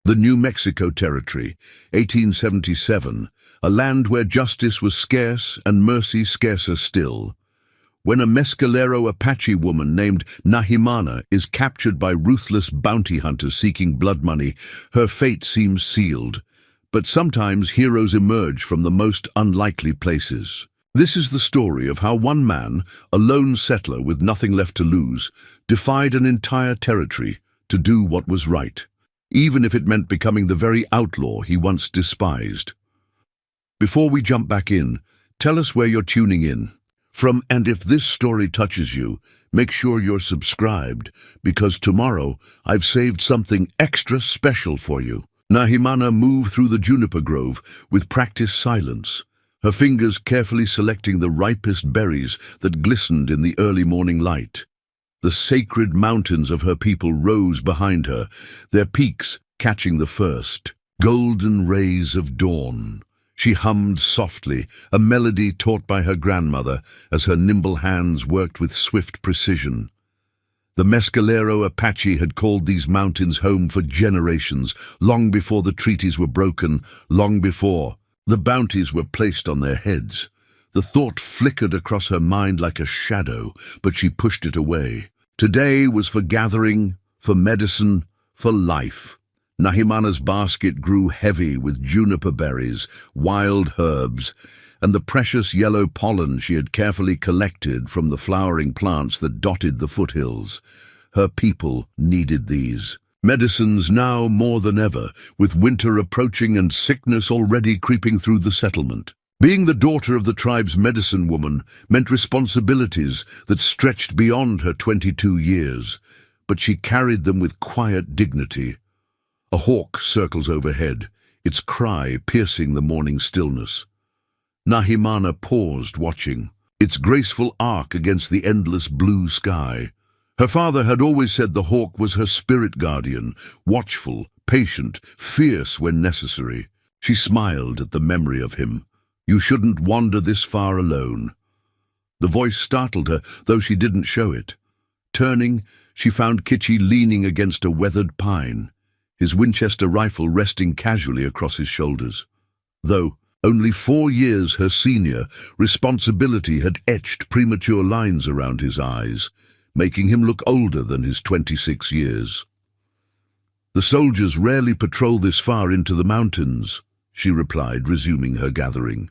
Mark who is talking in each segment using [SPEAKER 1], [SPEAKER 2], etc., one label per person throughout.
[SPEAKER 1] The New Mexico Territory, 1877, a land where justice was scarce and mercy scarcer still. When a Mescalero Apache woman named Nahimana is captured by ruthless bounty hunters seeking blood money, her fate seems sealed. But sometimes heroes emerge from the most unlikely places. This is the story of how one man, a lone settler with nothing left to lose, defied an entire territory to do what was right, even if it meant becoming the very outlaw he once despised. Before we jump back in, tell us where you're tuning in from, and if this story touches you, make sure you're subscribed, because tomorrow I've saved something extra special for you. Nahimana moved through the juniper grove with practiced silence, her fingers carefully selecting the ripest berries that glistened in the early morning light. The sacred mountains of her people rose behind her, their peaks catching the first golden rays of dawn. She hummed softly, a melody taught by her grandmother, as her nimble hands worked with swift precision. The Mescalero Apache had called these mountains home for generations, long before the treaties were broken, long before the bounties were placed on their heads. The thought flickered across her mind like a shadow, but she pushed it away. Today was for gathering, for medicine, for life. Nahimana's basket grew heavy with juniper berries, wild herbs, and the precious yellow pollen she had carefully collected from the flowering plants that dotted the foothills. Her people needed these medicines now more than ever, with winter approaching and sickness already creeping through the settlement. Being the daughter of the tribe's medicine woman meant responsibilities that stretched beyond her 22 years, but she carried them with quiet dignity. A hawk circles overhead, its cry piercing the morning stillness. Nahimana paused, watching, its graceful arc against the endless blue sky. Her father had always said the hawk was her spirit guardian, watchful, patient, fierce when necessary. She smiled at the memory of him. "You shouldn't wander this far alone." The voice startled her, though she didn't show it. Turning, she found Kitchi leaning against a weathered pine, his Winchester rifle resting casually across his shoulders. Though only 4 years her senior, responsibility had etched premature lines around his eyes, making him look older than his 26 years. "The soldiers rarely patrol this far into the mountains," she replied, resuming her gathering.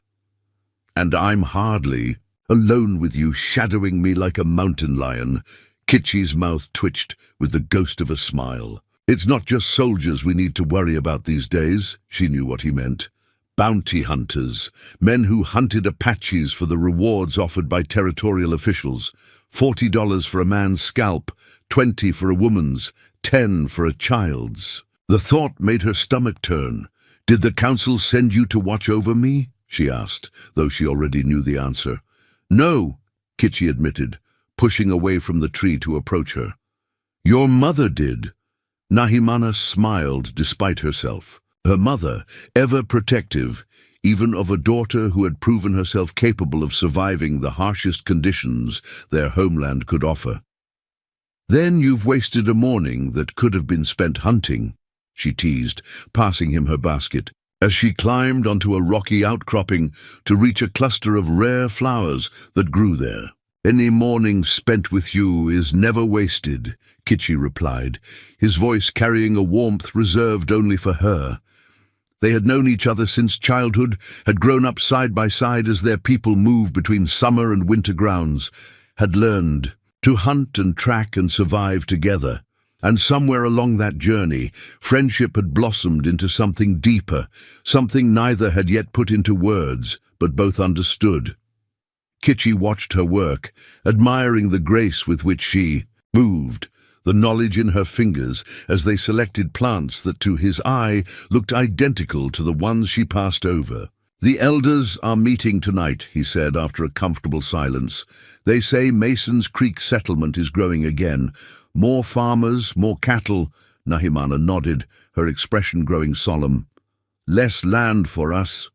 [SPEAKER 1] "And I'm hardly alone with you, shadowing me like a mountain lion." Kitchi's mouth twitched with the ghost of a smile. "It's not just soldiers we need to worry about these days," she knew what he meant. Bounty hunters, men who hunted Apaches for the rewards offered by territorial officials. $40 for a man's scalp, 20 for a woman's, 10 for a child's. The thought made her stomach turn. "Did the council send you to watch over me?" she asked, though she already knew the answer. "No," Kitchi admitted, pushing away from the tree to approach her. "Your mother did." Nahimana smiled despite herself. Her mother, ever protective, even of a daughter who had proven herself capable of surviving the harshest conditions their homeland could offer. "Then you've wasted a morning that could have been spent hunting," she teased, passing him her basket, as she climbed onto a rocky outcropping to reach a cluster of rare flowers that grew there. "Any morning spent with you is never wasted," Kitchi replied, his voice carrying a warmth reserved only for her. They had known each other since childhood, had grown up side by side as their people moved between summer and winter grounds, had learned to hunt and track and survive together. And somewhere along that journey, friendship had blossomed into something deeper, something neither had yet put into words, but both understood. Kitchi watched her work, admiring the grace with which she moved, the knowledge in her fingers as they selected plants that to his eye looked identical to the ones she passed over. "The elders are meeting tonight," he said after a comfortable silence. "They say Mason's Creek settlement is growing again. More farmers, more cattle." Nahimana nodded, her expression growing solemn. "Less land for us.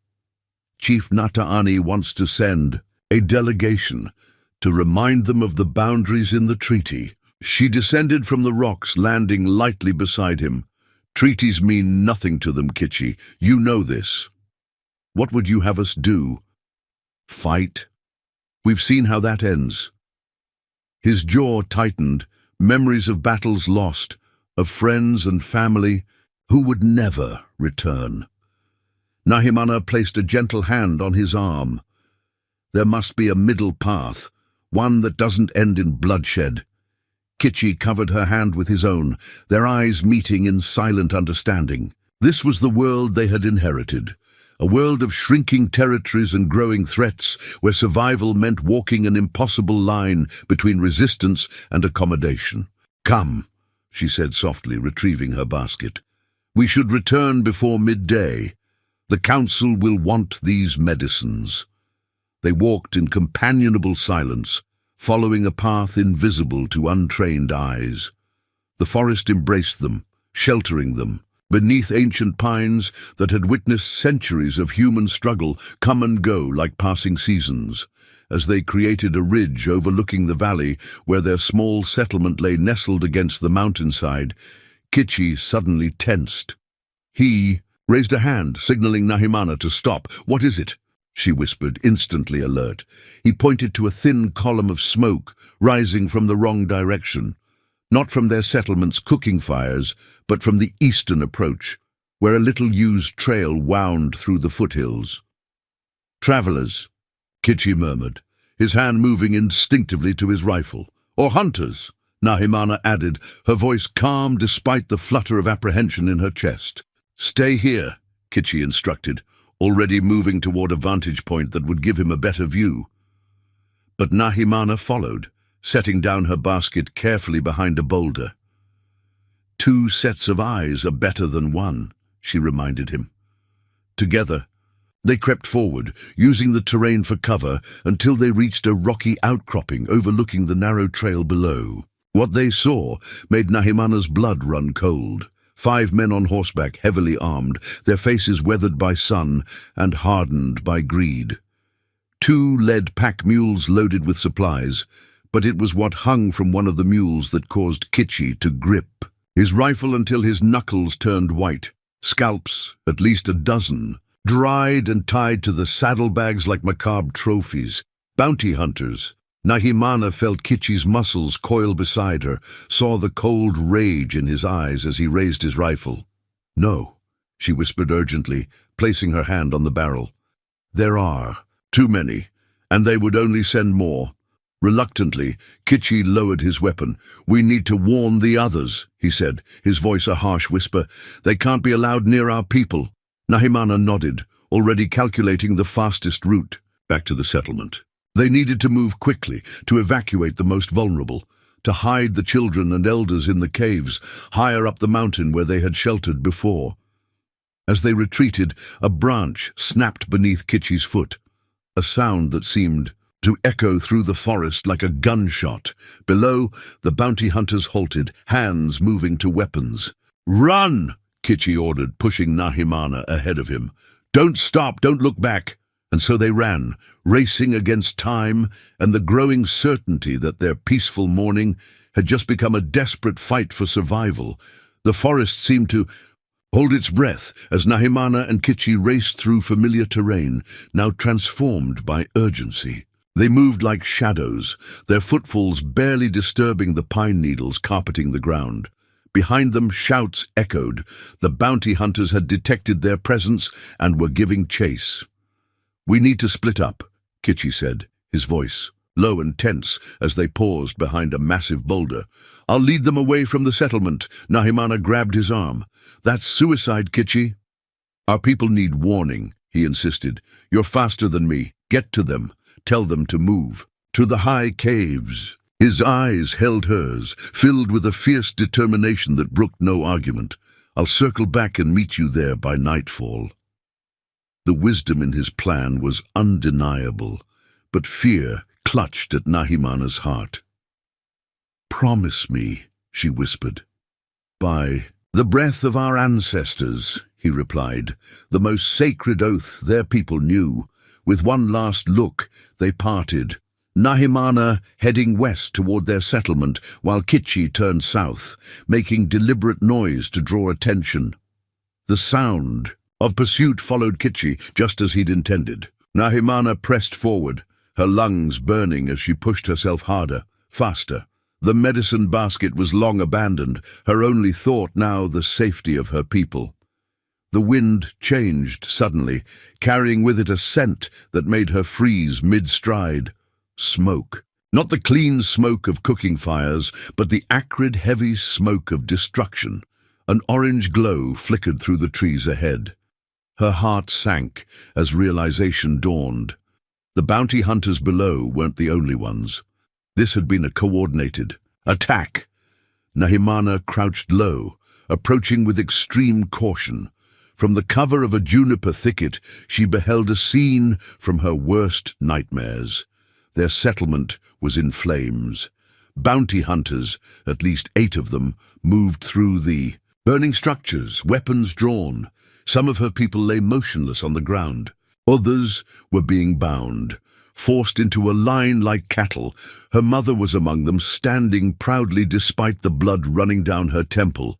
[SPEAKER 1] Chief Nata'ani wants to send a delegation to remind them of the boundaries in the treaty." She descended from the rocks, landing lightly beside him. Treaties mean nothing to them, Kitchi. You know this. What would you have us do? Fight? We've seen how that ends. His jaw tightened, memories of battles lost, of friends and family who would never return. Nahimana placed a gentle hand on his arm. There must be a middle path, one that doesn't end in bloodshed. Kitchi covered her hand with his own, their eyes meeting in silent understanding. This was the world they had inherited, a world of shrinking territories and growing threats, where survival meant walking an impossible line between resistance and accommodation. "Come," she said softly, retrieving her basket. "We should return before midday. The council will want these medicines." They walked in companionable silence, following a path invisible to untrained eyes. The forest embraced them, sheltering them, beneath ancient pines that had witnessed centuries of human struggle come and go like passing seasons. As they created a ridge overlooking the valley where their small settlement lay nestled against the mountainside, Kitchi suddenly tensed. He raised a hand, signaling Nahimana to stop. "What is it?" she whispered, instantly alert. He pointed to a thin column of smoke rising from the wrong direction, not from their settlement's cooking fires, but from the eastern approach, where a little-used trail wound through the foothills. "Travelers," Kitchi murmured, his hand moving instinctively to his rifle. "Or hunters," Nahimana added, her voice calm despite the flutter of apprehension in her chest. "Stay here," Kitchi instructed, already moving toward a vantage point that would give him a better view. But Nahimana followed, setting down her basket carefully behind a boulder. "Two sets of eyes are better than one," she reminded him. Together, they crept forward, using the terrain for cover until they reached a rocky outcropping overlooking the narrow trail below. What they saw made Nahimana's blood run cold. 5 men on horseback, heavily armed, their faces weathered by sun and hardened by greed. 2 led pack mules loaded with supplies, but it was what hung from one of the mules that caused Kitchi to grip his rifle until his knuckles turned white. Scalps, at least a dozen, dried and tied to the saddlebags like macabre trophies. Bounty hunters. Nahimana felt Kitchi's muscles coil beside her, saw the cold rage in his eyes as he raised his rifle. "No," she whispered urgently, placing her hand on the barrel. "There are too many, and they would only send more." Reluctantly, Kitchi lowered his weapon. "We need to warn the others," he said, his voice a harsh whisper. "They can't be allowed near our people." Nahimana nodded, already calculating the fastest route back to the settlement. They needed to move quickly to evacuate the most vulnerable, to hide the children and elders in the caves higher up the mountain where they had sheltered before. As they retreated, a branch snapped beneath Kitchi's foot, a sound that seemed to echo through the forest like a gunshot. Below, the bounty hunters halted, hands moving to weapons. "Run!" Kitchi ordered, pushing Nahimana ahead of him. "Don't stop, don't look back." And so they ran, racing against time and the growing certainty that their peaceful morning had just become a desperate fight for survival. The forest seemed to hold its breath as Nahimana and Kitchi raced through familiar terrain, now transformed by urgency. They moved like shadows, their footfalls barely disturbing the pine needles carpeting the ground. Behind them, shouts echoed. The bounty hunters had detected their presence and were giving chase. "We need to split up," Kitchi said, his voice low and tense as they paused behind a massive boulder. "I'll lead them away from the settlement." Nahimana grabbed his arm. "That's suicide, Kitchi." "Our people need warning," he insisted. "You're faster than me. Get to them. Tell them to move. To the high caves." His eyes held hers, filled with a fierce determination that brooked no argument. "I'll circle back and meet you there by nightfall." The wisdom in his plan was undeniable, but fear clutched at Nahimana's heart. "Promise me," she whispered. "By the breath of our ancestors," he replied, the most sacred oath their people knew. With one last look, they parted, Nahimana heading west toward their settlement, while Kitchi turned south, making deliberate noise to draw attention. The sound of pursuit followed Kitchi, just as he'd intended. Nahimana pressed forward, her lungs burning as she pushed herself harder, faster. The medicine basket was long abandoned, her only thought now the safety of her people. The wind changed suddenly, carrying with it a scent that made her freeze mid-stride. Smoke. Not the clean smoke of cooking fires, but the acrid, heavy smoke of destruction. An orange glow flickered through the trees ahead. Her heart sank as realization dawned. The bounty hunters below weren't the only ones. This had been a coordinated attack. Nahimana crouched low, approaching with extreme caution. From the cover of a juniper thicket, she beheld a scene from her worst nightmares. Their settlement was in flames. Bounty hunters, at least 8 of them, moved through the burning structures, weapons drawn. Some of her people lay motionless on the ground. Others were being bound, forced into a line like cattle. Her mother was among them, standing proudly despite the blood running down her temple.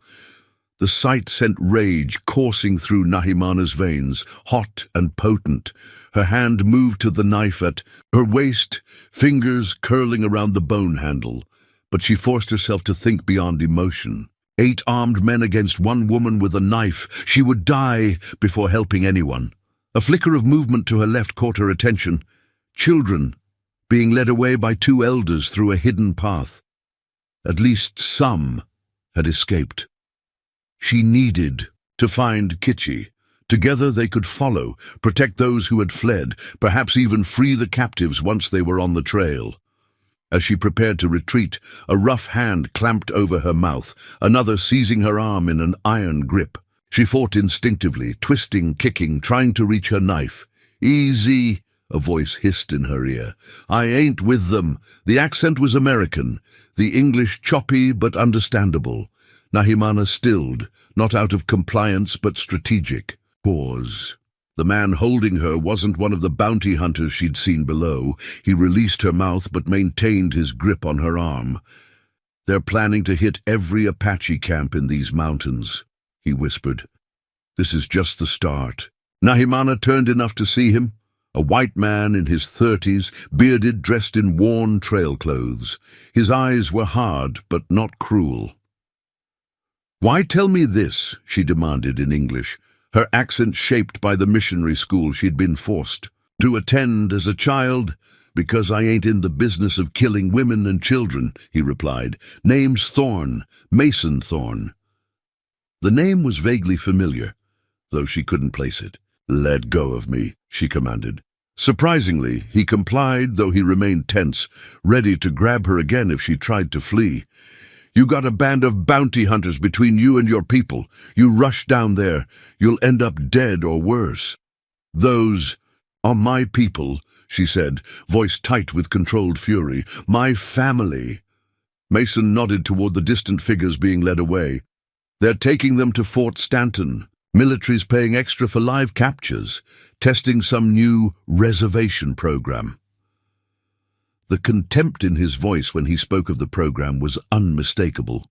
[SPEAKER 1] The sight sent rage coursing through Nahimana's veins, hot and potent. Her hand moved to the knife at her waist, fingers curling around the bone handle. But she forced herself to think beyond emotion. 8 armed men against 1 woman with a knife. She would die before helping anyone. A flicker of movement to her left caught her attention. Children being led away by 2 elders through a hidden path. At least some had escaped. She needed to find Kitchi. Together they could follow, protect those who had fled, perhaps even free the captives once they were on the trail. As she prepared to retreat, a rough hand clamped over her mouth, another seizing her arm in an iron grip. She fought instinctively, twisting, kicking, trying to reach her knife. "Easy," a voice hissed in her ear. "I ain't with them." The accent was American, the English choppy but understandable. Nahimana stilled, not out of compliance but strategic. Pause. The man holding her wasn't one of the bounty hunters she'd seen below. He released her mouth but maintained his grip on her arm. "They're planning to hit every Apache camp in these mountains," he whispered. "This is just the start." Nahimana turned enough to see him. A white man in his 30s, bearded, dressed in worn trail clothes. His eyes were hard but not cruel. "Why tell me this?" she demanded in English, her accent shaped by the missionary school she'd been forced to attend as a child. "Because I ain't in the business of killing women and children," he replied. "Name's Thorne, Mason Thorne." The name was vaguely familiar, though she couldn't place it. "Let go of me," she commanded. Surprisingly, he complied, though he remained tense, ready to grab her again if she tried to flee. "You got a band of bounty hunters between you and your people. You rush down there, you'll end up dead or worse." "Those are my people," she said, voice tight with controlled fury. "My family." Mason nodded toward the distant figures being led away. "They're taking them to Fort Stanton. Military's paying extra for live captures, testing some new reservation program." The contempt in his voice when he spoke of the program was unmistakable.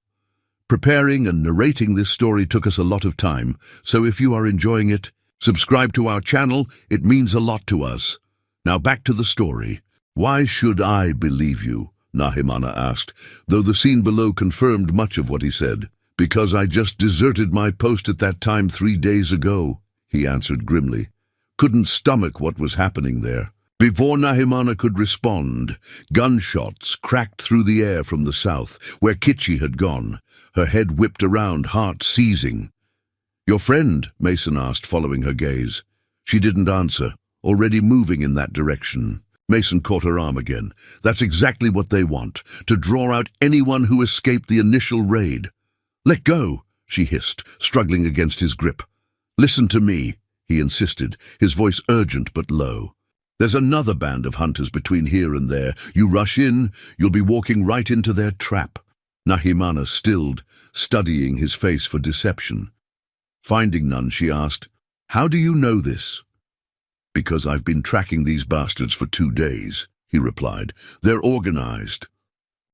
[SPEAKER 1] Preparing and narrating this story took us a lot of time, so if you are enjoying it, subscribe to our channel. It means a lot to us. Now back to the story. "Why should I believe you?" Nahimana asked, though the scene below confirmed much of what he said. "Because I just deserted my post at that time 3 days ago," he answered grimly. "Couldn't stomach what was happening there." Before Nahimana could respond, gunshots cracked through the air from the south, where Kitchi had gone, her head whipped around, heart seizing. "Your friend?" Mason asked, following her gaze. She didn't answer, already moving in that direction. Mason caught her arm again. "That's exactly what they want, to draw out anyone who escaped the initial raid." "Let go," she hissed, struggling against his grip. "Listen to me," he insisted, his voice urgent but low. "There's another band of hunters between here and there. You rush in, you'll be walking right into their trap." Nahimana stilled, studying his face for deception. Finding none, she asked, "How do you know this?" "Because I've been tracking these bastards for 2 days," he replied. They're organized.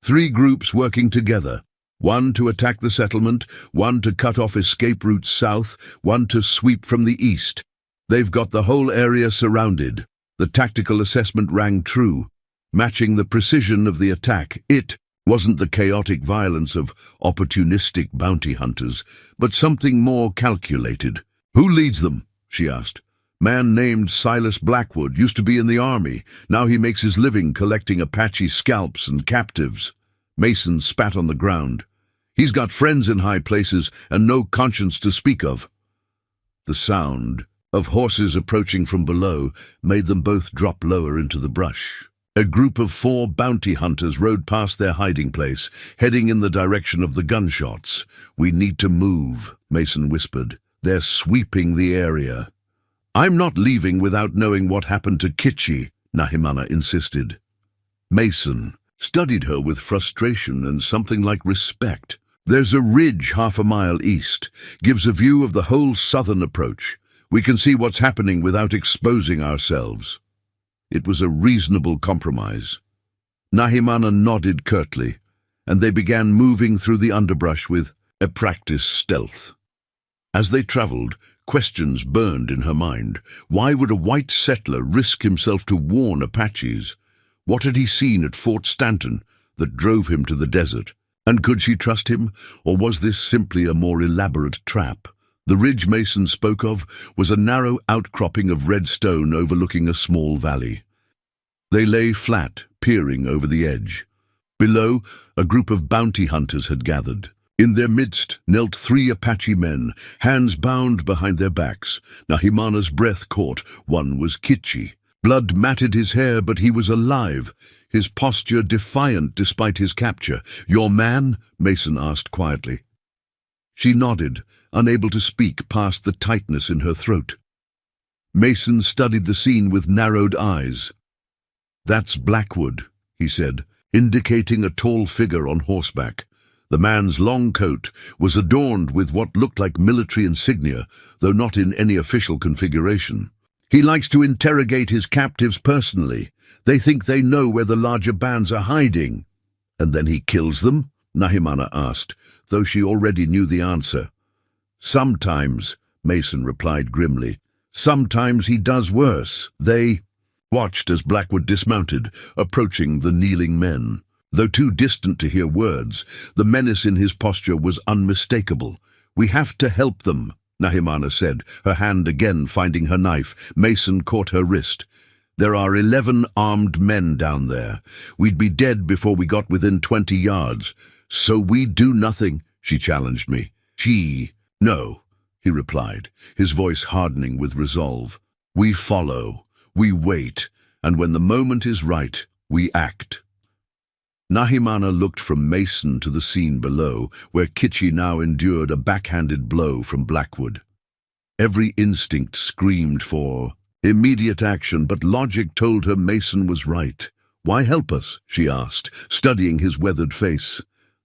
[SPEAKER 1] 3 groups working together. 1 to attack the settlement, 1 to cut off escape routes south, 1 to sweep from the east. They've got the whole area surrounded. The tactical assessment rang true, matching the precision of the attack. It wasn't the chaotic violence of opportunistic bounty hunters, but something more calculated. Who leads them? She asked. Man named Silas Blackwood, used to be in the army. Now he makes his living collecting Apache scalps and captives. Mason spat on the ground. He's got friends in high places and no conscience to speak of. The sound of horses approaching from below made them both drop lower into the brush. A group of 4 bounty hunters rode past their hiding place, heading in the direction of the gunshots. We need to move, Mason whispered. They're sweeping the area. I'm not leaving without knowing what happened to Kitchi, Nahimana insisted. Mason studied her with frustration and something like respect. There's a ridge half a mile east, gives a view of the whole southern approach. We can see what's happening without exposing ourselves. It was a reasonable compromise. Nahimana nodded curtly, and they began moving through the underbrush with a practiced stealth. As they traveled, questions burned in her mind. Why would a white settler risk himself to warn Apaches? What had he seen at Fort Stanton that drove him to the desert? And could she trust him, or was this simply a more elaborate trap? The ridge Mason spoke of was a narrow outcropping of red stone overlooking a small valley. They lay flat, peering over the edge. Below, a group of bounty hunters had gathered. In their midst knelt 3 Apache men, hands bound behind their backs. Nahimana's breath caught. One was Kitchi. Blood matted his hair, but he was alive, his posture defiant despite his capture. Your man? Mason asked quietly. She nodded, unable to speak past the tightness in her throat. Mason studied the scene with narrowed eyes. That's Blackwood, he said, indicating a tall figure on horseback. The man's long coat was adorned with what looked like military insignia, though not in any official configuration. He likes to interrogate his captives personally. They think they know where the larger bands are hiding. And then he kills them? Nahimana asked, though she already knew the answer. Sometimes, Mason replied grimly. Sometimes he does worse. They watched as Blackwood dismounted, approaching the kneeling men. Though too distant to hear words, the menace in his posture was unmistakable. We have to help them, Nahimana said, her hand again finding her knife. Mason caught her wrist. There are 11 armed men down there. We'd be dead before we got within 20 yards. So we do nothing, she challenged me. No, he replied, his voice hardening with resolve. We follow, we wait, and when the moment is right, we act. Nahimana looked from Mason to the scene below, where Kitchi now endured a backhanded blow from Blackwood. Every instinct screamed for immediate action, but logic told her Mason was right. Why help us? She asked, studying his weathered face.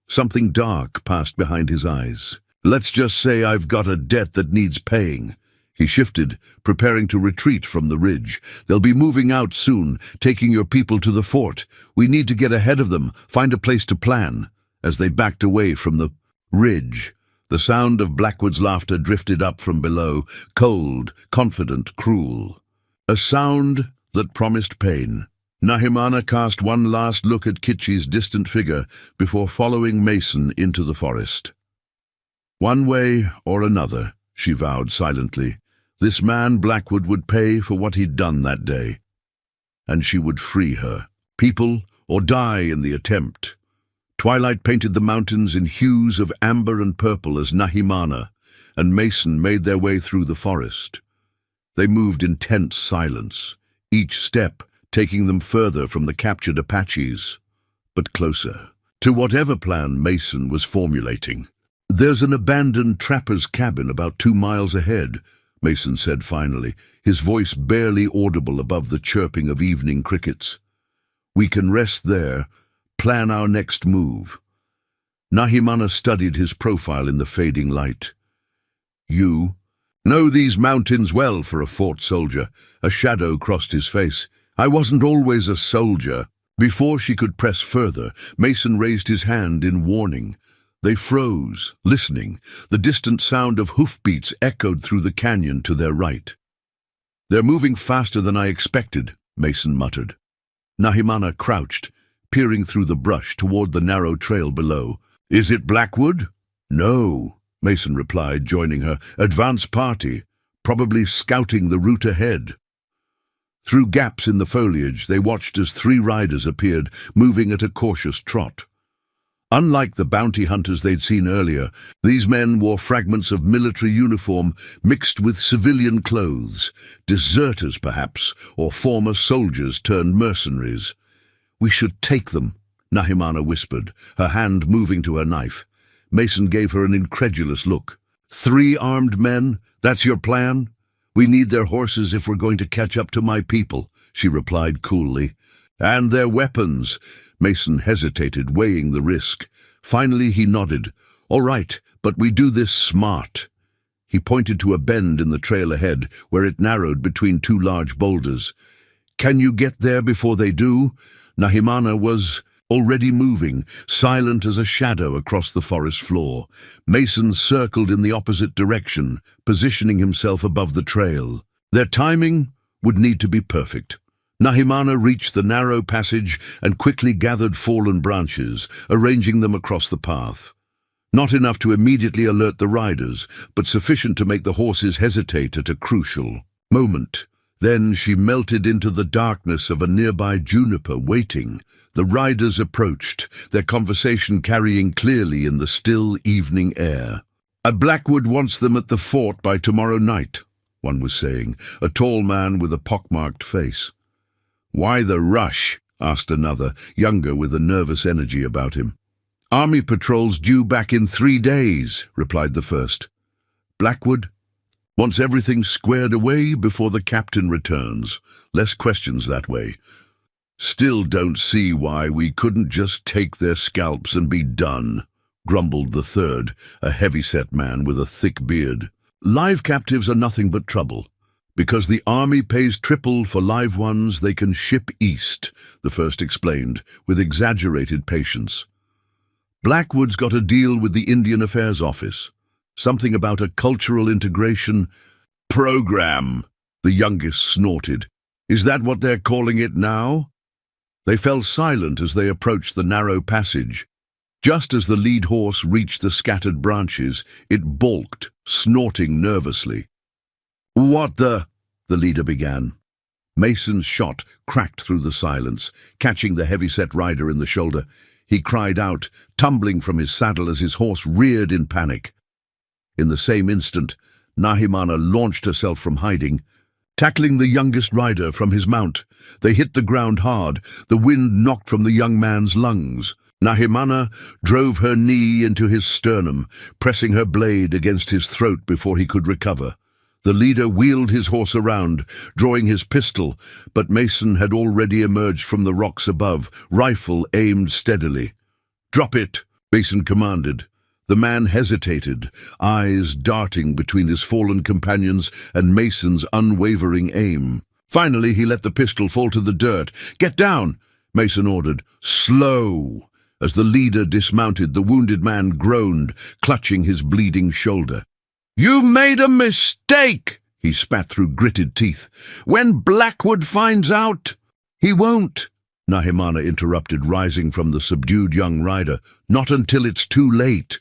[SPEAKER 1] Something dark passed behind his eyes. Let's just say I've got a debt that needs paying. He shifted, preparing to retreat from the ridge. They'll be moving out soon, taking your people to the fort. We need to get ahead of them, find a place to plan. As they backed away from the ridge, the sound of Blackwood's laughter drifted up from below, cold, confident, cruel. A sound that promised pain. Nahimana cast one last look at Kitchi's distant figure before following Mason into the forest. One way or another, she vowed silently, this man Blackwood would pay for what he'd done that day. And she would free her, people, or die in the attempt. Twilight painted the mountains in hues of amber and purple as Nahimana and Mason made their way through the forest. They moved in tense silence, each step taking them further from the captured Apaches, but closer to whatever plan Mason was formulating. There's an abandoned trapper's cabin about 2 miles ahead, Mason said finally, his voice barely audible above the chirping of evening crickets. We can rest there, plan our next move. Nahimana studied his profile in the fading light. You know these mountains well for a fort soldier. A shadow crossed his face. I wasn't always a soldier." Before she could press further, Mason raised his hand in warning. They froze, listening. The distant sound of hoofbeats echoed through the canyon to their right. "They're moving faster than I expected," Mason muttered. Nahimana crouched, peering through the brush toward the narrow trail below. "Is it Blackwood?" "No," Mason replied, joining her. "Advance party, probably scouting the route ahead." Through gaps in the foliage, they watched as 3 riders appeared, moving at a cautious trot. Unlike the bounty hunters they'd seen earlier, these men wore fragments of military uniform mixed with civilian clothes, deserters perhaps, or former soldiers turned mercenaries. "We should take them," Nahimana whispered, her hand moving to her knife. Mason gave her an incredulous look. 3 armed men? That's your plan?" "We need their horses if we're going to catch up to my people," she replied coolly. "And their weapons." Mason hesitated, weighing the risk. Finally he nodded. "All right, but we do this smart." He pointed to a bend in the trail ahead, where it narrowed between 2 large boulders. "Can you get there before they do?" Nahimana was already moving, silent as a shadow across the forest floor. Mason circled in the opposite direction, positioning himself above the trail. Their timing would need to be perfect. Nahimana reached the narrow passage and quickly gathered fallen branches, arranging them across the path. Not enough to immediately alert the riders, but sufficient to make the horses hesitate at a crucial moment. Then she melted into the darkness of a nearby juniper, waiting. The riders approached, their conversation carrying clearly in the still evening air. "Blackwood wants them at the fort by tomorrow night," one was saying, a tall man with a pockmarked face. "Why the rush?" asked another, younger with a nervous energy about him. "Army patrols due back in 3 days," replied the first. "Blackwood wants everything squared away before the captain returns. Less questions that way." "Still don't see why we couldn't just take their scalps and be done," grumbled the third, a heavy-set man with a thick beard. "Live captives are nothing but trouble. Because the army pays triple for live ones they can ship east," the first explained, with exaggerated patience. "Blackwood's got a deal with the Indian Affairs Office. Something about a cultural integration program," the youngest snorted. "Is that what they're calling it now?" They fell silent as they approached the narrow passage. Just as the lead horse reached the scattered branches, it balked, snorting nervously. "What the—" the leader began. Mason's shot cracked through the silence, catching the heavy-set rider in the shoulder. He cried out, tumbling from his saddle as his horse reared in panic. In the same instant, Nahimana launched herself from hiding, tackling the youngest rider from his mount. They hit the ground hard, the wind knocked from the young man's lungs. Nahimana drove her knee into his sternum, pressing her blade against his throat before he could recover. The leader wheeled his horse around, drawing his pistol, but Mason had already emerged from the rocks above, rifle aimed steadily. "Drop it," Mason commanded. The man hesitated, eyes darting between his fallen companions and Mason's unwavering aim. Finally, he let the pistol fall to the dirt. "Get down," Mason ordered. "Slow." As the leader dismounted, the wounded man groaned, clutching his bleeding shoulder. "You've made a mistake," he spat through gritted teeth. "When Blackwood finds out—" "He won't," Nahimana interrupted, rising from the subdued young rider. "Not until it's too late."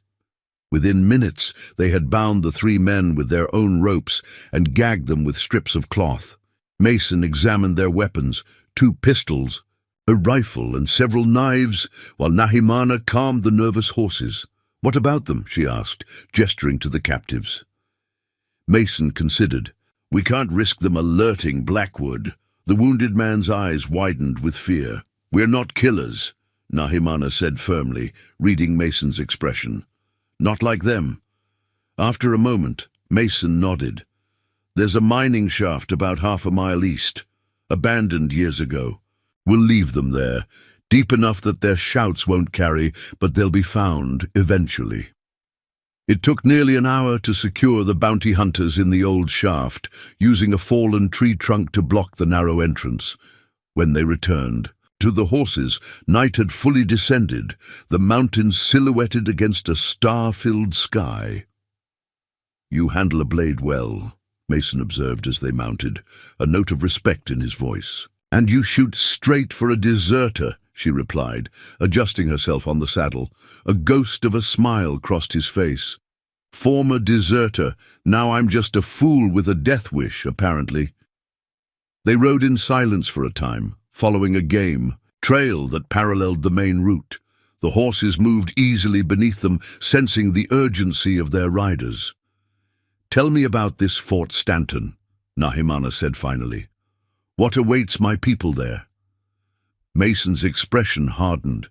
[SPEAKER 1] Within minutes, they had bound the 3 men with their own ropes and gagged them with strips of cloth. Mason examined their weapons, 2 pistols, a rifle and several knives, while Nahimana calmed the nervous horses. "What about them?" she asked, gesturing to the captives. Mason considered. "We can't risk them alerting Blackwood." The wounded man's eyes widened with fear. "We're not killers," Nahimana said firmly, reading Mason's expression. "Not like them." After a moment, Mason nodded. "There's a mining shaft about half a mile east, abandoned years ago. We'll leave them there, deep enough that their shouts won't carry, but they'll be found eventually." It took nearly an hour to secure the bounty hunters in the old shaft, using a fallen tree trunk to block the narrow entrance. When they returned to the horses, night had fully descended, the mountains silhouetted against a star-filled sky. "You handle a blade well," Mason observed as they mounted, a note of respect in his voice. "And you shoot straight for a deserter," she replied, adjusting herself on the saddle. A ghost of a smile crossed his face. "Former deserter, now I'm just a fool with a death wish, apparently." They rode in silence for a time, following a game trail that paralleled the main route. The horses moved easily beneath them, sensing the urgency of their riders. "Tell me about this Fort Stanton," Nahimana said finally. "What awaits my people there?" Mason's expression hardened.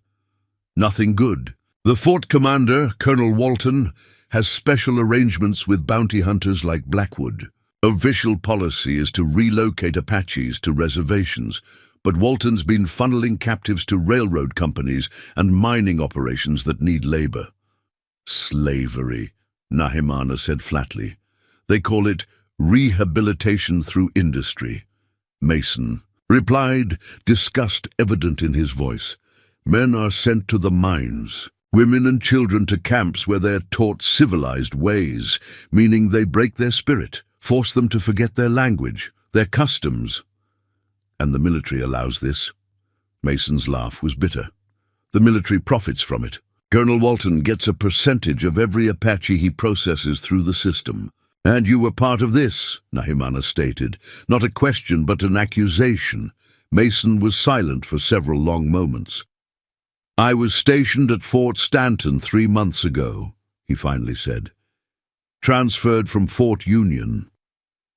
[SPEAKER 1] "Nothing good. The fort commander, Colonel Walton, has special arrangements with bounty hunters like Blackwood. Official policy is to relocate Apaches to reservations, but Walton's been funneling captives to railroad companies and mining operations that need labor." "Slavery," Nahimana said flatly. "They call it rehabilitation through industry." Mason replied, disgust evident in his voice. "Men are sent to the mines, women and children to camps where they are taught civilized ways, meaning they break their spirit, force them to forget their language, their customs. And the military allows this." Mason's laugh was bitter. "The military profits from it. Colonel Walton gets a percentage of every Apache he processes through the system. And you were part of this," Nahimana stated. Not a question, but an accusation. Mason was silent for several long moments. "I was stationed at Fort Stanton 3 months ago," he finally said. "Transferred from Fort Union.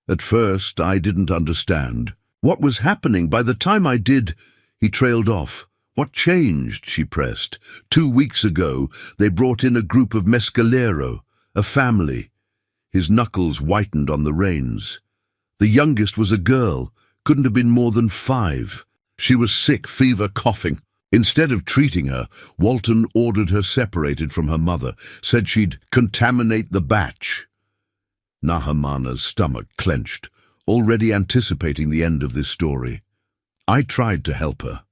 [SPEAKER 1] At first, I didn't understand what was happening. By the time I did," he trailed off. "What changed?" she pressed. "2 weeks ago, they brought in a group of Mescalero, a family." His knuckles whitened on the reins. "The youngest was a girl, couldn't have been more than 5. She was sick, fever, coughing. Instead of treating her, Walton ordered her separated from her mother, said she'd contaminate the batch." Nahimana's stomach clenched, already anticipating the end of this story. "I tried to help her.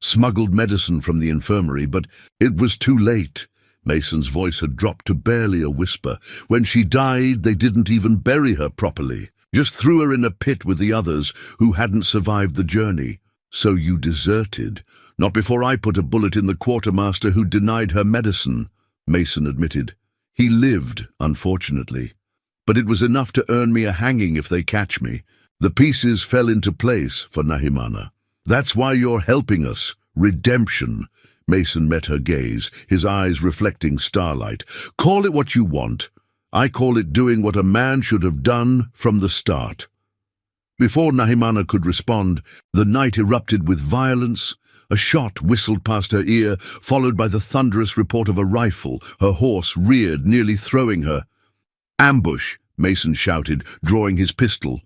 [SPEAKER 1] Smuggled medicine from the infirmary, but it was too late." Mason's voice had dropped to barely a whisper. "When she died, they didn't even bury her properly. Just threw her in a pit with the others who hadn't survived the journey. So you deserted." "Not before I put a bullet in the quartermaster who denied her medicine," Mason admitted. "He lived, unfortunately. But it was enough to earn me a hanging if they catch me. The pieces fell into place for Nahimana. That's why you're helping us. Redemption." Mason met her gaze, his eyes reflecting starlight. "Call it what you want. I call it doing what a man should have done from the start." Before Nahimana could respond, the night erupted with violence. A shot whistled past her ear, followed by the thunderous report of a rifle. Her horse reared, nearly throwing her. "Ambush!" Mason shouted, drawing his pistol.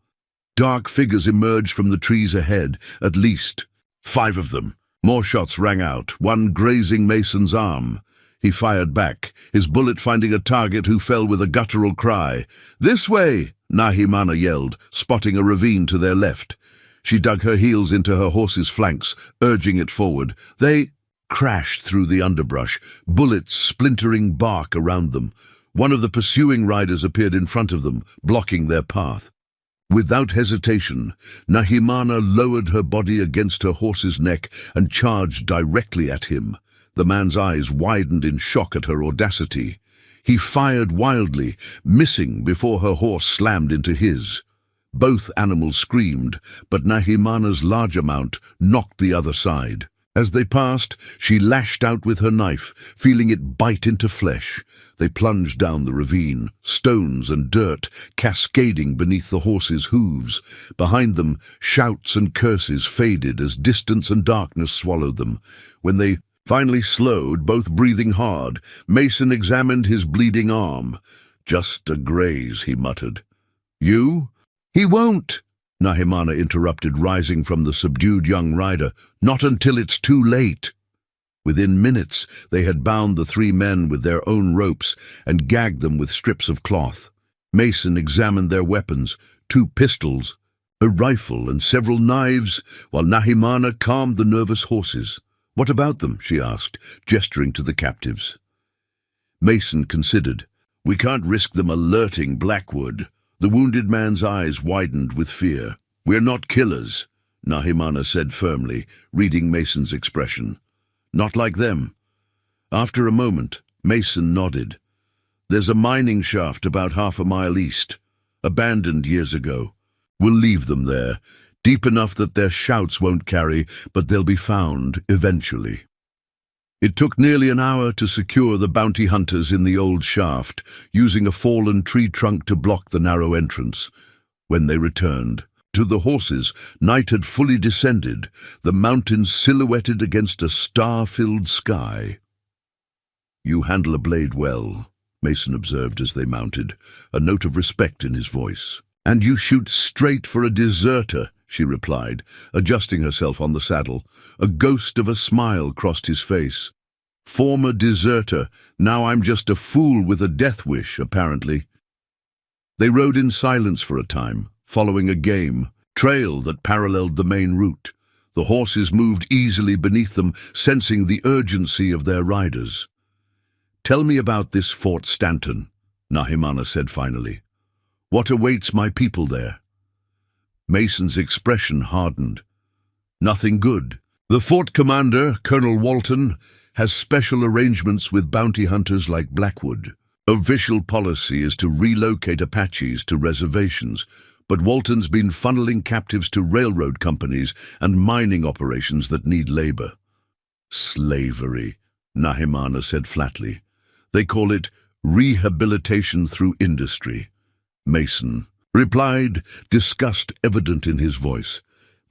[SPEAKER 1] Dark figures emerged from the trees ahead, at least 5 of them. More shots rang out, one grazing Mason's arm. He fired back, his bullet finding a target who fell with a guttural cry. "This way!" Nahimana yelled, spotting a ravine to their left. She dug her heels into her horse's flanks, urging it forward. They crashed through the underbrush, bullets splintering bark around them. One of the pursuing riders appeared in front of them, blocking their path. Without hesitation, Nahimana lowered her body against her horse's neck and charged directly at him. The man's eyes widened in shock at her audacity. He fired wildly, missing before her horse slammed into his. Both animals screamed, but Nahimana's larger mount knocked the other side. As they passed, she lashed out with her knife, feeling it bite into flesh. They plunged down the ravine, stones and dirt cascading beneath the horses' hooves. Behind them, shouts and curses faded as distance and darkness swallowed them. When they finally slowed, both breathing hard, Mason examined his bleeding arm. "Just a graze," he muttered. "You?" "He won't," Nahimana interrupted, rising from the subdued young rider. "Not until it's too late." Within minutes, they had bound the 3 men with their own ropes and gagged them with strips of cloth. Mason examined their weapons, 2 pistols, A rifle and several knives, while Nahimana calmed the nervous horses. "What about them?" she asked, gesturing to the captives. Mason considered. "We can't risk them alerting Blackwood." The wounded man's eyes widened with fear. "We're not killers," Nahimana said firmly, reading Mason's expression. "Not like them." After a moment, Mason nodded. "There's a mining shaft about half a mile east, abandoned years ago. We'll leave them there, deep enough that their shouts won't carry, but they'll be found eventually." It took nearly an hour to secure the bounty hunters in the old shaft, using a fallen tree trunk to block the narrow entrance. When they returned to the horses, night had fully descended, the mountains silhouetted against a star-filled sky. "You handle a blade well," Mason observed as they mounted, a note of respect in his voice. "And you shoot straight for a deserter," she replied, adjusting herself on the saddle. A ghost of a smile crossed his face. "Former deserter, now I'm just a fool with a death wish, apparently." They rode in silence for a time, following a game trail that paralleled the main route. The horses moved easily beneath them, sensing the urgency of their riders. "Tell me about this Fort Stanton," Nahimana said finally. "What awaits my people there?" Mason's expression hardened. "Nothing good. The fort commander, Colonel Walton, has special arrangements with bounty hunters like Blackwood. Official policy is to relocate Apaches to reservations, but Walton's been funneling captives to railroad companies and mining operations that need labor." "Slavery," Nahimana said flatly. "They call it rehabilitation through industry." Mason replied, disgust evident in his voice.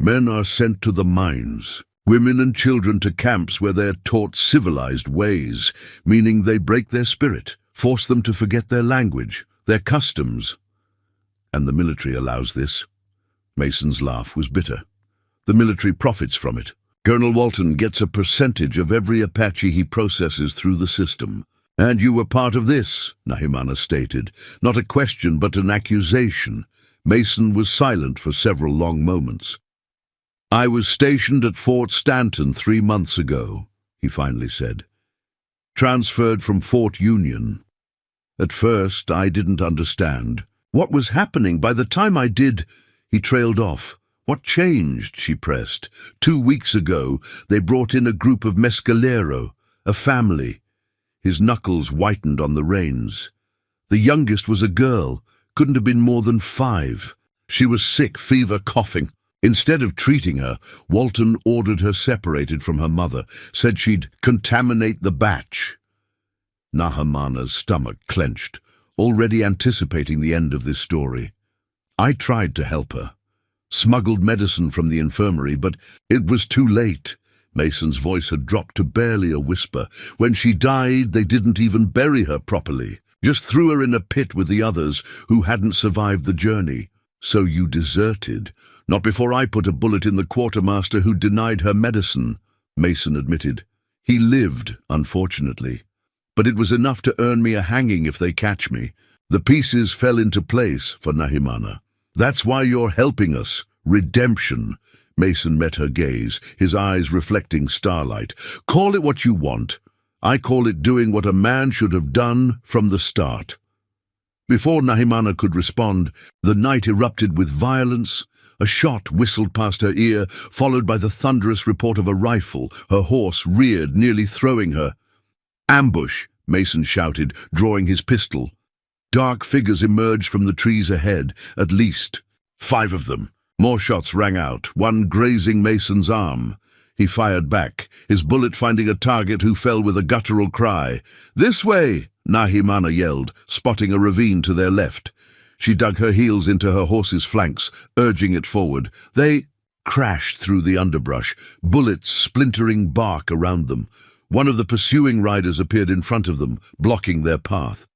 [SPEAKER 1] "Men are sent to the mines, women and children to camps where they are taught civilized ways, meaning they break their spirit, force them to forget their language, their customs." "And the military allows this?" Mason's laugh was bitter. "The military profits from it. Colonel Walton gets a percentage of every Apache he processes through the system." "And you were part of this," Nahimana stated. Not a question, but an accusation. Mason was silent for several long moments. "I was stationed at Fort Stanton 3 months ago," he finally said. "Transferred from Fort Union. At first, I didn't understand what was happening. By the time I did," he trailed off. "What changed?" she pressed. "2 weeks ago, they brought in a group of Mescalero, a family." His knuckles whitened on the reins. "The youngest was a girl, couldn't have been more than 5. She was sick, fever, coughing. Instead of treating her, Walton ordered her separated from her mother, said she'd contaminate the batch." Nahimana's stomach clenched, already anticipating the end of this story. "I tried to help her. Smuggled medicine from the infirmary, but it was too late." Mason's voice had dropped to barely a whisper. "When she died, they didn't even bury her properly. Just threw her in a pit with the others who hadn't survived the journey. So you deserted." "Not before I put a bullet in the quartermaster who denied her medicine," Mason admitted. "He lived, unfortunately. But it was enough to earn me a hanging if they catch me." The pieces fell into place for Nahimana. "That's why you're helping us. Redemption." Mason met her gaze, his eyes reflecting starlight. "Call it what you want. I call it doing what a man should have done from the start." Before Nahimana could respond, the night erupted with violence. A shot whistled past her ear, followed by the thunderous report of a rifle. Her horse reared, nearly throwing her. "Ambush!" Mason shouted, drawing his pistol. Dark figures emerged from the trees ahead, at least 5 of them. More shots rang out, one grazing Mason's arm. He fired back, his bullet finding a target who fell with a guttural cry. "This way!" Nahimana yelled, spotting a ravine to their left. She dug her heels into her horse's flanks, urging it forward. They crashed through the underbrush, bullets splintering bark around them. One of the pursuing riders appeared in front of them, blocking their path.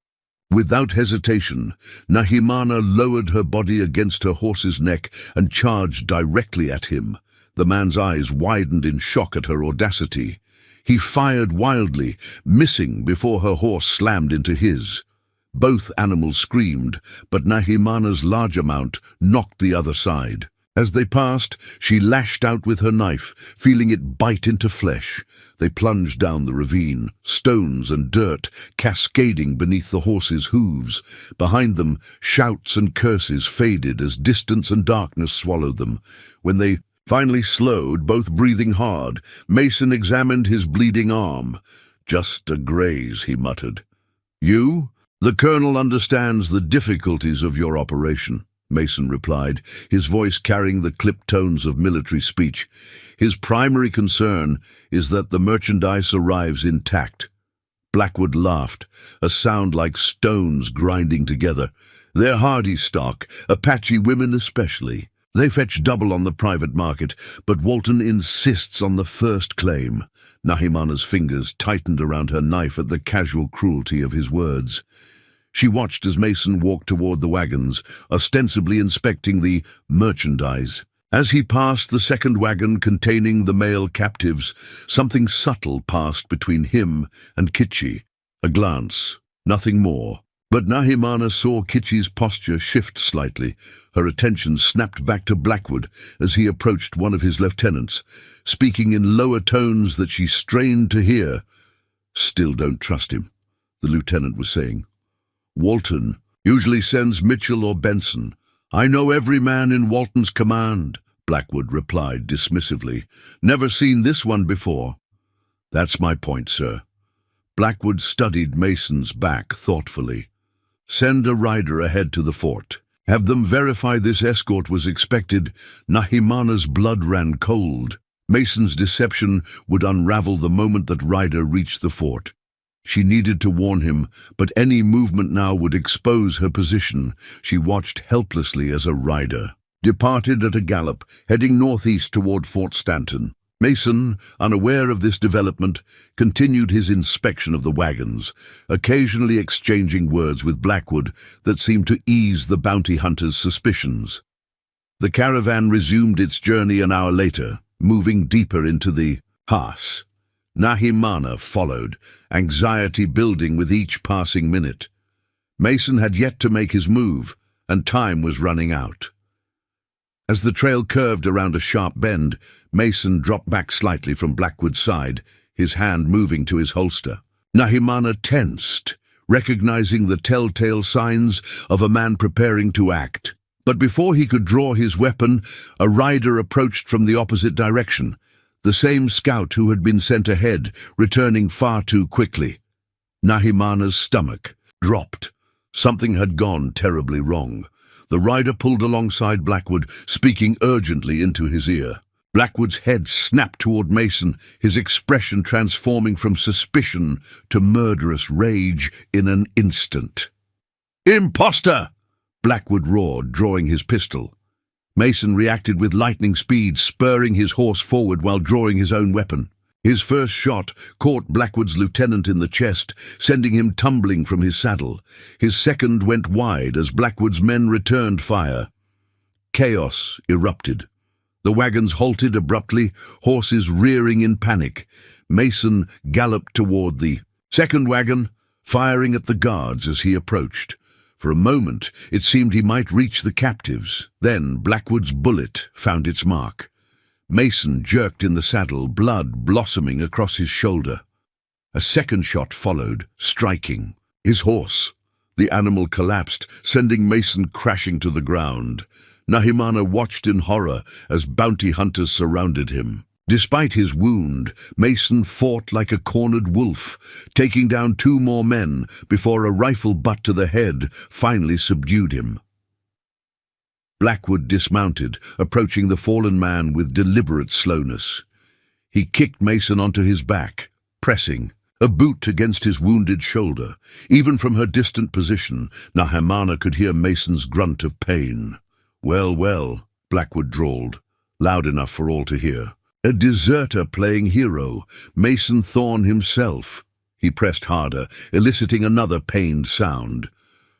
[SPEAKER 1] Without hesitation, Nahimana lowered her body against her horse's neck and charged directly at him. The man's eyes widened in shock at her audacity. He fired wildly, missing before her horse slammed into his. Both animals screamed, but Nahimana's larger mount knocked the other side. As they passed, she lashed out with her knife, feeling it bite into flesh. They plunged down the ravine, stones and dirt cascading beneath the horses' hooves. Behind them, shouts and curses faded as distance and darkness swallowed them. When they finally slowed, both breathing hard, Mason examined his bleeding arm. "Just a graze," he muttered. "You? The colonel understands the difficulties of your operation," Mason replied, his voice carrying the clipped tones of military speech. "His primary concern is that the merchandise arrives intact." Blackwood laughed, a sound like stones grinding together. "They're hardy stock, Apache women especially. They fetch double on the private market, but Walton insists on the first claim." Nahimana's fingers tightened around her knife at the casual cruelty of his words. She watched as Mason walked toward the wagons, ostensibly inspecting the merchandise. As he passed the second wagon containing the male captives, something subtle passed between him and Kitchi. A glance, nothing more. But Nahimana saw Kitchi's posture shift slightly. Her attention snapped back to Blackwood as he approached one of his lieutenants, speaking in lower tones that she strained to hear. "Still don't trust him," the lieutenant was saying. "Walton usually sends Mitchell or Benson. I know every man in Walton's command," Blackwood replied dismissively. "Never seen this one before." "That's my point, sir." Blackwood studied Mason's back thoughtfully. "Send a rider ahead to the fort. Have them verify this escort was expected." Nahimana's blood ran cold. Mason's deception would unravel the moment that rider reached the fort. She needed to warn him, but any movement now would expose her position. She watched helplessly as a rider departed at a gallop, heading northeast toward Fort Stanton. Mason, unaware of this development, continued his inspection of the wagons, occasionally exchanging words with Blackwood that seemed to ease the bounty hunter's suspicions. The caravan resumed its journey an hour later, moving deeper into the pass. Nahimana followed, anxiety building with each passing minute. Mason had yet to make his move, and time was running out. As the trail curved around a sharp bend, Mason dropped back slightly from Blackwood's side, his hand moving to his holster. Nahimana tensed, recognizing the telltale signs of a man preparing to act. But before he could draw his weapon, a rider approached from the opposite direction, the same scout who had been sent ahead, returning far too quickly. Nahimana's stomach dropped. Something had gone terribly wrong. The rider pulled alongside Blackwood, speaking urgently into his ear. Blackwood's head snapped toward Mason, his expression transforming from suspicion to murderous rage in an instant. "Imposter!" Blackwood roared, drawing his pistol. Mason reacted with lightning speed, spurring his horse forward while drawing his own weapon. His first shot caught Blackwood's lieutenant in the chest, sending him tumbling from his saddle. His second went wide as Blackwood's men returned fire. Chaos erupted. The wagons halted abruptly, horses rearing in panic. Mason galloped toward the second wagon, firing at the guards as he approached. For a moment, it seemed he might reach the captives. Then Blackwood's bullet found its mark. Mason jerked in the saddle, blood blossoming across his shoulder. A second shot followed, striking his horse. The animal collapsed, sending Mason crashing to the ground. Nahimana watched in horror as bounty hunters surrounded him. Despite his wound, Mason fought like a cornered wolf, taking down 2 more men before a rifle butt to the head finally subdued him. Blackwood dismounted, approaching the fallen man with deliberate slowness. He kicked Mason onto his back, pressing, a boot against his wounded shoulder. Even from her distant position, Nahimana could hear Mason's grunt of pain. "Well, well," Blackwood drawled, loud enough for all to hear. "A deserter playing hero, Mason Thorne himself." He pressed harder, eliciting another pained sound.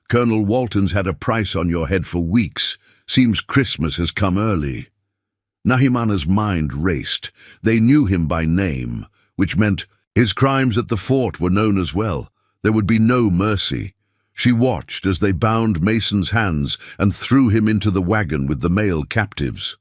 [SPEAKER 1] "Colonel Walton's had a price on your head for weeks. Seems Christmas has come early." Nahimana's mind raced. They knew him by name, which meant his crimes at the fort were known as well. There would be no mercy. She watched as they bound Mason's hands and threw him into the wagon with the male captives.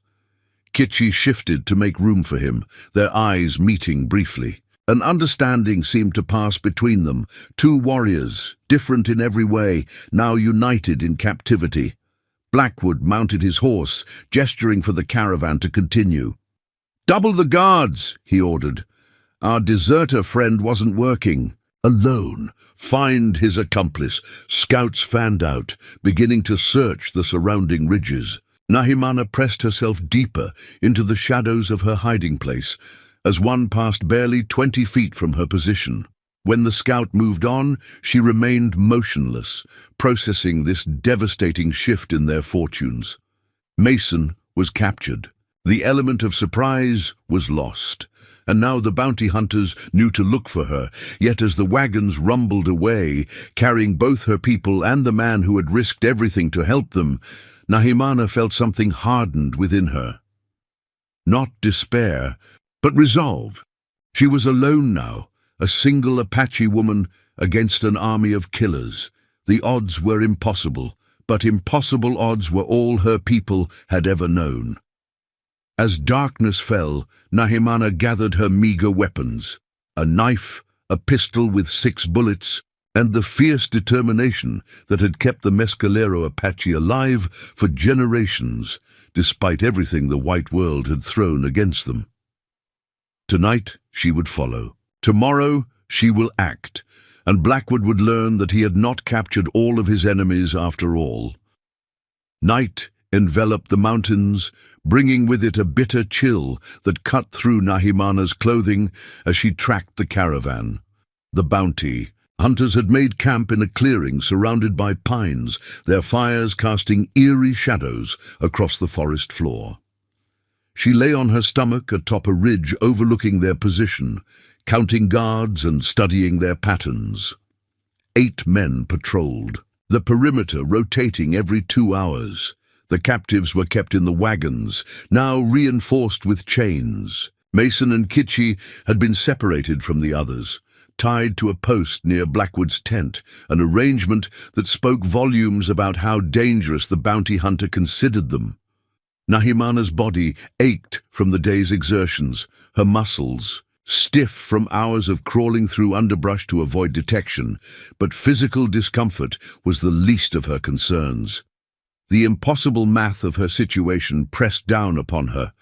[SPEAKER 1] Kitchi shifted to make room for him, their eyes meeting briefly. An understanding seemed to pass between them, two warriors, different in every way, now united in captivity. Blackwood mounted his horse, gesturing for the caravan to continue. "Double the guards," he ordered. "Our deserter friend wasn't working." Alone, find his accomplice. Scouts fanned out, beginning to search the surrounding ridges. Nahimana pressed herself deeper into the shadows of her hiding place, as one passed barely 20 feet from her position. When the scout moved on, she remained motionless, processing this devastating shift in their fortunes. Mason was captured. The element of surprise was lost. And now the bounty hunters knew to look for her, yet as the wagons rumbled away, carrying both her people and the man who had risked everything to help them, Nahimana felt something hardened within her. Not despair, but resolve. She was alone now, a single Apache woman against an army of killers. The odds were impossible, but impossible odds were all her people had ever known. As darkness fell, Nahimana gathered her meager weapons, a knife, a pistol with 6 bullets, and the fierce determination that had kept the Mescalero Apache alive for generations, despite everything the white world had thrown against them. Tonight she would follow. Tomorrow she will act, and Blackwood would learn that he had not captured all of his enemies after all. Night enveloped the mountains, bringing with it a bitter chill that cut through Nahimana's clothing as she tracked the caravan. The bounty hunters had made camp in a clearing surrounded by pines, their fires casting eerie shadows across the forest floor. She lay on her stomach atop a ridge overlooking their position, counting guards and studying their patterns. 8 men patrolled, the perimeter rotating every 2 hours. The captives were kept in the wagons, now reinforced with chains. Mason and Kitchi had been separated from the others, tied to a post near Blackwood's tent, an arrangement that spoke volumes about how dangerous the bounty hunter considered them. Nahimana's body ached from the day's exertions, her muscles stiff from hours of crawling through underbrush to avoid detection, but physical discomfort was the least of her concerns. The impossible math of her situation pressed down upon her.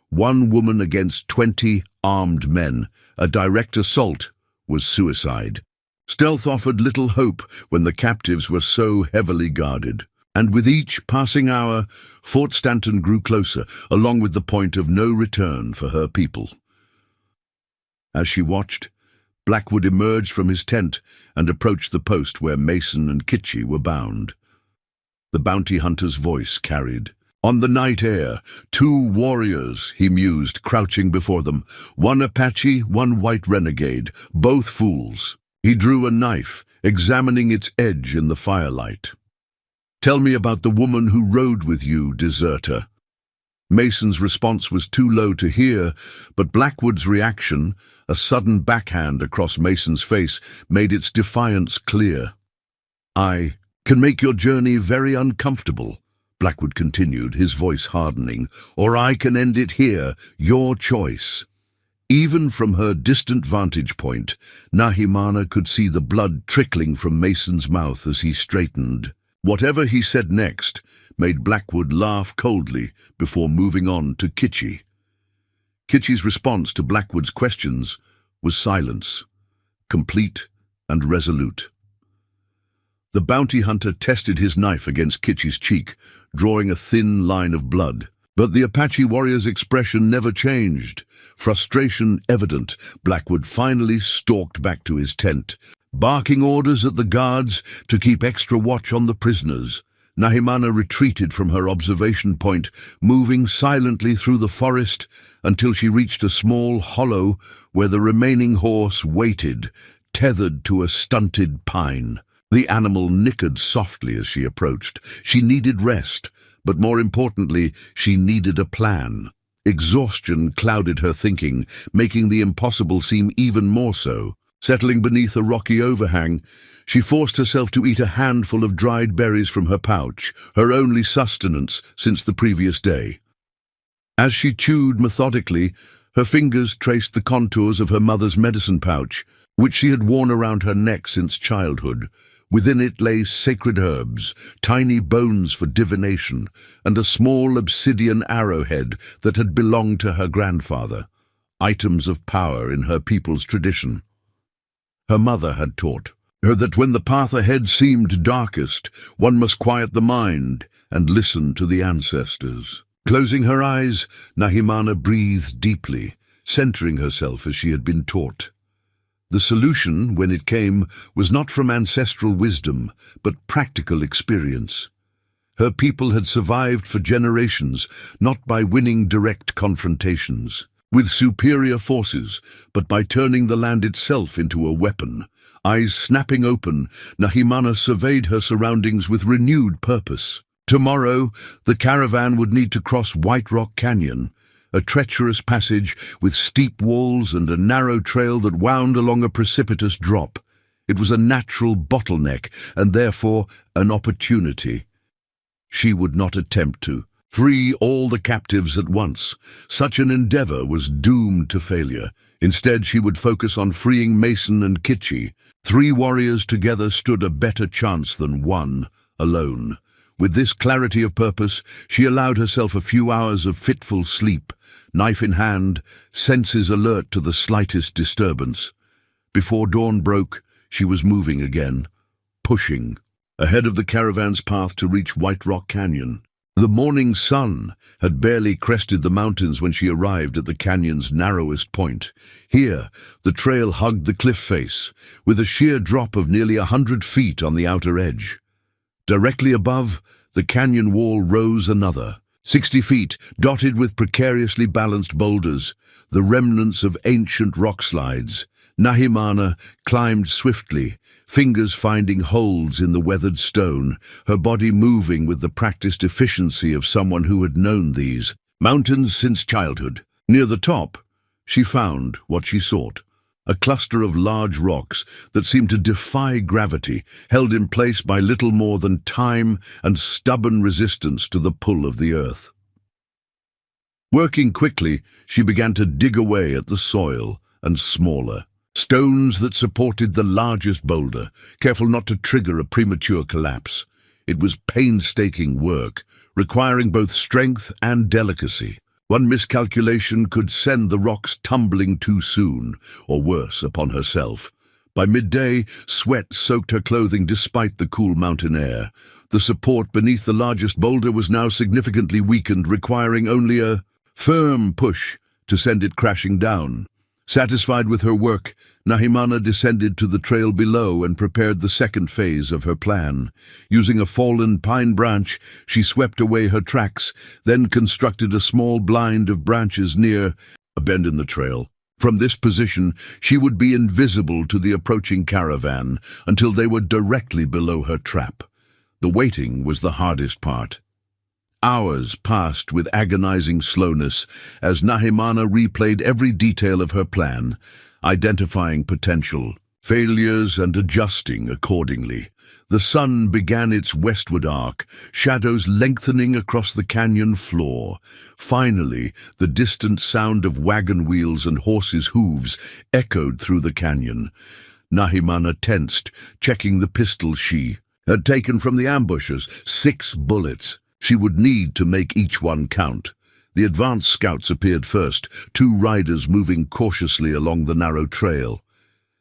[SPEAKER 1] 1 woman against 20 armed men. A direct assault was suicide. Stealth offered little hope when the captives were so heavily guarded. And with each passing hour, Fort Stanton grew closer, along with the point of no return for her people. As she watched, Blackwood emerged from his tent and approached the post where Mason and Kitchi were bound. The bounty hunter's voice carried. On the night air, 2 warriors, he mused, crouching before them. 1 Apache, 1 white renegade, both fools. He drew a knife, examining its edge in the firelight. "Tell me about the woman who rode with you, deserter." Mason's response was too low to hear, but Blackwood's reaction, a sudden backhand across Mason's face, made its defiance clear. "I can make your journey very uncomfortable," Blackwood continued, his voice hardening, "or I can end it here, your choice." Even from her distant vantage point, Nahimana could see the blood trickling from Mason's mouth as he straightened. Whatever he said next made Blackwood laugh coldly before moving on to Kitchi. Kitchi's response to Blackwood's questions was silence, complete and resolute. The bounty hunter tested his knife against Kitchi's cheek, drawing a thin line of blood. But the Apache warrior's expression never changed. Frustration evident, Blackwood finally stalked back to his tent, barking orders at the guards to keep extra watch on the prisoners. Nahimana retreated from her observation point, moving silently through the forest until she reached a small hollow where the remaining horse waited, tethered to a stunted pine. The animal nickered softly as she approached. She needed rest, but more importantly, she needed a plan. Exhaustion clouded her thinking, making the impossible seem even more so. Settling beneath a rocky overhang, she forced herself to eat a handful of dried berries from her pouch, her only sustenance since the previous day. As she chewed methodically, her fingers traced the contours of her mother's medicine pouch, which she had worn around her neck since childhood. Within it lay sacred herbs, tiny bones for divination, and a small obsidian arrowhead that had belonged to her grandfather, items of power in her people's tradition. Her mother had taught her that when the path ahead seemed darkest, one must quiet the mind and listen to the ancestors. Closing her eyes, Nahimana breathed deeply, centering herself as she had been taught. The solution, when it came, was not from ancestral wisdom, but practical experience. Her people had survived for generations, not by winning direct confrontations with superior forces, but by turning the land itself into a weapon. Eyes snapping open, Nahimana surveyed her surroundings with renewed purpose. Tomorrow, the caravan would need to cross White Rock Canyon, a treacherous passage with steep walls and a narrow trail that wound along a precipitous drop. It was a natural bottleneck, and therefore an opportunity. She would not attempt to free all the captives at once. Such an endeavor was doomed to failure. Instead, she would focus on freeing Mason and Kitchi. 3 warriors together stood a better chance than one alone. With this clarity of purpose, she allowed herself a few hours of fitful sleep, knife in hand, senses alert to the slightest disturbance. Before dawn broke, she was moving again, pushing, ahead of the caravan's path to reach White Rock Canyon. The morning sun had barely crested the mountains when she arrived at the canyon's narrowest point. Here, the trail hugged the cliff face, with a sheer drop of nearly 100 feet on the outer edge. Directly above, the canyon wall rose another, 60 feet, dotted with precariously balanced boulders, the remnants of ancient rock slides. Nahimana climbed swiftly, fingers finding holes in the weathered stone, her body moving with the practiced efficiency of someone who had known these mountains since childhood. Near the top, she found what she sought. A cluster of large rocks that seemed to defy gravity, held in place by little more than time and stubborn resistance to the pull of the earth. Working quickly, she began to dig away at the soil and smaller stones that supported the largest boulder, careful not to trigger a premature collapse. It was painstaking work, requiring both strength and delicacy. One miscalculation could send the rocks tumbling too soon, or worse, upon herself. By midday, sweat soaked her clothing despite the cool mountain air. The support beneath the largest boulder was now significantly weakened, requiring only a firm push to send it crashing down. Satisfied with her work, Nahimana descended to the trail below and prepared the second phase of her plan. Using a fallen pine branch, she swept away her tracks, then constructed a small blind of branches near a bend in the trail. From this position, she would be invisible to the approaching caravan until they were directly below her trap. The waiting was the hardest part. Hours passed with agonizing slowness as Nahimana replayed every detail of her plan, identifying potential failures and adjusting accordingly. The sun began its westward arc, shadows lengthening across the canyon floor. Finally, the distant sound of wagon wheels and horses' hooves echoed through the canyon. Nahimana tensed, checking the pistol she had taken from the ambushers. 6 bullets. She would need to make each one count. The advance scouts appeared first, 2 riders moving cautiously along the narrow trail.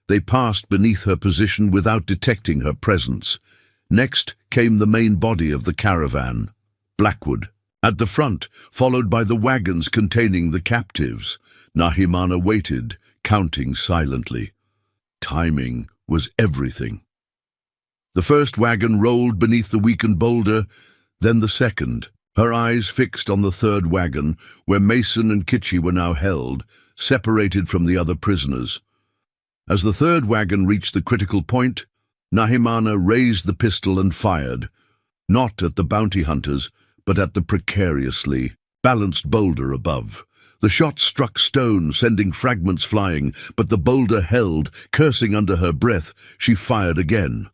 [SPEAKER 1] They passed beneath her position without detecting her presence. Next came the main body of the caravan, Blackwood, at the front, followed by the wagons containing the captives. Nahimana waited, counting silently. Timing was everything. The first wagon rolled beneath the weakened boulder, then the second, her eyes fixed on the third wagon, where Mason and Kitchi were now held, separated from the other prisoners. As the third wagon reached the critical point, Nahimana raised the pistol and fired, not at the bounty hunters, but at the precariously balanced boulder above. The shot struck stone, sending fragments flying, but the boulder held. Cursing under her breath, she fired again.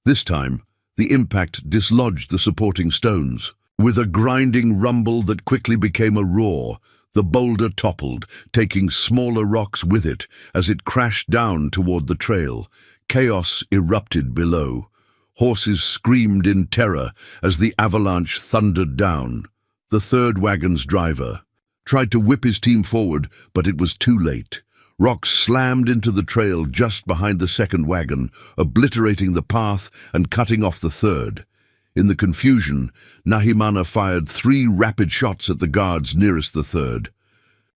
[SPEAKER 1] This time, the impact dislodged the supporting stones. With a grinding rumble that quickly became a roar, the boulder toppled, taking smaller rocks with it as it crashed down toward the trail. Chaos erupted below. Horses screamed in terror as the avalanche thundered down. The third wagon's driver tried to whip his team forward, but it was too late. Rocks slammed into the trail just behind the second wagon, obliterating the path and cutting off the third. In the confusion, Nahimana fired 3 rapid shots at the guards nearest the third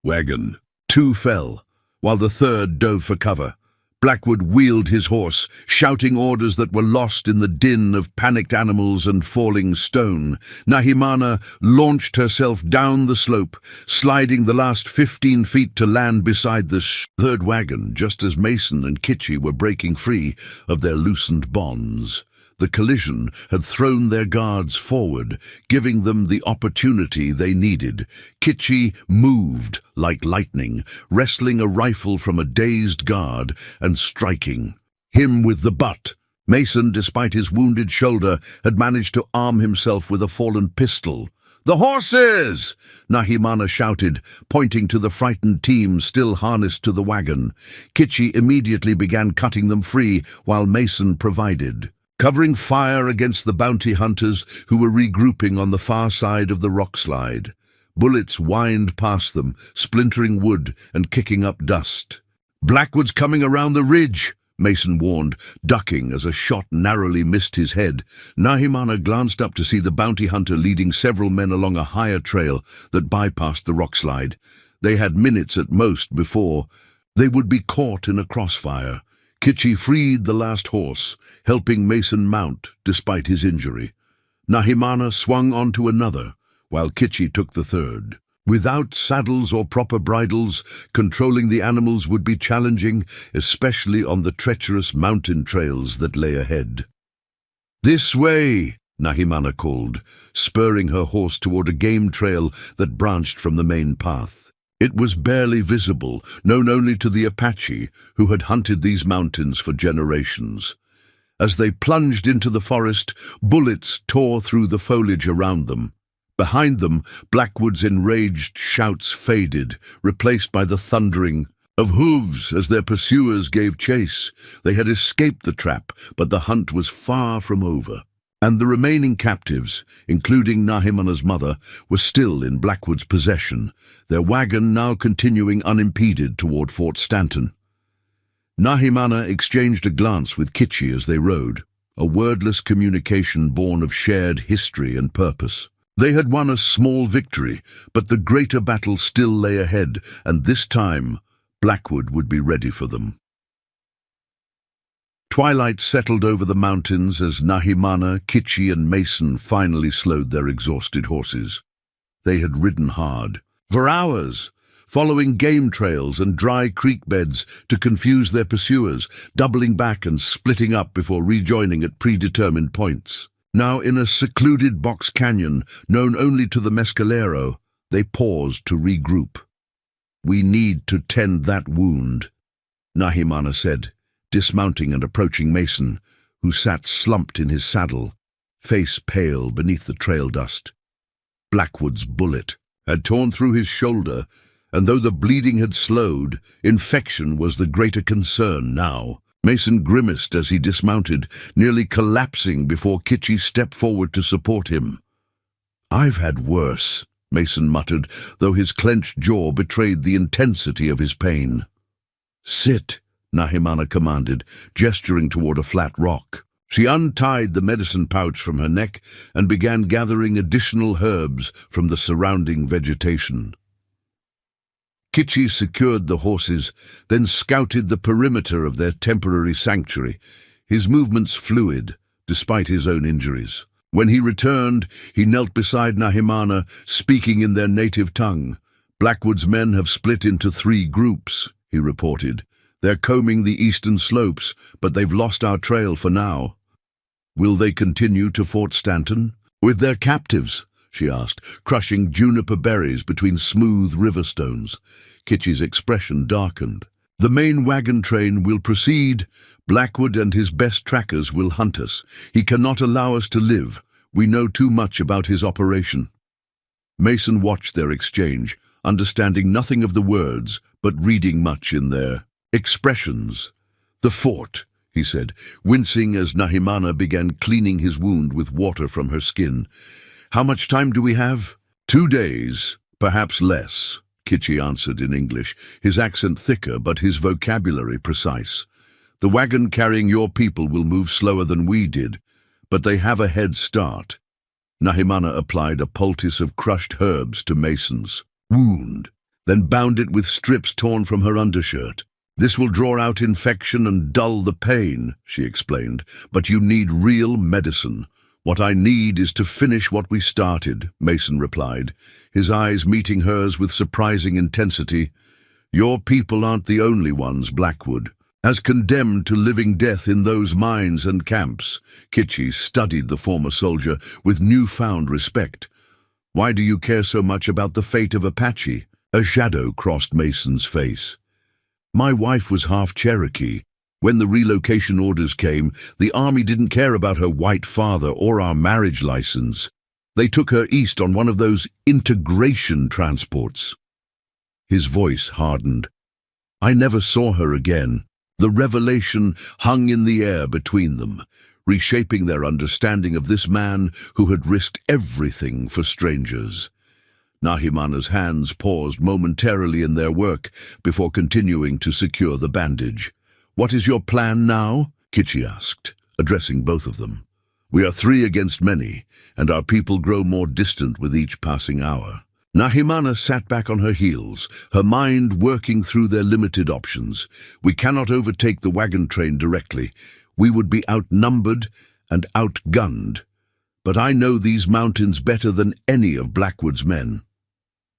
[SPEAKER 1] wagon. 2 fell, while the third dove for cover. Blackwood wheeled his horse, shouting orders that were lost in the din of panicked animals and falling stone. Nahimana launched herself down the slope, sliding the last 15 feet to land beside the third wagon, just as Mason and Kitchi were breaking free of their loosened bonds. The collision had thrown their guards forward, giving them the opportunity they needed. Kitchi moved like lightning, wresting a rifle from a dazed guard and striking him with the butt. Mason, despite his wounded shoulder, had managed to arm himself with a fallen pistol. "The horses!" Nahimana shouted, pointing to the frightened team still harnessed to the wagon. Kitchi immediately began cutting them free, while Mason provided covering fire against the bounty hunters who were regrouping on the far side of the rock slide. Bullets whined past them, splintering wood and kicking up dust. "Blackwood's coming around the ridge," Mason warned, ducking as a shot narrowly missed his head. Nahimana glanced up to see the bounty hunter leading several men along a higher trail that bypassed the rock slide. They had minutes at most before they would be caught in a crossfire. Kitchi freed the last horse, helping Mason mount despite his injury. Nahimana swung onto another, while Kitchi took the third. Without saddles or proper bridles, controlling the animals would be challenging, especially on the treacherous mountain trails that lay ahead. "This way!" Nahimana called, spurring her horse toward a game trail that branched from the main path. It was barely visible, known only to the Apache, who had hunted these mountains for generations. As they plunged into the forest, bullets tore through the foliage around them. Behind them, Blackwood's enraged shouts faded, replaced by the thundering of hooves as their pursuers gave chase. They had escaped the trap, but the hunt was far from over. And the remaining captives, including Nahimana's mother, were still in Blackwood's possession, their wagon now continuing unimpeded toward Fort Stanton. Nahimana exchanged a glance with Kitchi as they rode, a wordless communication born of shared history and purpose. They had won a small victory, but the greater battle still lay ahead, and this time Blackwood would be ready for them. Twilight settled over the mountains as Nahimana, Kitchi, and Mason finally slowed their exhausted horses. They had ridden hard, for hours, following game trails and dry creek beds to confuse their pursuers, doubling back and splitting up before rejoining at predetermined points. Now in a secluded box canyon, known only to the Mescalero, they paused to regroup. "We need to tend that wound," Nahimana said, dismounting and approaching Mason, who sat slumped in his saddle, face pale beneath the trail dust. Blackwood's bullet had torn through his shoulder, and though the bleeding had slowed, infection was the greater concern now. Mason grimaced as he dismounted, nearly collapsing before Kitchi stepped forward to support him. "I've had worse," Mason muttered, though his clenched jaw betrayed the intensity of his pain. "Sit," Nahimana commanded, gesturing toward a flat rock. She untied the medicine pouch from her neck and began gathering additional herbs from the surrounding vegetation. Kitchi secured the horses, then scouted the perimeter of their temporary sanctuary, his movements fluid, despite his own injuries. When he returned, he knelt beside Nahimana, speaking in their native tongue. "Blackwood's men have split into 3 groups," he reported. "They're combing the eastern slopes, but they've lost our trail for now." "Will they continue to Fort Stanton?" "With their captives," she asked, crushing juniper berries between smooth river stones. Kitchy's expression darkened. The main wagon train will proceed. Blackwood and his best trackers will hunt us. He cannot allow us to live. We know too much about his operation. Mason watched their exchange, understanding nothing of the words, but reading much in their expressions. "The fort," he said, wincing as Nahimana began cleaning his wound with water from her skin. "How much time do we have?" 2 days, perhaps less," Kitchy answered in English, his accent thicker but his vocabulary precise. "The wagon carrying your people will move slower than we did, but they have a head start." Nahimana applied a poultice of crushed herbs to Mason's wound, then bound it with strips torn from her undershirt. "This will draw out infection and dull the pain," she explained, "but you need real medicine." "What I need is to finish what we started," Mason replied, his eyes meeting hers with surprising intensity. "Your people aren't the only ones, Blackwood. As condemned to living death in those mines and camps." Kitchy studied the former soldier with newfound respect. "Why do you care so much about the fate of Apache?" A shadow crossed Mason's face. "My wife was half Cherokee. When the relocation orders came, the army didn't care about her white father or our marriage license. They took her east on one of those integration transports." His voice hardened. "I never saw her again." The revelation hung in the air between them, reshaping their understanding of this man who had risked everything for strangers. Nahimana's hands paused momentarily in their work before continuing to secure the bandage. "What is your plan now?" Kitchy asked, addressing both of them. "We are 3 against many, and our people grow more distant with each passing hour." Nahimana sat back on her heels, her mind working through their limited options. "We cannot overtake the wagon train directly. We would be outnumbered and outgunned. But I know these mountains better than any of Blackwood's men.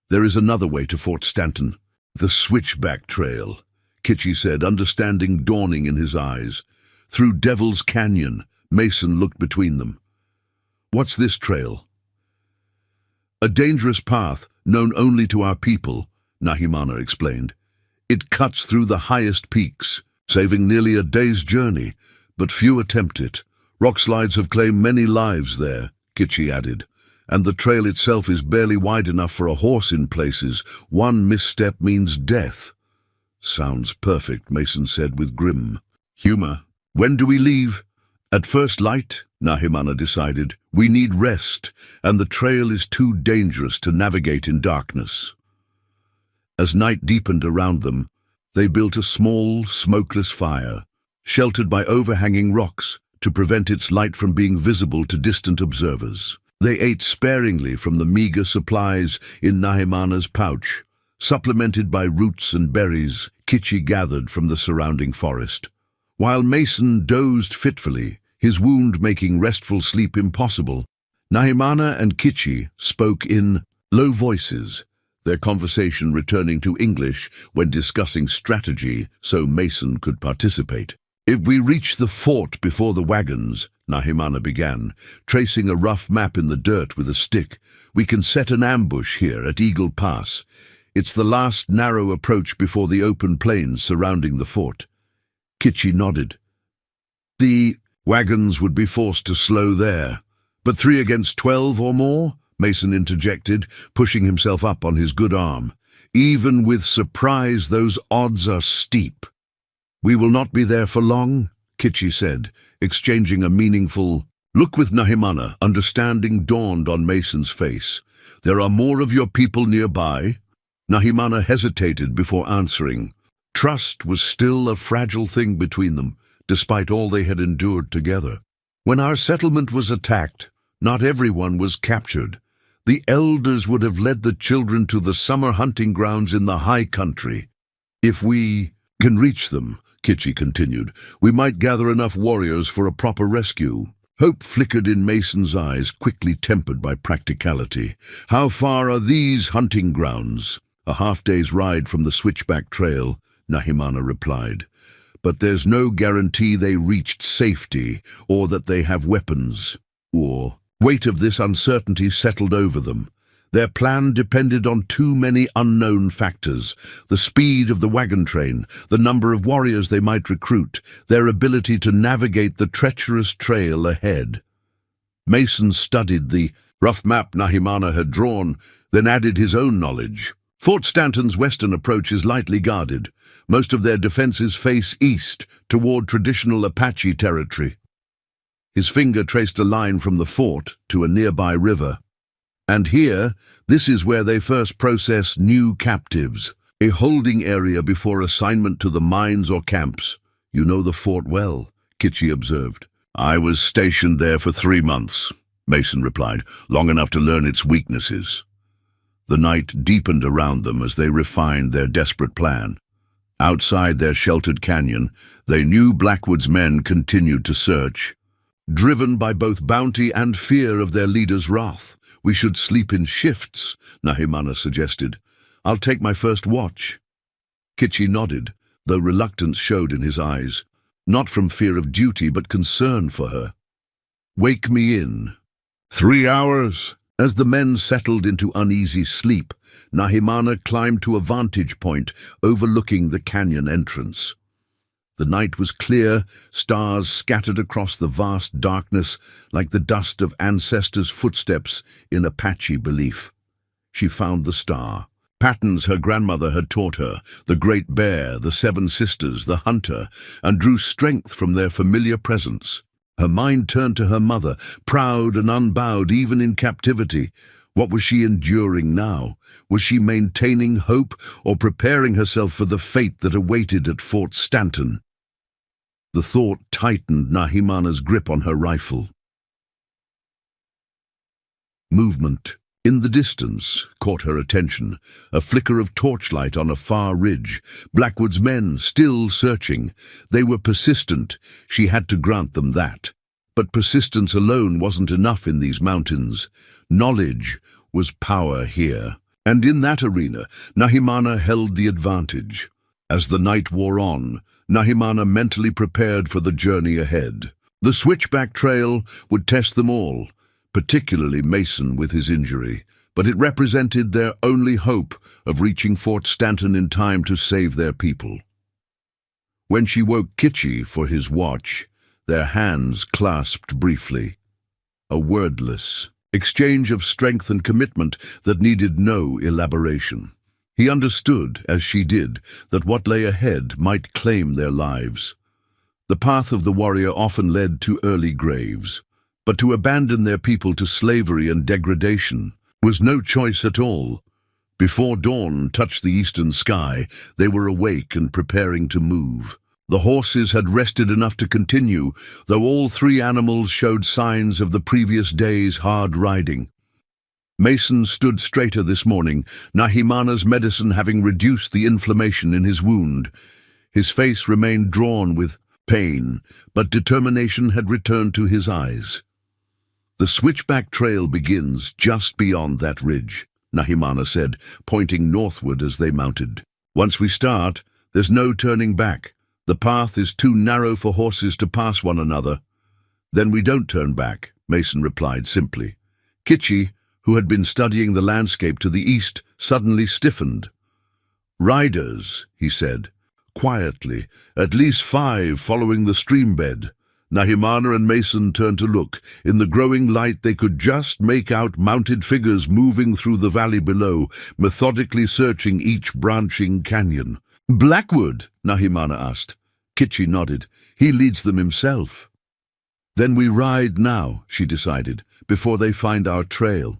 [SPEAKER 1] There is another way to Fort Stanton." "The Switchback Trail," Kitchy said, understanding dawning in his eyes. "Through Devil's Canyon." Mason looked between them. "What's this trail?" "A dangerous path known only to our people," Nahimana explained. "It cuts through the highest peaks, saving nearly a day's journey, but few attempt it. Rock slides have claimed many lives there," Kitchy added, "and the trail itself is barely wide enough for a horse in places. One misstep means death." "Sounds perfect," Mason said with grim humor. "When do we leave?" "At first light," Nahimana decided. "We need rest, and the trail is too dangerous to navigate in darkness." As night deepened around them, they built a small, smokeless fire, sheltered by overhanging rocks to prevent its light from being visible to distant observers. They ate sparingly from the meager supplies in Nahimana's pouch, supplemented by roots and berries Kitchy gathered from the surrounding forest. While Mason dozed fitfully, his wound making restful sleep impossible, Nahimana and Kitchy spoke in low voices, their conversation returning to English when discussing strategy so Mason could participate. "If we reach the fort before the wagons," Nahimana began, tracing a rough map in the dirt with a stick, "we can set an ambush here at Eagle Pass. It's the last narrow approach before the open plains surrounding the fort." Kitchy nodded. "The wagons would be forced to slow there. But 3 against 12 or more?" Mason interjected, pushing himself up on his good arm. "Even with surprise, those odds are steep." "We will not be there for long," Kitchy said, exchanging a meaningful look with Nahimana. Understanding dawned on Mason's face. "There are more of your people nearby?" Nahimana hesitated before answering. Trust was still a fragile thing between them, despite all they had endured together. "When our settlement was attacked, not everyone was captured. The elders would have led the children to the summer hunting grounds in the high country. If we can reach them," Kitchy continued, "we might gather enough warriors for a proper rescue." Hope flickered in Mason's eyes, quickly tempered by practicality. "How far are these hunting grounds?" "A half-day's ride from the Switchback Trail," Nahimana replied. "But there's no guarantee they reached safety, or that they have weapons." "Or Weight of this uncertainty settled over them. Their plan depended on too many unknown factors: the speed of the wagon train, the number of warriors they might recruit, their ability to navigate the treacherous trail ahead. Mason studied the rough map Nahimana had drawn, then added his own knowledge. Fort Stanton's western approach is lightly guarded. Most of their defenses face east, toward traditional Apache territory. His finger traced a line from the fort to a nearby river. And here, this is where they first process new captives, a holding area before assignment to the mines or camps. "You know the fort well," Kitchi observed. "I was stationed there for 3 months," Mason replied, "long enough to learn its weaknesses." The night deepened around them as they refined their desperate plan. Outside their sheltered canyon, they knew Blackwood's men continued to search. Driven by both bounty and fear of their leader's wrath, "We should sleep in shifts," Nahimana suggested. "I'll take my first watch." Kitchi nodded, though reluctance showed in his eyes, not from fear of duty but concern for her. "Wake me in." 3 hours. As the men settled into uneasy sleep, Nahimana climbed to a vantage point overlooking the canyon entrance. The night was clear, stars scattered across the vast darkness like the dust of ancestors' footsteps in Apache belief. She found the star, patterns her grandmother had taught her, the Great Bear, the 7 Sisters, the Hunter, and drew strength from their familiar presence. Her mind turned to her mother, proud and unbowed even in captivity. What was she enduring now? Was she maintaining hope or preparing herself for the fate that awaited at Fort Stanton? The thought tightened Nahimana's grip on her rifle. Movement in the distance caught her attention, a flicker of torchlight on a far ridge. Blackwood's men still searching. They were persistent, she had to grant them that. But persistence alone wasn't enough in these mountains. Knowledge was power here, and in that arena, Nahimana held the advantage. As the night wore on, Nahimana mentally prepared for the journey ahead. The switchback trail would test them all, particularly Mason with his injury, but it represented their only hope of reaching Fort Stanton in time to save their people. When she woke Kitchi for his watch, their hands clasped briefly. A wordless exchange of strength and commitment that needed no elaboration. He understood, as she did, that what lay ahead might claim their lives. The path of the warrior often led to early graves, but to abandon their people to slavery and degradation was no choice at all. Before dawn touched the eastern sky, they were awake and preparing to move. The horses had rested enough to continue, though all 3 animals showed signs of the previous day's hard riding. Mason stood straighter this morning, Nahimana's medicine having reduced the inflammation in his wound. His face remained drawn with pain, but determination had returned to his eyes. "The switchback trail begins just beyond that ridge," Nahimana said, pointing northward as they mounted. "Once we start, there's no turning back. The path is too narrow for horses to pass one another." "Then we don't turn back," Mason replied simply. Kitchi, who had been studying the landscape to the east, suddenly stiffened. "Riders," he said, quietly, "at least 5 following the stream bed." Nahimana and Mason turned to look. In the growing light they could just make out mounted figures moving through the valley below, methodically searching each branching canyon. "Blackwood?" Nahimana asked. Kitchi nodded. "He leads them himself." "Then we ride now," she decided, "before they find our trail."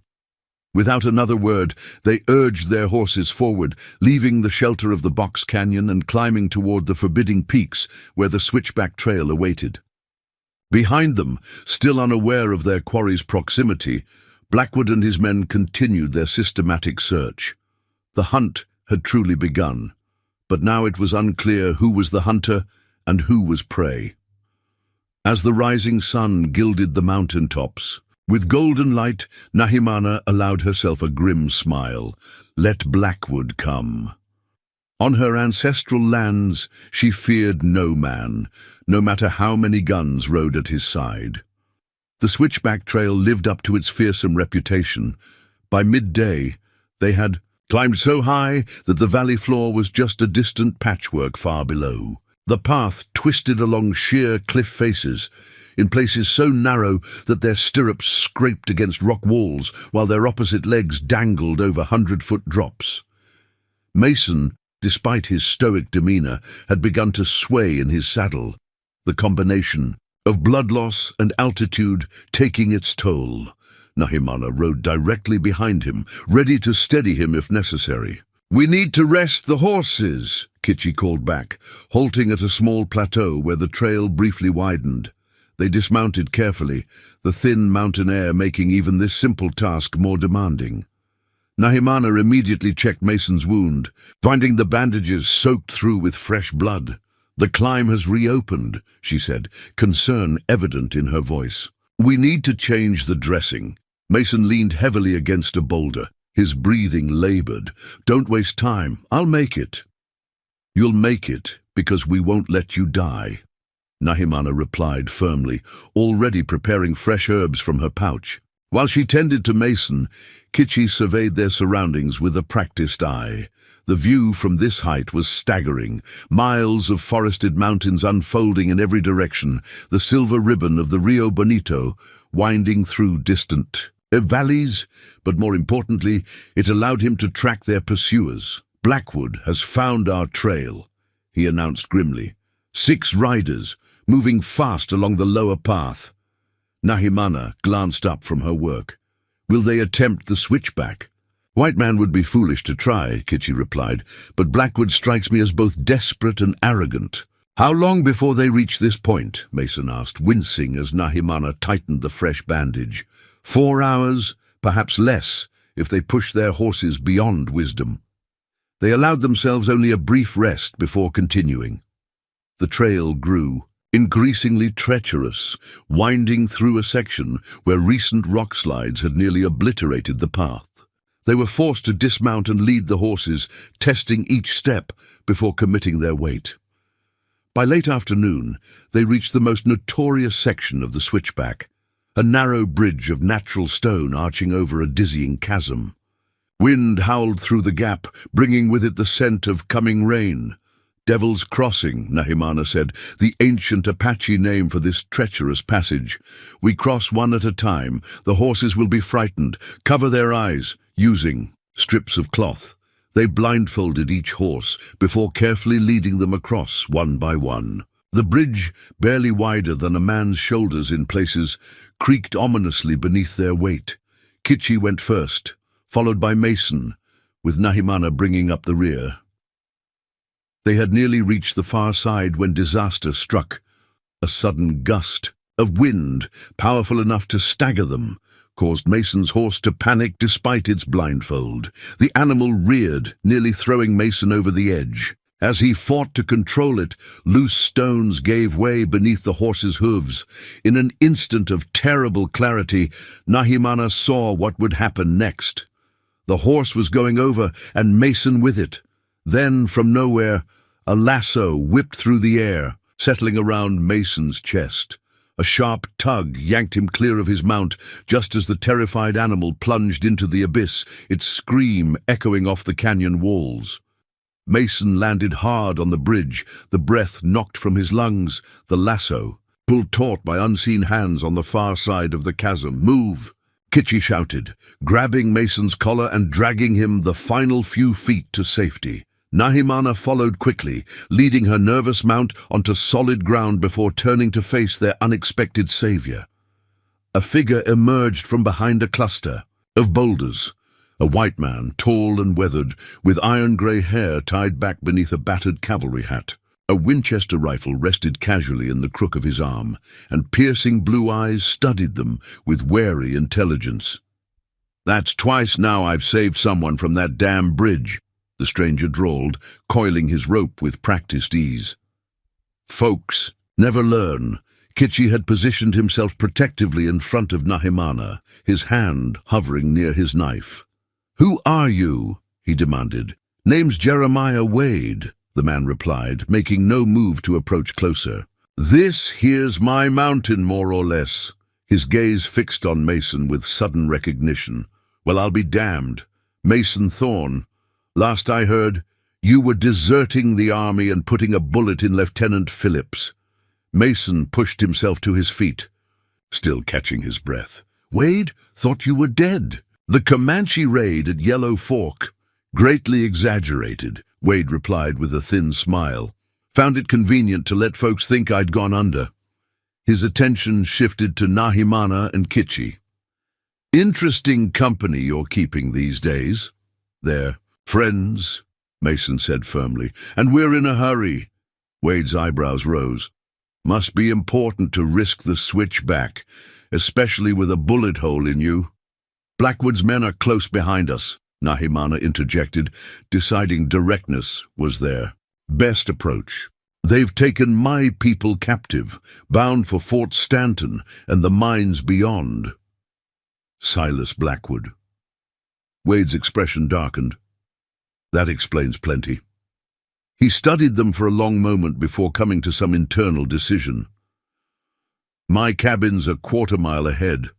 [SPEAKER 1] Without another word, they urged their horses forward, leaving the shelter of the box canyon and climbing toward the forbidding peaks where the switchback trail awaited. Behind them, still unaware of their quarry's proximity, Blackwood and his men continued their systematic search. The hunt had truly begun, but now it was unclear who was the hunter and who was prey. As the rising sun gilded the mountain tops, with golden light, Nahimana allowed herself a grim smile. Let Blackwood come. On her ancestral lands, she feared no man, no matter how many guns rode at his side. The switchback trail lived up to its fearsome reputation. By midday, they had climbed so high that the valley floor was just a distant patchwork far below. The path twisted along sheer cliff faces, in places so narrow that their stirrups scraped against rock walls while their opposite legs dangled over 100-foot drops. Mason, despite his stoic demeanor, had begun to sway in his saddle, the combination of blood loss and altitude taking its toll. Nahimana rode directly behind him, ready to steady him if necessary. "We need to rest the horses," Kitchi called back, halting at a small plateau where the trail briefly widened. They dismounted carefully, the thin mountain air making even this simple task more demanding. Nahimana immediately checked Mason's wound, finding the bandages soaked through with fresh blood. "The climb has reopened," she said, concern evident in her voice. "We need to change the dressing." Mason leaned heavily against a boulder, his breathing labored. "Don't waste time. I'll make it." "You'll make it because we won't let you die," Nahimana replied firmly, already preparing fresh herbs from her pouch. While she tended to Mason, Kitchi surveyed their surroundings with a practiced eye. The view from this height was staggering, miles of forested mountains unfolding in every direction, the silver ribbon of the Rio Bonito winding through distant valleys, but more importantly, it allowed him to track their pursuers. "Blackwood has found our trail," he announced grimly. 6 riders, moving fast along the lower path. Nahimana glanced up from her work. "Will they attempt the switchback?" "White man would be foolish to try," Kitchi replied, "but Blackwood strikes me as both desperate and arrogant." "How long before they reach this point?" Mason asked, wincing as Nahimana tightened the fresh bandage. 4 hours, perhaps less, if they push their horses beyond wisdom. They allowed themselves only a brief rest before continuing. The trail grew, increasingly treacherous, winding through a section where recent rock slides had nearly obliterated the path. They were forced to dismount and lead the horses, testing each step before committing their weight. By late afternoon, they reached the most notorious section of the switchback, a narrow bridge of natural stone arching over a dizzying chasm. Wind howled through the gap, bringing with it the scent of coming rain. "Devil's Crossing," Nahimana said, the ancient Apache name for this treacherous passage. "We cross one at a time. The horses will be frightened. Cover their eyes, using strips of cloth." They blindfolded each horse before carefully leading them across one by one. The bridge, barely wider than a man's shoulders in places, creaked ominously beneath their weight. Kitchi went first, followed by Mason, with Nahimana bringing up the rear. They had nearly reached the far side when disaster struck. A sudden gust of wind, powerful enough to stagger them, caused Mason's horse to panic despite its blindfold. The animal reared, nearly throwing Mason over the edge. As he fought to control it, loose stones gave way beneath the horse's hooves. In an instant of terrible clarity, Nahimana saw what would happen next. The horse was going over, and Mason with it. Then, from nowhere, a lasso whipped through the air, settling around Mason's chest. A sharp tug yanked him clear of his mount, just as the terrified animal plunged into the abyss, its scream echoing off the canyon walls. Mason landed hard on the bridge, the breath knocked from his lungs, the lasso pulled taut by unseen hands on the far side of the chasm. "Move!" Kitchi shouted, grabbing Mason's collar and dragging him the final few feet to safety. Nahimana followed quickly, leading her nervous mount onto solid ground before turning to face their unexpected savior. A figure emerged from behind a cluster of boulders. A white man, tall and weathered, with iron-grey hair tied back beneath a battered cavalry hat. A Winchester rifle rested casually in the crook of his arm, and piercing blue eyes studied them with wary intelligence. "That's twice now I've saved someone from that damn bridge," the stranger drawled, coiling his rope with practiced ease. "Folks never learn." Kitchi had positioned himself protectively in front of Nahimana, his hand hovering near his knife. "Who are you?" he demanded. "Name's Jeremiah Wade," the man replied, making no move to approach closer. "This here's my mountain, more or less," his gaze fixed on Mason with sudden recognition. "Well, I'll be damned. Mason Thorne. Last I heard, you were deserting the army and putting a bullet in Lieutenant Phillips." Mason pushed himself to his feet, still catching his breath. "Wade, thought you were dead." "The Comanche raid at Yellow Fork. Greatly exaggerated," Wade replied with a thin smile. "Found it convenient to let folks think I'd gone under." His attention shifted to Nahimana and Kitchi. "Interesting company you're keeping these days." "They're friends," Mason said firmly. "And we're in a hurry." Wade's eyebrows rose. "Must be important to risk the switch back, especially with a bullet hole in you." "Blackwood's men are close behind us," Nahimana interjected, deciding directness was their best approach. "They've taken my people captive, bound for Fort Stanton and the mines beyond." Silas Blackwood. Wade's expression darkened. "That explains plenty." He studied them for a long moment before coming to some internal decision. "My cabin's a quarter-mile ahead.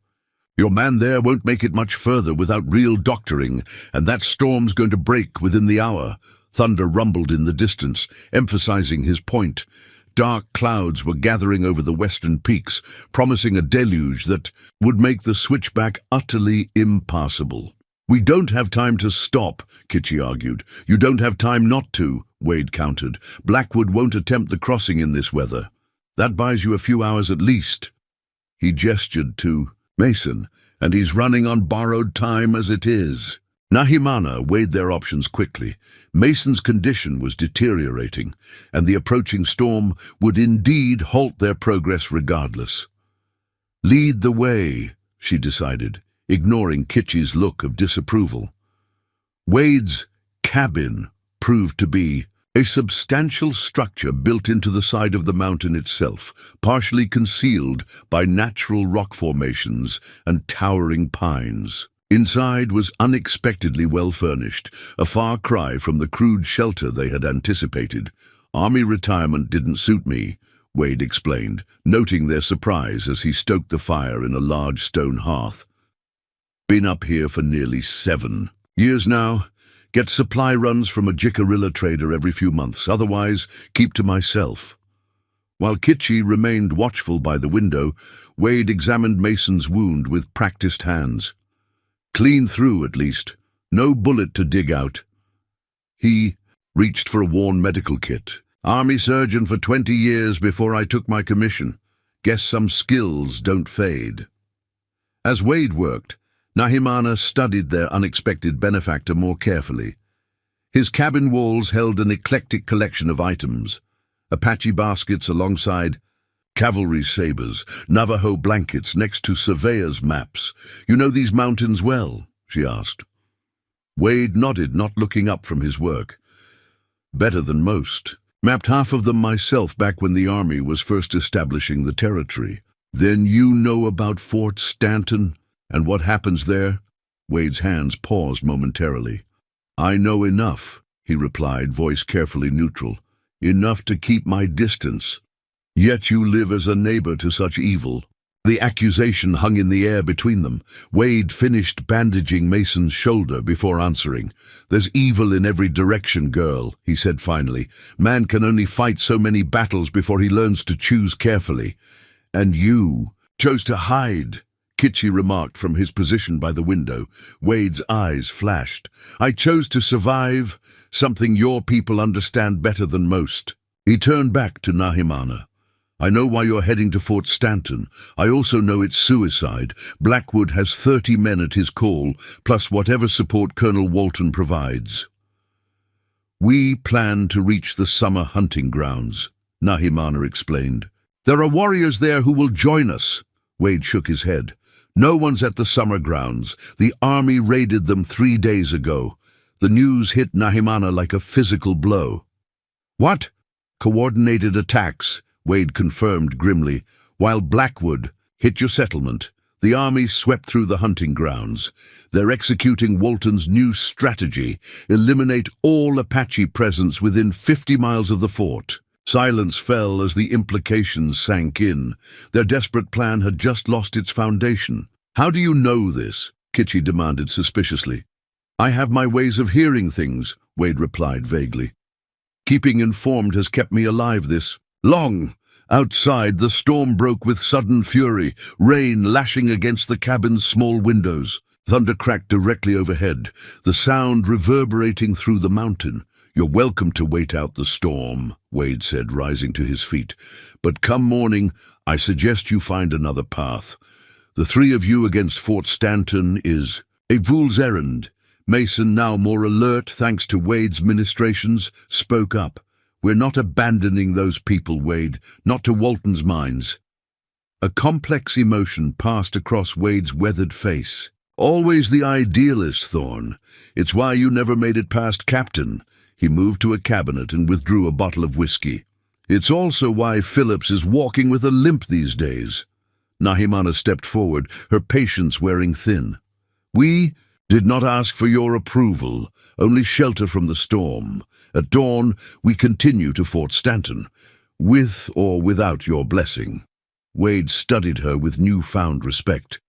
[SPEAKER 1] Your man there won't make it much further without real doctoring, and that storm's going to break within the hour." Thunder rumbled in the distance, emphasizing his point. Dark clouds were gathering over the western peaks, promising a deluge that would make the switchback utterly impassable. "We don't have time to stop," Kitchi argued. "You don't have time not to," Wade countered. "Blackwood won't attempt the crossing in this weather. That buys you a few hours at least." He gestured to Mason, "And he's running on borrowed time as it is." Nahimana weighed their options quickly. Mason's condition was deteriorating, and the approaching storm would indeed halt their progress regardless. "Lead the way," she decided, ignoring Kitchi's look of disapproval. Wade's cabin proved to be a substantial structure built into the side of the mountain itself, partially concealed by natural rock formations and towering pines. Inside was unexpectedly well-furnished, a far cry from the crude shelter they had anticipated. "Army retirement didn't suit me," Wade explained, noting their surprise as he stoked the fire in a large stone hearth. "Been up here for nearly 7 years now. Get supply runs from a Jicarilla trader every few months, otherwise keep to myself." While Kitchi remained watchful by the window, Wade examined Mason's wound with practiced hands. "Clean through, at least. No bullet to dig out." He reached for a worn medical kit. "Army surgeon for 20 years before I took my commission. Guess some skills don't fade." As Wade worked, Nahimana studied their unexpected benefactor more carefully. His cabin walls held an eclectic collection of items: Apache baskets alongside cavalry sabers, Navajo blankets next to surveyor's maps. "You know these mountains well?" she asked. Wade nodded, not looking up from his work. "Better than most. Mapped half of them myself back when the Army was first establishing the territory." "Then you know about Fort Stanton and what happens there?" Wade's hands paused momentarily. "I know enough," he replied, voice carefully neutral. "Enough to keep my distance. Yet you live as a neighbor to such evil." The accusation hung in the air between them. Wade finished bandaging Mason's shoulder before answering. "There's evil in every direction, girl," he said finally. "Man can only fight so many battles before he learns to choose carefully. And you chose to hide," Kitchi remarked from his position by the window. Wade's eyes flashed. "I chose to survive, something your people understand better than most." He turned back to Nahimana. "I know why you're heading to Fort Stanton. I also know it's suicide. Blackwood has 30 men at his call, plus whatever support Colonel Walton provides." "We plan to reach the summer hunting grounds," Nahimana explained. "There are warriors there who will join us." Wade shook his head. "No one's at the summer grounds. The Army raided them 3 days ago." The news hit Nahimana like a physical blow. "What?" "Coordinated attacks," Wade confirmed grimly. "While Blackwood hit your settlement, the Army swept through the hunting grounds. They're executing Walton's new strategy: eliminate all Apache presence within 50 miles of the fort." Silence fell as the implications sank in. Their desperate plan had just lost its foundation. "How do you know this?" Kitchi demanded suspiciously. "I have my ways of hearing things," Wade replied vaguely. "Keeping informed has kept me alive this long." Outside, the storm broke with sudden fury, rain lashing against the cabin's small windows. Thunder cracked directly overhead, the sound reverberating through the mountain. "You're welcome to wait out the storm," Wade said, rising to his feet. "But come morning, I suggest you find another path. The three of you against Fort Stanton is a fool's errand." Mason, now more alert thanks to Wade's ministrations, spoke up. "We're not abandoning those people, Wade, not to Walton's mines." A complex emotion passed across Wade's weathered face. "Always the idealist, Thorne. It's why you never made it past captain." He moved to a cabinet and withdrew a bottle of whiskey. "It's also why Phillips is walking with a limp these days." Nahimana stepped forward, her patience wearing thin. "We did not ask for your approval, only shelter from the storm. At dawn, we continue to Fort Stanton, with or without your blessing." Wade studied her with newfound respect.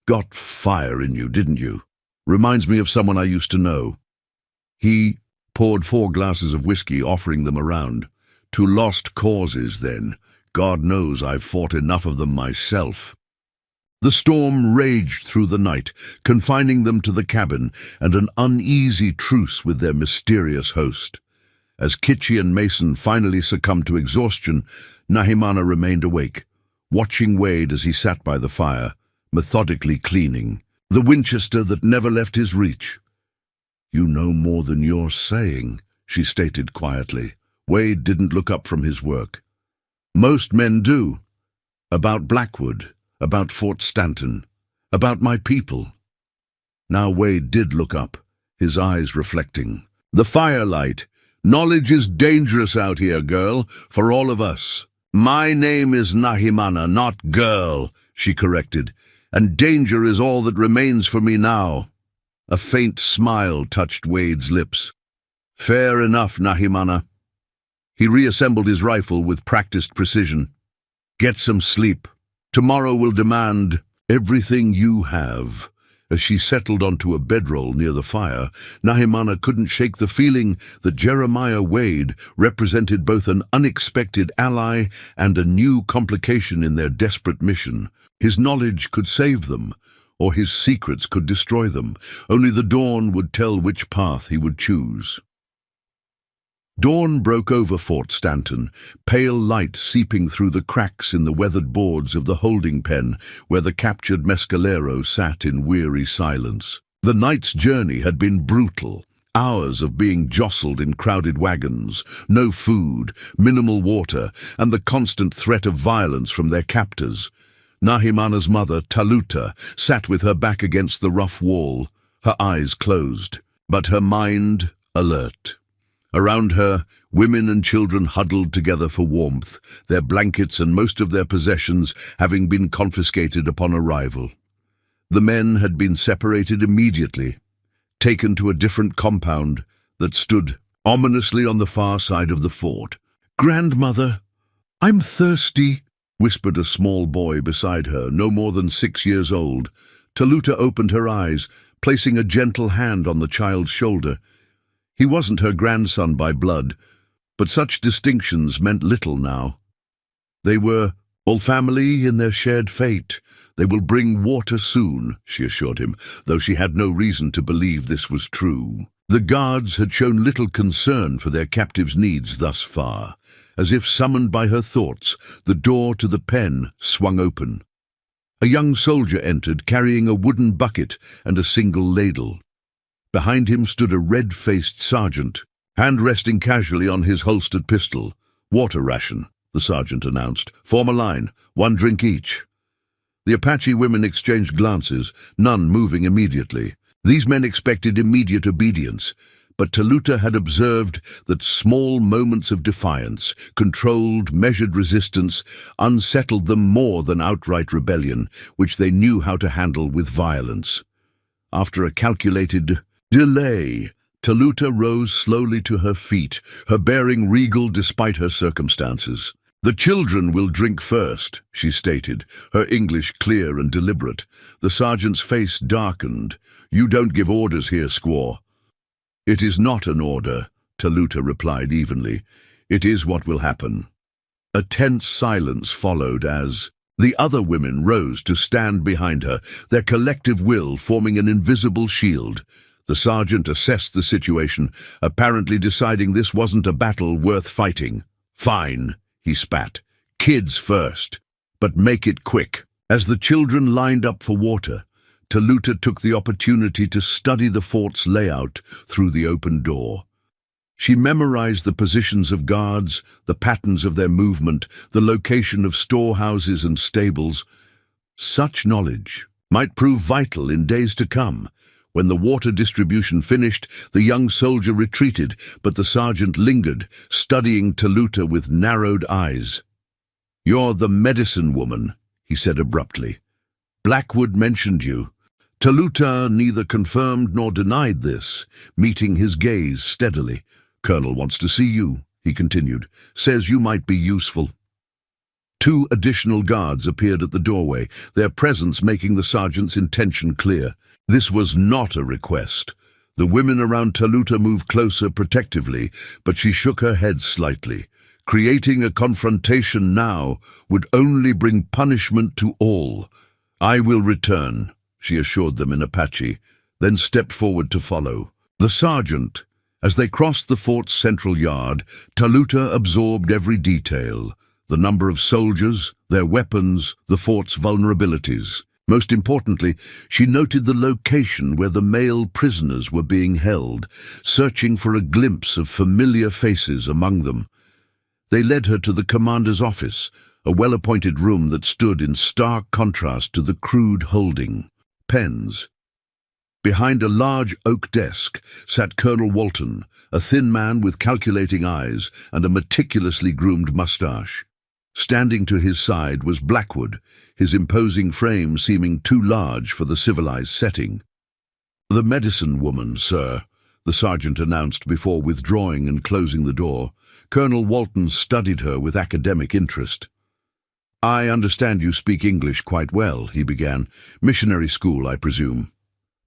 [SPEAKER 1] "Got fire in you, didn't you? Reminds me of someone I used to know." He poured 4 glasses of whiskey, offering them around. "To lost causes, then. God knows I've fought enough of them myself." The storm raged through the night, confining them to the cabin and an uneasy truce with their mysterious host. As Kitchi and Mason finally succumbed to exhaustion, Nahimana remained awake, watching Wade as he sat by the fire, methodically cleaning the Winchester that never left his reach. "You know more than you're saying," she stated quietly. Wade didn't look up from his work. "Most men do. About Blackwood, about Fort Stanton, about my people." Now Wade did look up, his eyes reflecting. "The firelight. Knowledge is dangerous out here, girl, for all of us." "My name is Nahimana, not girl," she corrected, "and danger is all that remains for me now." A faint smile touched Wade's lips. "Fair enough, Nahimana." He reassembled his rifle with practiced precision. "Get some sleep. Tomorrow will demand everything you have." As she settled onto a bedroll near the fire, Nahimana couldn't shake the feeling that Jeremiah Wade represented both an unexpected ally and a new complication in their desperate mission. His knowledge could save them, or his secrets could destroy them. Only the dawn would tell which path he would choose. Dawn broke over Fort Stanton, pale light seeping through the cracks in the weathered boards of the holding pen where the captured Mescalero sat in weary silence. The night's journey had been brutal. Hours of being jostled in crowded wagons, no food, minimal water, and the constant threat of violence from their captors. Nahimana's mother, Taluta, sat with her back against the rough wall, her eyes closed, but her mind alert. Around her, women and children huddled together for warmth, their blankets and most of their possessions having been confiscated upon arrival. The men had been separated immediately, taken to a different compound that stood ominously on the far side of the fort. "Grandmother, I'm thirsty," whispered a small boy beside her, no more than 6 years old. Taluta opened her eyes, placing a gentle hand on the child's shoulder. He wasn't her grandson by blood, but such distinctions meant little now. They were all family in their shared fate. "They will bring water soon," she assured him, though she had no reason to believe this was true. The guards had shown little concern for their captive's needs thus far. As if summoned by her thoughts, the door to the pen swung open. A young soldier entered, carrying a wooden bucket and a single ladle. Behind him stood a red-faced sergeant, hand resting casually on his holstered pistol. "Water ration," the sergeant announced. "Form a line, 1 drink each." The Apache women exchanged glances, none moving immediately. These men expected immediate obedience, but Taluta had observed that small moments of defiance, controlled, measured resistance, unsettled them more than outright rebellion, which they knew how to handle with violence. After a calculated delay, Taluta rose slowly to her feet, her bearing regal despite her circumstances. "The children will drink first," she stated, her English clear and deliberate. The sergeant's face darkened. "You don't give orders here, squaw." "It is not an order," Taluta replied evenly. "It is what will happen." A tense silence followed as the other women rose to stand behind her, their collective will forming an invisible shield. The sergeant assessed the situation, apparently deciding this wasn't a battle worth fighting. "Fine," he spat. "Kids first, but make it quick." As the children lined up for water, Taluta took the opportunity to study the fort's layout through the open door. She memorized the positions of guards, the patterns of their movement, the location of storehouses and stables. Such knowledge might prove vital in days to come. When the water distribution finished, the young soldier retreated, but the sergeant lingered, studying Taluta with narrowed eyes. "You're the medicine woman," he said abruptly. "Blackwood mentioned you." Taluta neither confirmed nor denied this, meeting his gaze steadily. "Colonel wants to see you," he continued. "Says you might be useful." 2 additional guards appeared at the doorway, their presence making the sergeant's intention clear. This was not a request. The women around Taluta moved closer protectively, but she shook her head slightly. Creating a confrontation now would only bring punishment to all. "I will return," she assured them in Apache, then stepped forward to follow. The sergeant, as they crossed the fort's central yard, Taluta absorbed every detail. The number of soldiers, their weapons, the fort's vulnerabilities. Most importantly, she noted the location where the male prisoners were being held, searching for a glimpse of familiar faces among them. They led her to the commander's office, a well-appointed room that stood in stark contrast to the crude holding. Pens. Behind a large oak desk sat Colonel Walton, a thin man with calculating eyes and a meticulously groomed mustache. Standing to his side was Blackwood, his imposing frame seeming too large for the civilized setting. "The medicine woman, sir," the sergeant announced before withdrawing and closing the door. Colonel Walton studied her with academic interest. "I understand you speak English quite well," he began. "Missionary school, I presume."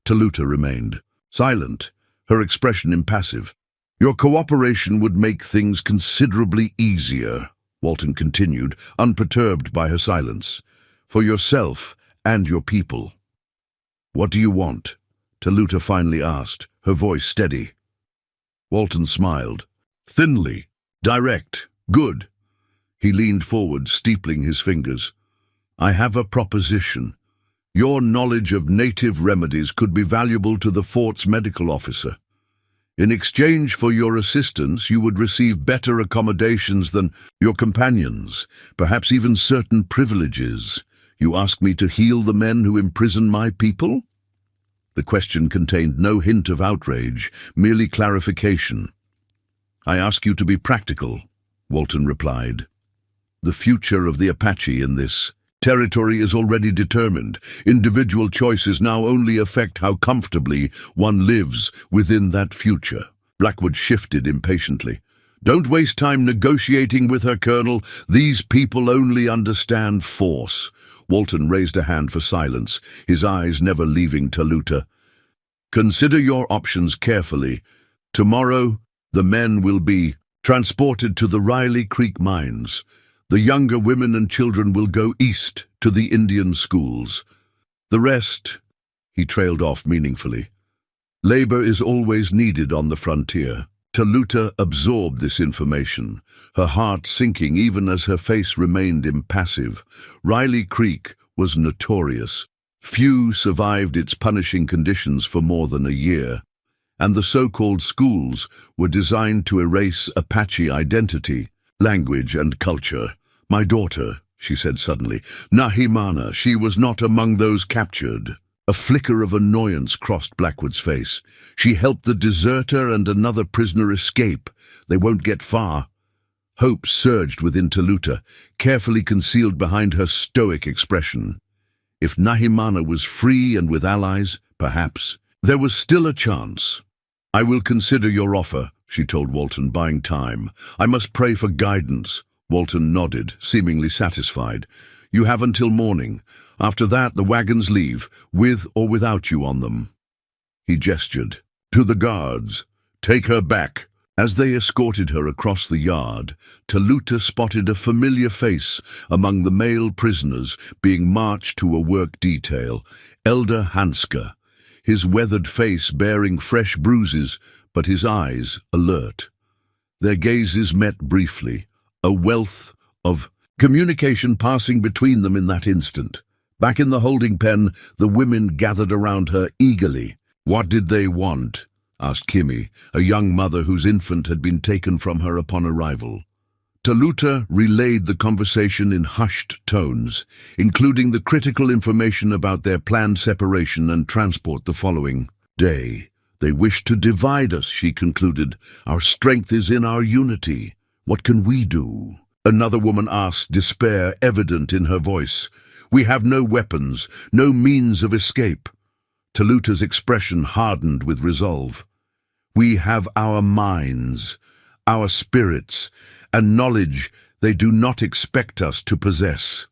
[SPEAKER 1] Taluta remained silent, her expression impassive. "Your cooperation would make things considerably easier," Walton continued, unperturbed by her silence. "For yourself and your people." "What do you want?" Taluta finally asked, her voice steady. Walton smiled. Thinly, direct, good. He leaned forward, steepling his fingers. "I have a proposition. Your knowledge of native remedies could be valuable to the fort's medical officer. In exchange for your assistance, you would receive better accommodations than your companions, perhaps even certain privileges. You ask me to heal the men who imprison my people?" The question contained no hint of outrage, merely clarification. "I ask you to be practical," Walton replied. "The future of the Apache in this territory is already determined. Individual choices now only affect how comfortably one lives within that future." Blackwood shifted impatiently. "Don't waste time negotiating with her, Colonel. These people only understand force." Walton raised a hand for silence, his eyes never leaving Taluta. "Consider your options carefully. Tomorrow, the men will be transported to the Riley Creek mines. The younger women and children will go east to the Indian schools. The rest," he trailed off meaningfully. "Labor is always needed on the frontier." Taluta absorbed this information, her heart sinking even as her face remained impassive. Riley Creek was notorious. Few survived its punishing conditions for more than a year, and the so-called schools were designed to erase Apache identity, language, and culture. "My daughter," she said suddenly, "Nahimana, she was not among those captured." A flicker of annoyance crossed Blackwood's face. "She helped the deserter and another prisoner escape. They won't get far." Hope surged within Taluta, carefully concealed behind her stoic expression. If Nahimana was free and with allies, perhaps, there was still a chance. "I will consider your offer," she told Walton, buying time. "I must pray for guidance." Walton nodded, seemingly satisfied. "You have until morning. After that, the wagons leave, with or without you on them." He gestured. "To the guards. Take her back." As they escorted her across the yard, Taluta spotted a familiar face among the male prisoners being marched to a work detail, Elder Hanska, his weathered face bearing fresh bruises, but his eyes alert. Their gazes met briefly, a wealth of communication passing between them in that instant. Back in the holding pen, the women gathered around her eagerly. "What did they want?" asked Kimi, a young mother whose infant had been taken from her upon arrival. Taluta relayed the conversation in hushed tones, including the critical information about their planned separation and transport the following day. "They wish to divide us," she concluded. "Our strength is in our unity. What can we do?" Another woman asked, despair evident in her voice. "We have no weapons, no means of escape." Taluta's expression hardened with resolve. "We have our minds, our spirits, and knowledge they do not expect us to possess."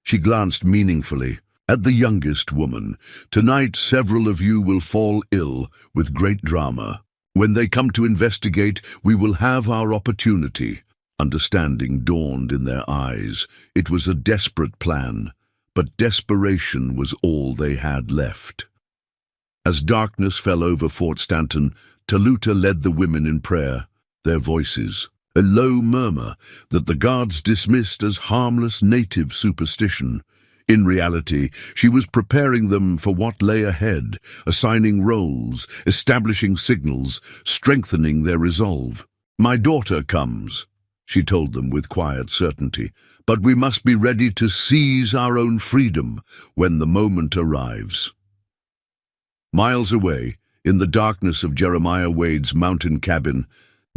[SPEAKER 1] She glanced meaningfully at the youngest woman. "Tonight several of you will fall ill with great drama. When they come to investigate, we will have our opportunity." Understanding dawned in their eyes. It was a desperate plan, but desperation was all they had left. As darkness fell over Fort Stanton, Taluta led the women in prayer, their voices a low murmur that the guards dismissed as harmless native superstition. In reality, she was preparing them for what lay ahead, assigning roles, establishing signals, strengthening their resolve. "My daughter comes," she told them with quiet certainty, "but we must be ready to seize our own freedom when the moment arrives." Miles away, in the darkness of Jeremiah Wade's mountain cabin,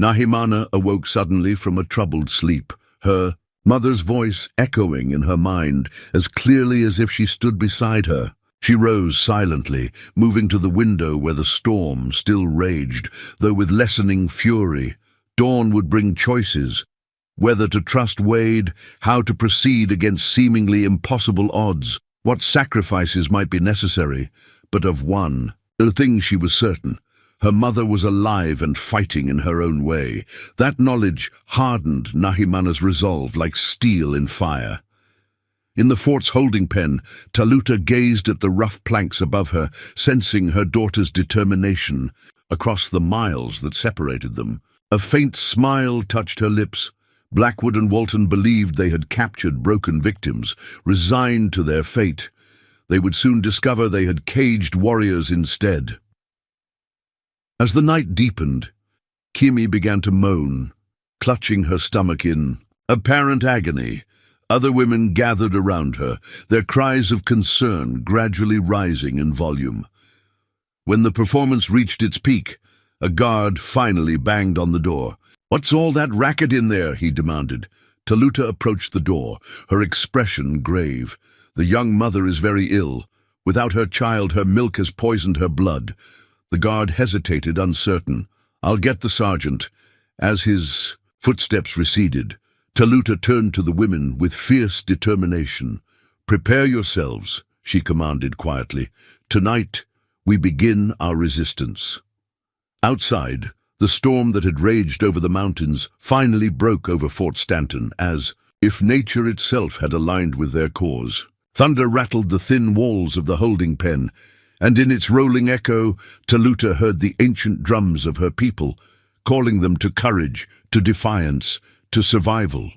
[SPEAKER 1] Nahimana awoke suddenly from a troubled sleep, her mother's voice echoing in her mind as clearly as if she stood beside her. She rose silently, moving to the window where the storm still raged, though with lessening fury. Dawn would bring choices, whether to trust Wade, how to proceed against seemingly impossible odds, what sacrifices might be necessary. But of one thing she was certain: her mother was alive and fighting in her own way. That knowledge hardened Nahimana's resolve like steel in fire. In the fort's holding pen, Taluta gazed at the rough planks above her, sensing her daughter's determination. Across the miles that separated them, a faint smile touched her lips. Blackwood and Walton believed they had captured broken victims, resigned to their fate. They would soon discover they had caged warriors instead. As the night deepened, Kimi began to moan, clutching her stomach in apparent agony. Other women gathered around her, their cries of concern gradually rising in volume. When the performance reached its peak, a guard finally banged on the door. "What's all that racket in there?" he demanded. Taluta approached the door, her expression grave. "The young mother is very ill. Without her child, her milk has poisoned her blood." The guard hesitated, uncertain. "I'll get the sergeant." As his footsteps receded, Taluta turned to the women with fierce determination. "Prepare yourselves," she commanded quietly. "Tonight, we begin our resistance." Outside, the storm that had raged over the mountains finally broke over Fort Stanton, as if nature itself had aligned with their cause. Thunder rattled the thin walls of the holding pen, and in its rolling echo, Taluta heard the ancient drums of her people, calling them to courage, to defiance, to survival.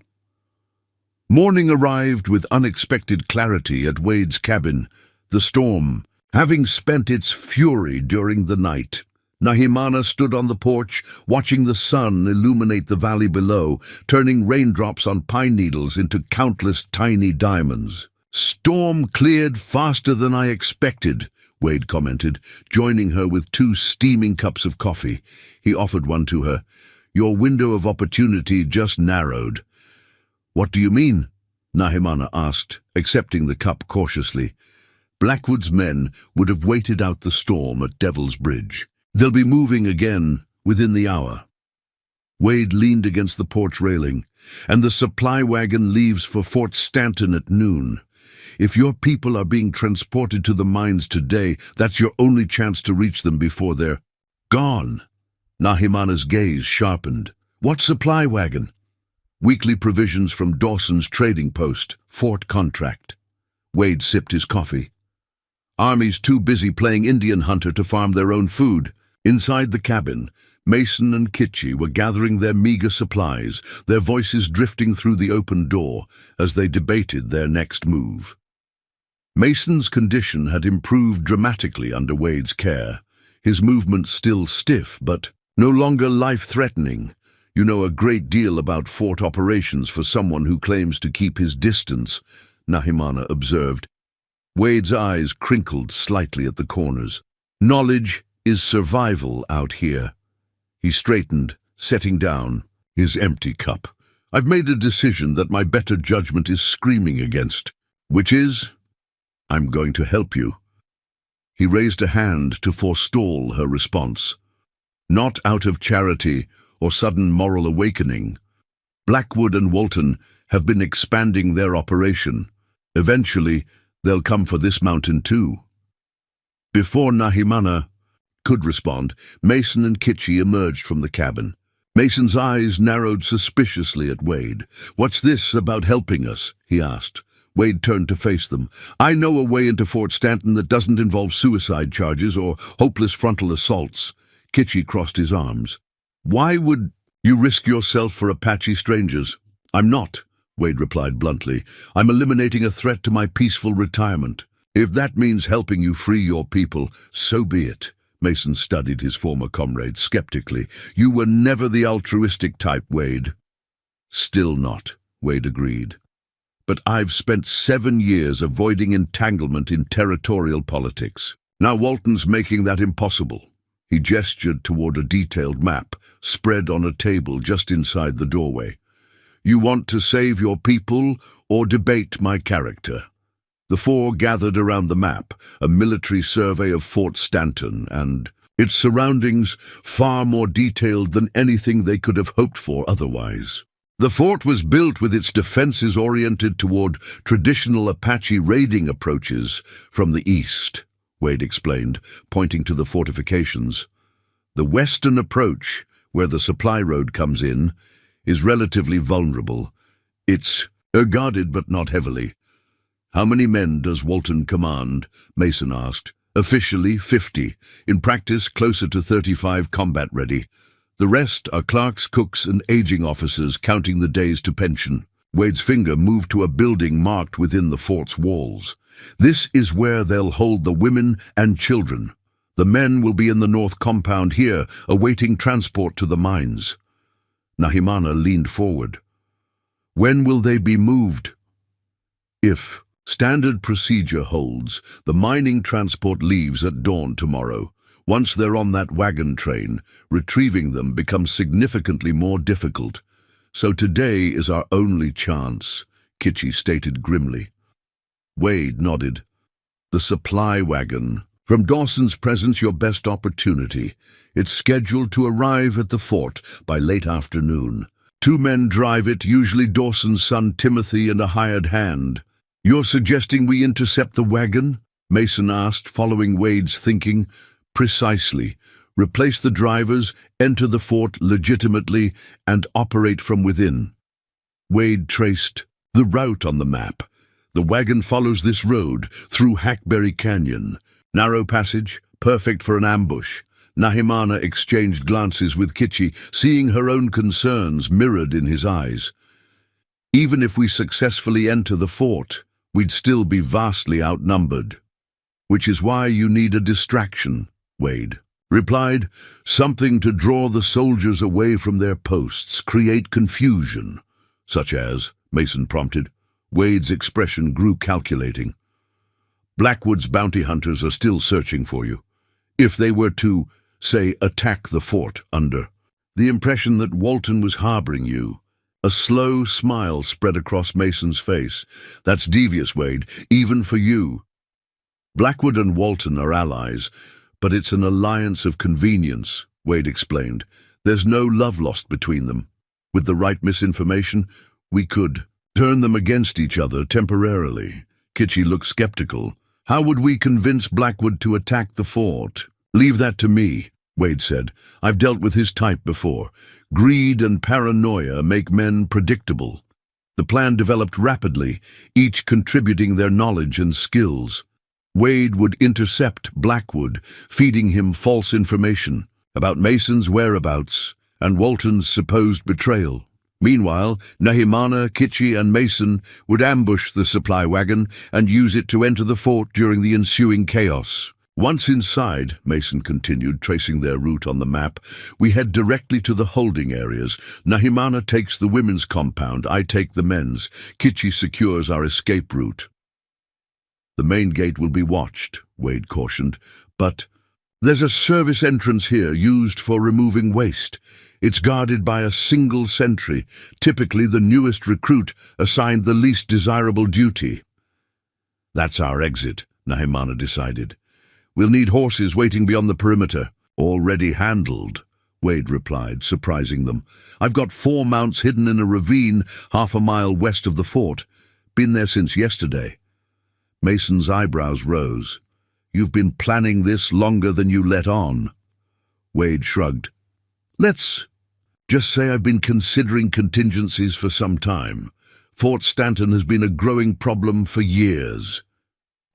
[SPEAKER 1] Morning arrived with unexpected clarity at Wade's cabin, the storm having spent its fury during the night. Nahimana stood on the porch, watching the sun illuminate the valley below, turning raindrops on pine needles into countless tiny diamonds. "Storm cleared faster than I expected," Wade commented, joining her with 2 steaming cups of coffee. He offered one to her. "Your window of opportunity just narrowed." "What do you mean?" Nahimana asked, accepting the cup cautiously. Blackwood's men would have waited out the storm at Devil's Bridge. They'll be moving again within the hour. Wade leaned against the porch railing, and the supply wagon leaves for Fort Stanton at noon. If your people are being transported to the mines today, that's your only chance to reach them before they're gone. Nahimana's gaze sharpened. What supply wagon? Weekly provisions from Dawson's trading post, Fort Contract. Wade sipped his coffee. Army's too busy playing Indian hunter to farm their own food. Inside the cabin, Mason and Kitchi were gathering their meager supplies, their voices drifting through the open door as they debated their next move. Mason's condition had improved dramatically under Wade's care. His movements still stiff, but no longer life-threatening. You know a great deal about fort operations for someone who claims to keep his distance, Nahimana observed. Wade's eyes crinkled slightly at the corners. Knowledge is survival out here. He straightened, setting down his empty cup. I've made a decision that my better judgment is screaming against, which is, I'm going to help you. He raised a hand to forestall her response. Not out of charity or sudden moral awakening. Blackwood and Walton have been expanding their operation. Eventually, they'll come for this mountain too. Before Nahimana could respond, Mason and Kitchi emerged from the cabin. Mason's eyes narrowed suspiciously at Wade. What's this about helping us? He asked. Wade turned to face them. I know a way into Fort Stanton that doesn't involve suicide charges or hopeless frontal assaults. Kitchi crossed his arms. Why would you risk yourself for Apache strangers? I'm not, Wade replied bluntly. I'm eliminating a threat to my peaceful retirement. If that means helping you free your people, so be it. Mason studied his former comrade skeptically. You were never the altruistic type, Wade. Still not, Wade agreed. But I've spent 7 years avoiding entanglement in territorial politics. Now Walton's making that impossible. He gestured toward a detailed map, spread on a table just inside the doorway. You want to save your people or debate my character? The four gathered around the map, a military survey of Fort Stanton and its surroundings far more detailed than anything they could have hoped for otherwise. The fort was built with its defenses oriented toward traditional Apache raiding approaches from the east, Wade explained, pointing to the fortifications. The western approach, where the supply road comes in, is relatively vulnerable. It's guarded but not heavily. How many men does Walton command? Mason asked. Officially 50, in practice closer to 35 combat ready. The rest are clerks, cooks, and aging officers counting the days to pension. Wade's finger moved to a building marked within the fort's walls. This is where they'll hold the women and children. The men will be in the north compound here, awaiting transport to the mines. Nahimana leaned forward. When will they be moved? If standard procedure holds, the mining transport leaves at dawn tomorrow. Once they're on that wagon train, retrieving them becomes significantly more difficult. So today is our only chance, Kitchi stated grimly. Wade nodded. The supply wagon. From Dawson's presence, your best opportunity. It's scheduled to arrive at the fort by late afternoon. 2 men drive it, usually Dawson's son Timothy and a hired hand. You're suggesting we intercept the wagon? Mason asked, following Wade's thinking. Precisely. Replace the drivers, enter the fort legitimately, and operate from within. Wade traced the route on the map. The wagon follows this road through Hackberry Canyon. Narrow passage, perfect for an ambush. Nahimana exchanged glances with Kitchi, seeing her own concerns mirrored in his eyes. Even if we successfully enter the fort, we'd still be vastly outnumbered. Which is why you need a distraction, Wade replied. Something to draw the soldiers away from their posts, create confusion. Such as, Mason prompted. Wade's expression grew calculating. Blackwood's bounty hunters are still searching for you. If they were to, say, attack the fort under the impression that Walton was harboring you. A slow smile spread across Mason's face. That's devious, Wade, even for you. Blackwood and Walton are allies, But it's an alliance of convenience, Wade explained. There's no love lost between them. With the right misinformation, we could turn them against each other temporarily. Kitchi looked skeptical. How would we convince Blackwood to attack the fort? Leave that to me, Wade said. I've dealt with his type before. Greed and paranoia make men predictable. The plan developed rapidly, each contributing their knowledge and skills. Wade would intercept Blackwood, feeding him false information about Mason's whereabouts and Walton's supposed betrayal. Meanwhile, Nahimana, Kitchi, and Mason would ambush the supply wagon and use it to enter the fort during the ensuing chaos. Once inside, Mason continued, tracing their route on the map, we head directly to the holding areas. Nahimana takes the women's compound, I take the men's. Kitchi secures our escape route. The main gate will be watched, Wade cautioned, but there's a service entrance here used for removing waste. It's guarded by a single sentry, typically the newest recruit assigned the least desirable duty. That's our exit, Nahimana decided. We'll need horses waiting beyond the perimeter. Already handled, Wade replied, surprising them. I've got 4 mounts hidden in a ravine half a mile west of the fort. Been there since yesterday. Mason's eyebrows rose. You've been planning this longer than you let on. Wade shrugged. Let's just say I've been considering contingencies for some time. Fort Stanton has been a growing problem for years.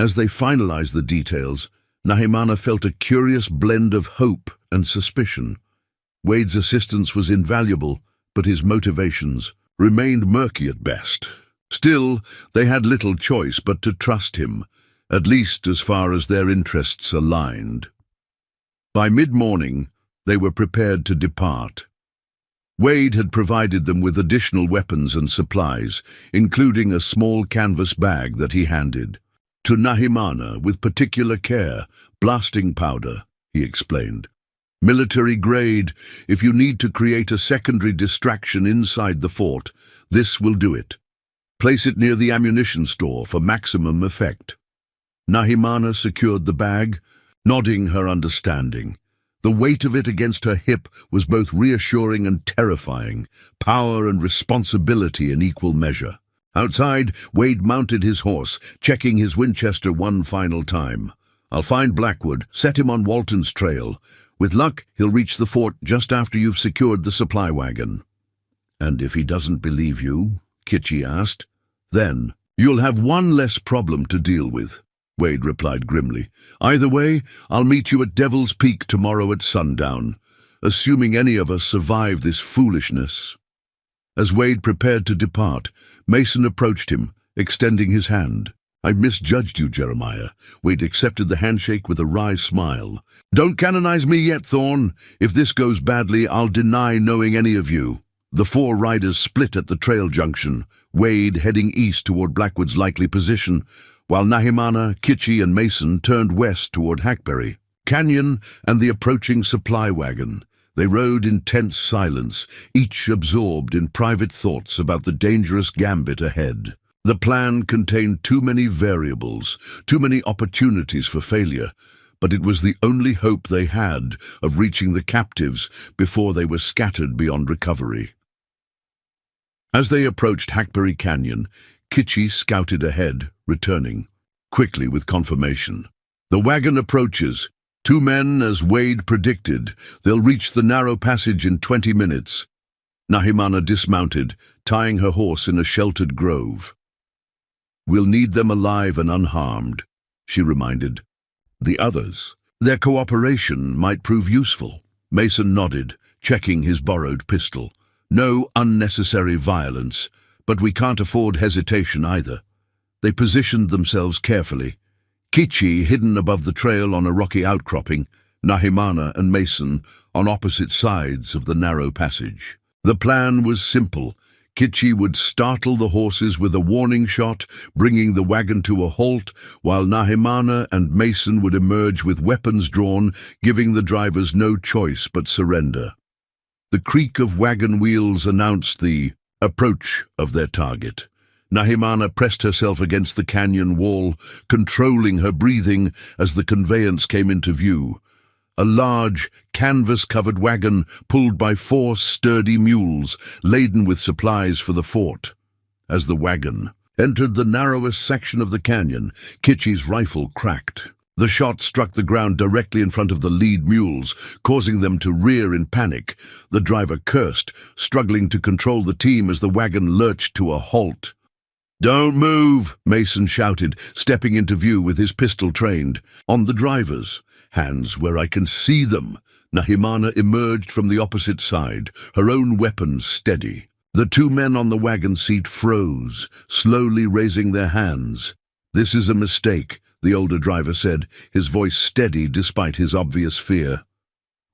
[SPEAKER 1] As they finalized the details, Nahimana felt a curious blend of hope and suspicion. Wade's assistance was invaluable, but his motivations remained murky at best. Still, they had little choice but to trust him, at least as far as their interests aligned. By mid-morning, they were prepared to depart. Wade had provided them with additional weapons and supplies, including a small canvas bag that he handed. To Nahimana, with particular care, blasting powder, he explained. Military grade, if you need to create a secondary distraction inside the fort, this will do it. Place it near the ammunition store for maximum effect. Nahimana secured the bag, nodding her understanding. The weight of it against her hip was both reassuring and terrifying, power and responsibility in equal measure. Outside, Wade mounted his horse, checking his Winchester one final time. I'll find Blackwood, set him on Walton's trail. With luck, he'll reach the fort just after you've secured the supply wagon. And if he doesn't believe you, Kitchi asked, then you'll have one less problem to deal with, Wade replied grimly. Either way, I'll meet you at Devil's Peak tomorrow at sundown, assuming any of us survive this foolishness. As Wade prepared to depart, Mason approached him, extending his hand. I misjudged you, Jeremiah. Wade accepted the handshake with a wry smile. Don't canonize me yet, Thorne. If this goes badly, I'll deny knowing any of you. The 4 riders split at the trail junction, Wade heading east toward Blackwood's likely position, while Nahimana, Kitchi, and Mason turned west toward Hackberry Canyon and the approaching supply wagon. They rode in tense silence, each absorbed in private thoughts about the dangerous gambit ahead. The plan contained too many variables, too many opportunities for failure, but it was the only hope they had of reaching the captives before they were scattered beyond recovery. As they approached Hackberry Canyon, Kitchi scouted ahead, returning quickly with confirmation. The wagon approaches. 2 men, as Wade predicted. They'll reach the narrow passage in 20 minutes. Nahimana dismounted, tying her horse in a sheltered grove. We'll need them alive and unharmed, she reminded. The others, their cooperation might prove useful. Mason nodded, checking his borrowed pistol. No unnecessary violence, but we can't afford hesitation either. They positioned themselves carefully. Kitchi hidden above the trail on a rocky outcropping, Nahimana and Mason on opposite sides of the narrow passage. The plan was simple. Kitchi would startle the horses with a warning shot, bringing the wagon to a halt, while Nahimana and Mason would emerge with weapons drawn, giving the drivers no choice but surrender. The creak of wagon wheels announced the approach of their target. Nahimana pressed herself against the canyon wall, controlling her breathing as the conveyance came into view. a large, canvas-covered wagon pulled by 4 sturdy mules, laden with supplies for the fort. As the wagon entered the narrowest section of the canyon, Kitchi's rifle cracked. The shot struck the ground directly in front of the lead mules, causing them to rear in panic. The driver cursed, struggling to control the team as the wagon lurched to a halt. "Don't move," Mason shouted, stepping into view with his pistol trained. On the driver's hands, where I can see them, Nahimana emerged from the opposite side, her own weapon steady. The 2 men on the wagon seat froze, slowly raising their hands. "This is a mistake," the older driver said, his voice steady despite his obvious fear.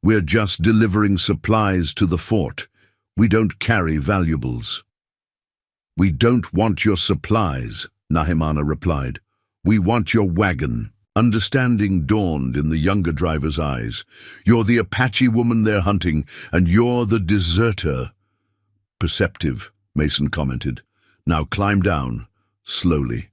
[SPEAKER 1] "We're just delivering supplies to the fort. We don't carry valuables." "We don't want your supplies," Nahimana replied. "We want your wagon." Understanding dawned in the younger driver's eyes. "You're the Apache woman they're hunting, and you're the deserter." "Perceptive," Mason commented. "Now climb down, slowly."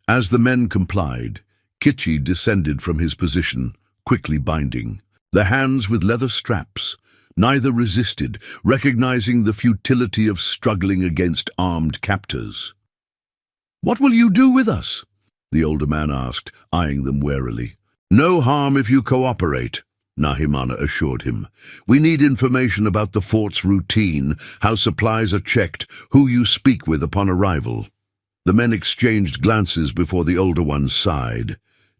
[SPEAKER 1] As the men complied, Kitchi descended from his position, quickly binding. The hands with leather straps, neither resisted, recognizing the futility of struggling against armed captors. "What will you do with us?" the older man asked, eyeing them warily. "No harm if you cooperate," Nahimana assured him. "We need information about the fort's routine, how supplies are checked, who you speak with upon arrival." The men exchanged glances before the older one sighed.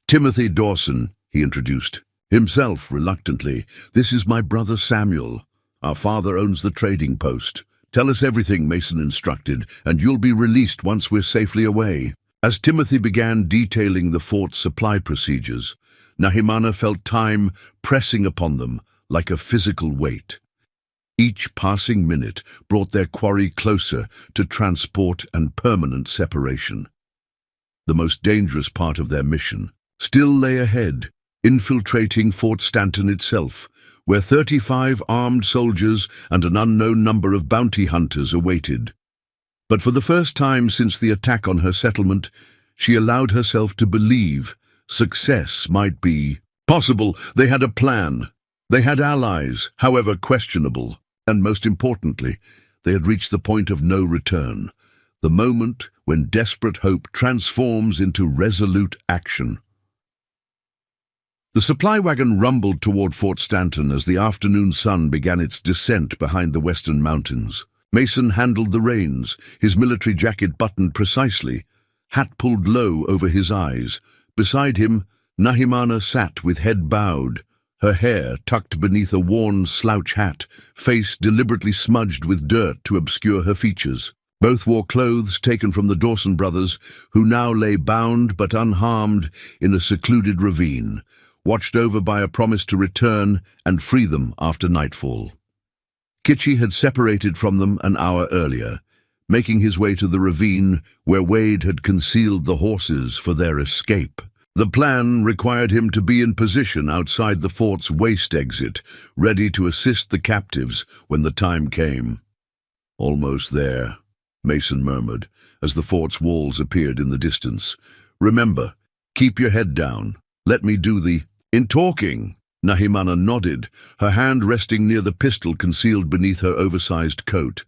[SPEAKER 1] "Timothy Dawson," he introduced. Himself, reluctantly, "This is my brother Samuel. Our father owns the trading post. Tell us everything," Mason instructed, "and you'll be released once we're safely away." As Timothy began detailing the fort's supply procedures, Nahimana felt time pressing upon them like a physical weight. Each passing minute brought their quarry closer to transport and permanent separation. The most dangerous part of their mission still lay ahead, infiltrating Fort Stanton itself, where 35 armed soldiers and an unknown number of bounty hunters awaited. But for the first time since the attack on her settlement, she allowed herself to believe success might be possible. They had a plan. They had allies, however questionable. And most importantly, they had reached the point of no return, the moment when desperate hope transforms into resolute action. The supply wagon rumbled toward Fort Stanton as the afternoon sun began its descent behind the western mountains. Mason handled the reins, his military jacket buttoned precisely, hat pulled low over his eyes. Beside him, Nahimana sat with head bowed, her hair tucked beneath a worn slouch hat, face deliberately smudged with dirt to obscure her features. Both wore clothes taken from the Dawson brothers, who now lay bound but unharmed in a secluded ravine, watched over by a promise to return and free them after nightfall. Kitchi had separated from them an hour earlier, making his way to the ravine where Wade had concealed the horses for their escape. The plan required him to be in position outside the fort's waste exit, ready to assist the captives when the time came. "Almost there," Mason murmured, as the fort's walls appeared in the distance. "Remember, keep your head down. Let me do the—" "In talking," Nahimana nodded, her hand resting near the pistol concealed beneath her oversized coat.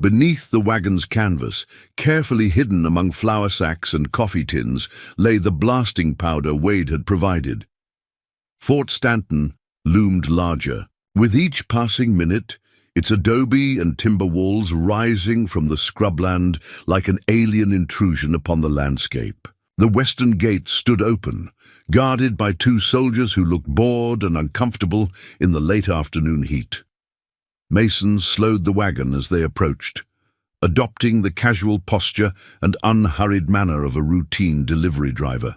[SPEAKER 1] Beneath the wagon's canvas, carefully hidden among flour sacks and coffee tins, lay the blasting powder Wade had provided. Fort Stanton loomed larger. With each passing minute, its adobe and timber walls rising from the scrubland like an alien intrusion upon the landscape. The western gate stood open, guarded by 2 soldiers who looked bored and uncomfortable in the late afternoon heat. Mason slowed the wagon as they approached, adopting the casual posture and unhurried manner of a routine delivery driver.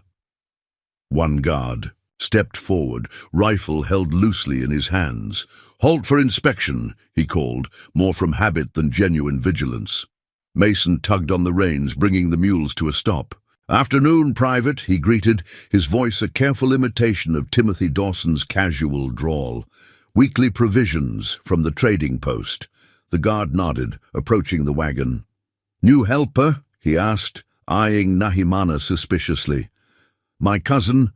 [SPEAKER 1] One guard stepped forward, rifle held loosely in his hands. "Halt for inspection," he called, more from habit than genuine vigilance. Mason tugged on the reins, bringing the mules to a stop. "Afternoon, Private," he greeted, his voice a careful imitation of Timothy Dawson's casual drawl. "Weekly provisions from the trading post." The guard nodded, approaching the wagon. "New helper?" he asked, eyeing Nahimana suspiciously. "My cousin,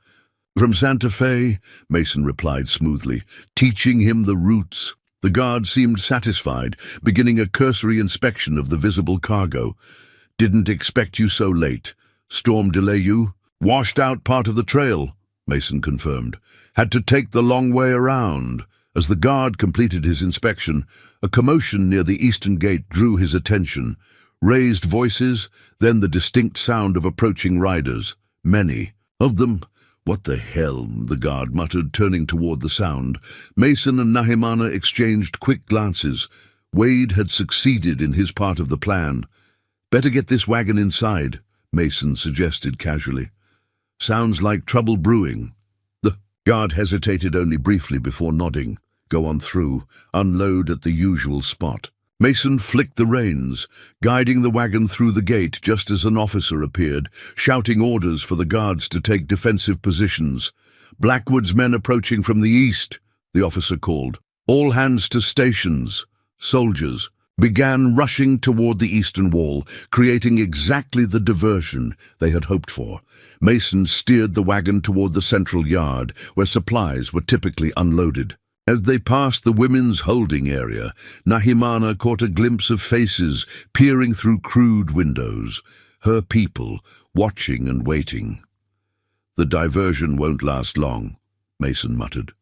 [SPEAKER 1] "From Santa Fe," Mason replied smoothly, teaching him the routes. The guard seemed satisfied, beginning a cursory inspection of the visible cargo. "Didn't expect you so late. Storm delay you?" "Washed out part of the trail," Mason confirmed. "Had to take the long way around." As the guard completed his inspection, a commotion near the eastern gate drew his attention. Raised voices, then the distinct sound of approaching riders. Many of them. "What the hell?" the guard muttered, turning toward the sound. Mason and Nahimana exchanged quick glances. Wade had succeeded in his part of the plan. "Better get this wagon inside," Mason suggested casually. "Sounds like trouble brewing." The guard hesitated only briefly before nodding. "Go on through. Unload at the usual spot." Mason flicked the reins, guiding the wagon through the gate just as an officer appeared, shouting orders for the guards to take defensive positions. "Blackwood's men approaching from the east," the officer called. "All hands to stations." Soldiers began rushing toward the eastern wall, creating exactly the diversion they had hoped for. Mason steered the wagon toward the central yard, where supplies were typically unloaded. As they passed the women's holding area, Nahimana caught a glimpse of faces peering through crude windows, her people watching and waiting. "The diversion won't last long," Mason muttered.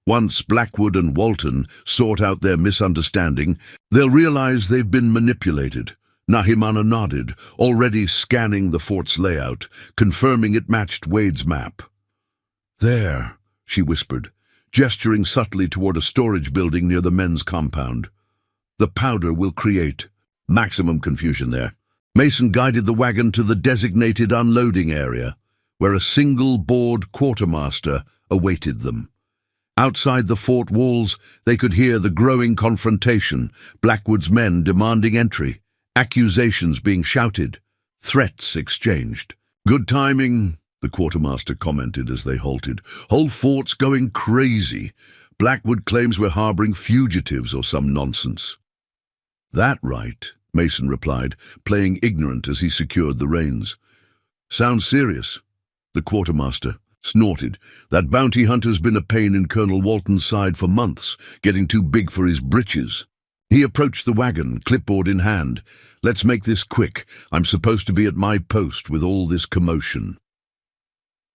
[SPEAKER 1] "Once Blackwood and Walton sort out their misunderstanding, they'll realize they've been manipulated." Nahimana nodded, already scanning the fort's layout, confirming it matched Wade's map. "There," she whispered, gesturing subtly toward a storage building near the men's compound. "The powder will create maximum confusion there." Mason guided the wagon to the designated unloading area, where a single-board quartermaster awaited them. Outside the fort walls, they could hear the growing confrontation, Blackwood's men demanding entry, accusations being shouted, threats exchanged. "Good timing," the quartermaster commented as they halted. "Whole fort's going crazy. Blackwood claims we're harboring fugitives or some nonsense." "That right," Mason replied, playing ignorant as he secured the reins. "Sounds serious." The quartermaster snorted. "That bounty hunter's been a pain in Colonel Walton's side for months, getting too big for his britches." He approached the wagon, clipboard in hand. "Let's make this quick. I'm supposed to be at my post with all this commotion."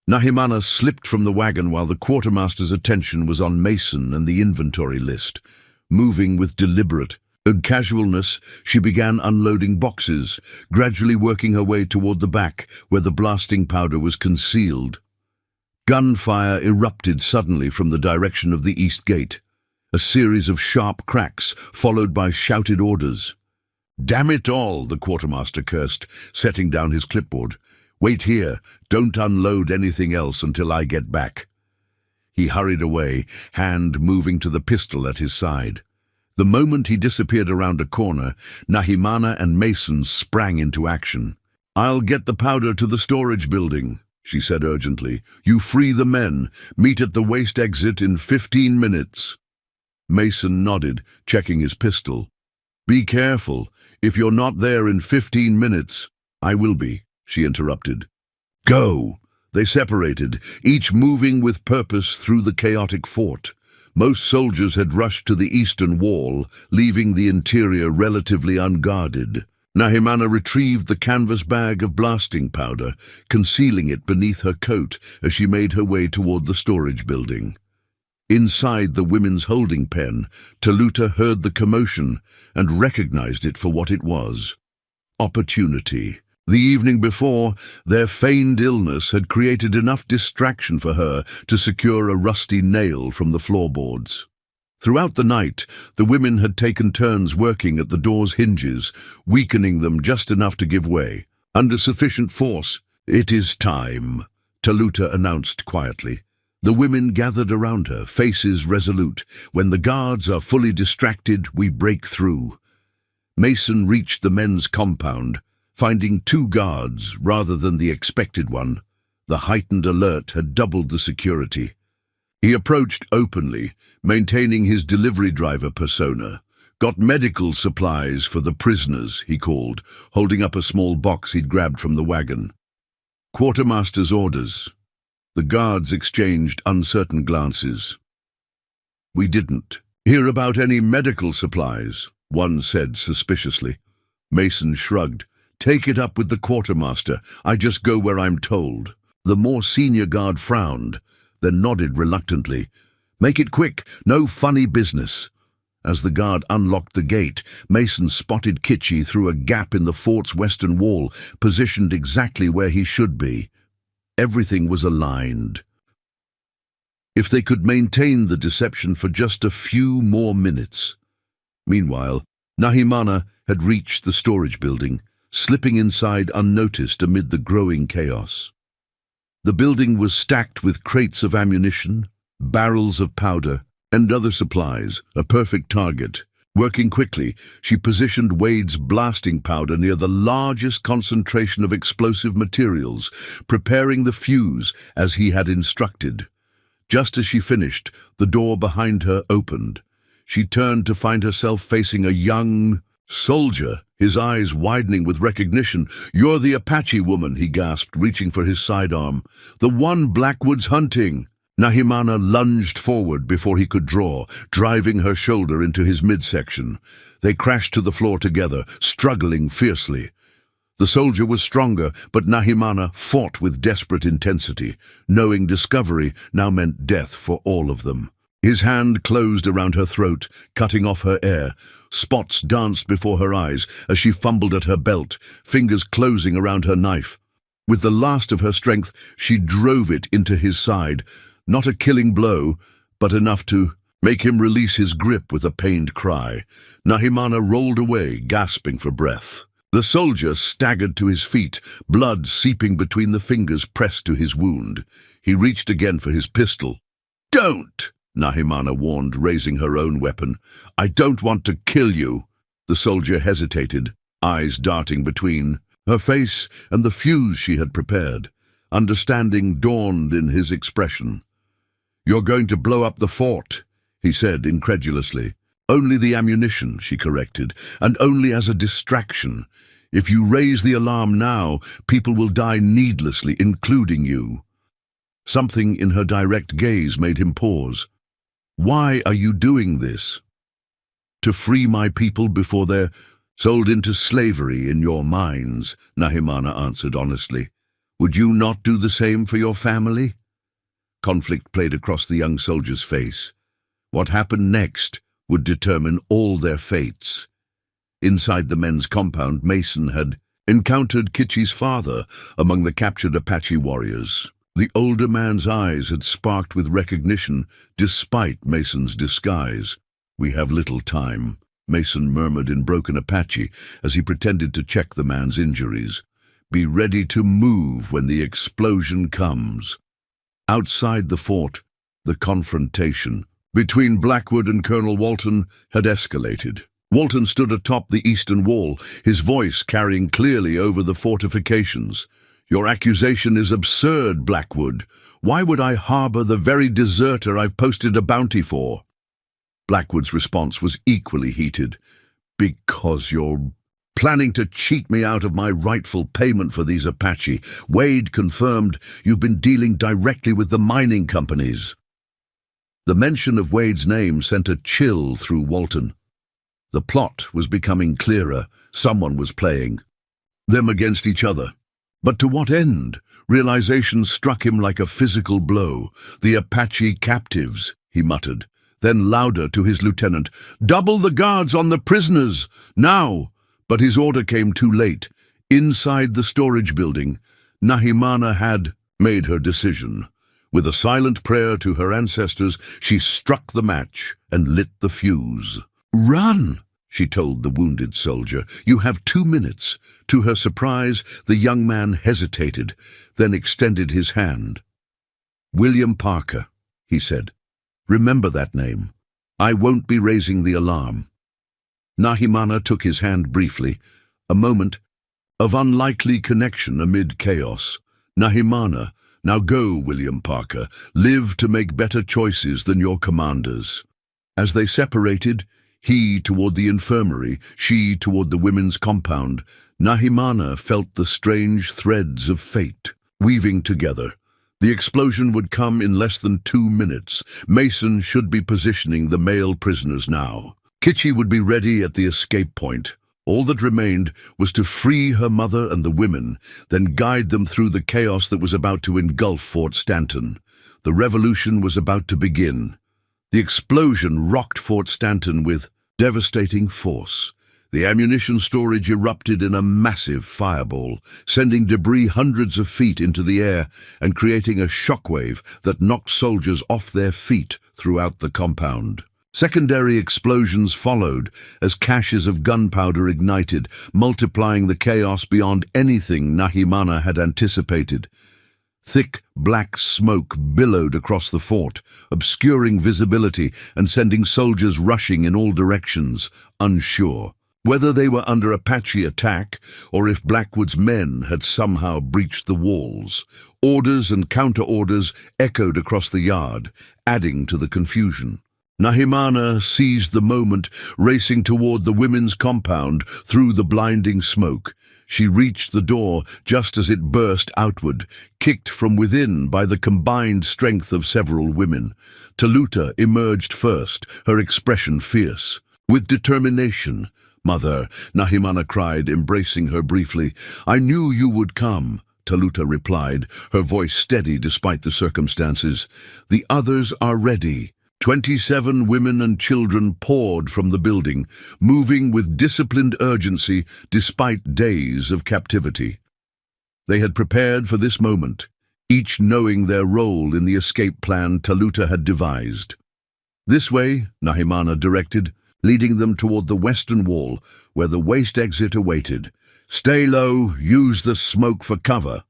[SPEAKER 1] Nahimana slipped from the wagon while the quartermaster's attention was on Mason and the inventory list. Moving with deliberate casualness, she began unloading boxes, gradually working her way toward the back, where the blasting powder was concealed. Gunfire erupted suddenly from the direction of the east gate. A series of sharp cracks, followed by shouted orders. "Damn it all," the quartermaster cursed, setting down his clipboard. "Wait here. Don't unload anything else until I get back." He hurried away, hand moving to the pistol at his side. The moment he disappeared around a corner, Nahimana and Mason sprang into action. "I'll get the powder to the storage building," she said urgently. "You free the men. Meet at the waste exit in 15 minutes. Mason nodded, checking his pistol. "Be careful. If you're not there in 15 minutes, I will be," she interrupted. "Go!" They separated, each moving with purpose through the chaotic fort. Most soldiers had rushed to the eastern wall, leaving the interior relatively unguarded. Nahimana retrieved the canvas bag of blasting powder, concealing it beneath her coat as she made her way toward the storage building. Inside the women's holding pen, Taluta heard the commotion and recognized it for what it was. Opportunity. The evening before, their feigned illness had created enough distraction for her to secure a rusty nail from the floorboards. Throughout the night, the women had taken turns working at the door's hinges, weakening them just enough to give way. Under sufficient force, "It is time," Taluta announced quietly. The women gathered around her, faces resolute. "When the guards are fully distracted, we break through." Mason reached the men's compound, finding 2 guards rather than the expected one. The heightened alert had doubled the security. He approached openly, maintaining his delivery driver persona. "Got medical supplies for the prisoners," he called, holding up a small box he'd grabbed from the wagon. "Quartermaster's orders." The guards exchanged uncertain glances. "We didn't hear about any medical supplies," one said suspiciously. Mason shrugged. "Take it up with the quartermaster. I just go where I'm told." The more senior guard frowned, then nodded reluctantly. "Make it quick, no funny business." As the guard unlocked the gate, Mason spotted Kitchi through a gap in the fort's western wall, positioned exactly where he should be. Everything was aligned. If they could maintain the deception for just a few more minutes. Meanwhile, Nahimana had reached the storage building, slipping inside unnoticed amid the growing chaos. The building was stacked with crates of ammunition, barrels of powder, and other supplies, a perfect target. Working quickly, she positioned Wade's blasting powder near the largest concentration of explosive materials, preparing the fuse as he had instructed. Just as she finished, the door behind her opened. She turned to find herself facing a young soldier, his eyes widening with recognition. "You're the Apache woman," he gasped, reaching for his sidearm. "The one Blackwood's hunting." Nahimana lunged forward before he could draw, driving her shoulder into his midsection. They crashed to the floor together, struggling fiercely. The soldier was stronger, but Nahimana fought with desperate intensity, knowing discovery now meant death for all of them. His hand closed around her throat, cutting off her air. Spots danced before her eyes as she fumbled at her belt, fingers closing around her knife. With the last of her strength, she drove it into his side. Not a killing blow, but enough to make him release his grip with a pained cry. Nahimana rolled away, gasping for breath. The soldier staggered to his feet, blood seeping between the fingers pressed to his wound. He reached again for his pistol. "Don't!" Nahimana warned, raising her own weapon. "I don't want to kill you." The soldier hesitated, eyes darting between her face and the fuse she had prepared. Understanding dawned in his expression. "You're going to blow up the fort," he said incredulously. "Only the ammunition," she corrected, "and only as a distraction. If you raise the alarm now, people will die needlessly, including you." Something in her direct gaze made him pause. "Why are you doing this?" "To free my people before they're sold into slavery in your minds," Nahimana answered honestly. "Would you not do the same for your family?" Conflict played across the young soldier's face. What happened next would determine all their fates. Inside the men's compound, Mason had encountered Kitchi's father among the captured Apache warriors. The older man's eyes had sparked with recognition despite Mason's disguise. "We have little time," Mason murmured in broken Apache as he pretended to check the man's injuries. "Be ready to move when the explosion comes." Outside the fort, the confrontation between Blackwood and Colonel Walton had escalated. Walton stood atop the eastern wall, his voice carrying clearly over the fortifications. "Your accusation is absurd, Blackwood. Why would I harbor the very deserter I've posted a bounty for?" Blackwood's response was equally heated. "Because you're planning to cheat me out of my rightful payment for these Apache. Wade confirmed you've been dealing directly with the mining companies." The mention of Wade's name sent a chill through Walton. The plot was becoming clearer. Someone was playing them against each other. But to what end? Realization struck him like a physical blow. "The Apache captives," he muttered. Then louder to his lieutenant, "Double the guards on the prisoners, now!" But his order came too late. Inside the storage building, Nahimana had made her decision. With a silent prayer to her ancestors, she struck the match and lit the fuse. "Run!" she told the wounded soldier. "You have 2 minutes." To her surprise, the young man hesitated, then extended his hand. "William Parker," he said. "Remember that name. I won't be raising the alarm." Nahimana took his hand briefly, a moment of unlikely connection amid chaos. "Nahimana, now go, William Parker. Live to make better choices than your commanders." As they separated, he toward the infirmary, she toward the women's compound, Nahimana felt the strange threads of fate weaving together. The explosion would come in less than 2 minutes. Mason should be positioning the male prisoners now. Kitchi would be ready at the escape point. All that remained was to free her mother and the women, then guide them through the chaos that was about to engulf Fort Stanton. The revolution was about to begin. The explosion rocked Fort Stanton with devastating force. The ammunition storage erupted in a massive fireball, sending debris hundreds of feet into the air and creating a shockwave that knocked soldiers off their feet throughout the compound. Secondary explosions followed as caches of gunpowder ignited, multiplying the chaos beyond anything Nahimana had anticipated. Thick, black smoke billowed across the fort, obscuring visibility and sending soldiers rushing in all directions, unsure whether they were under Apache attack or if Blackwood's men had somehow breached the walls. Orders and counter-orders echoed across the yard, adding to the confusion. Nahimana seized the moment, racing toward the women's compound through the blinding smoke. She reached the door just as it burst outward, kicked from within by the combined strength of several women. Taluta emerged first, her expression fierce. With determination, "Mother," Nahimana cried, embracing her briefly. "I knew you would come," Taluta replied, her voice steady despite the circumstances. "The others are ready." 27 women and children poured from the building, moving with disciplined urgency despite days of captivity. They had prepared for this moment, each knowing their role in the escape plan Taluta had devised. "This way," Nahimana directed, leading them toward the western wall, where the waste exit awaited. "Stay low, use the smoke for cover."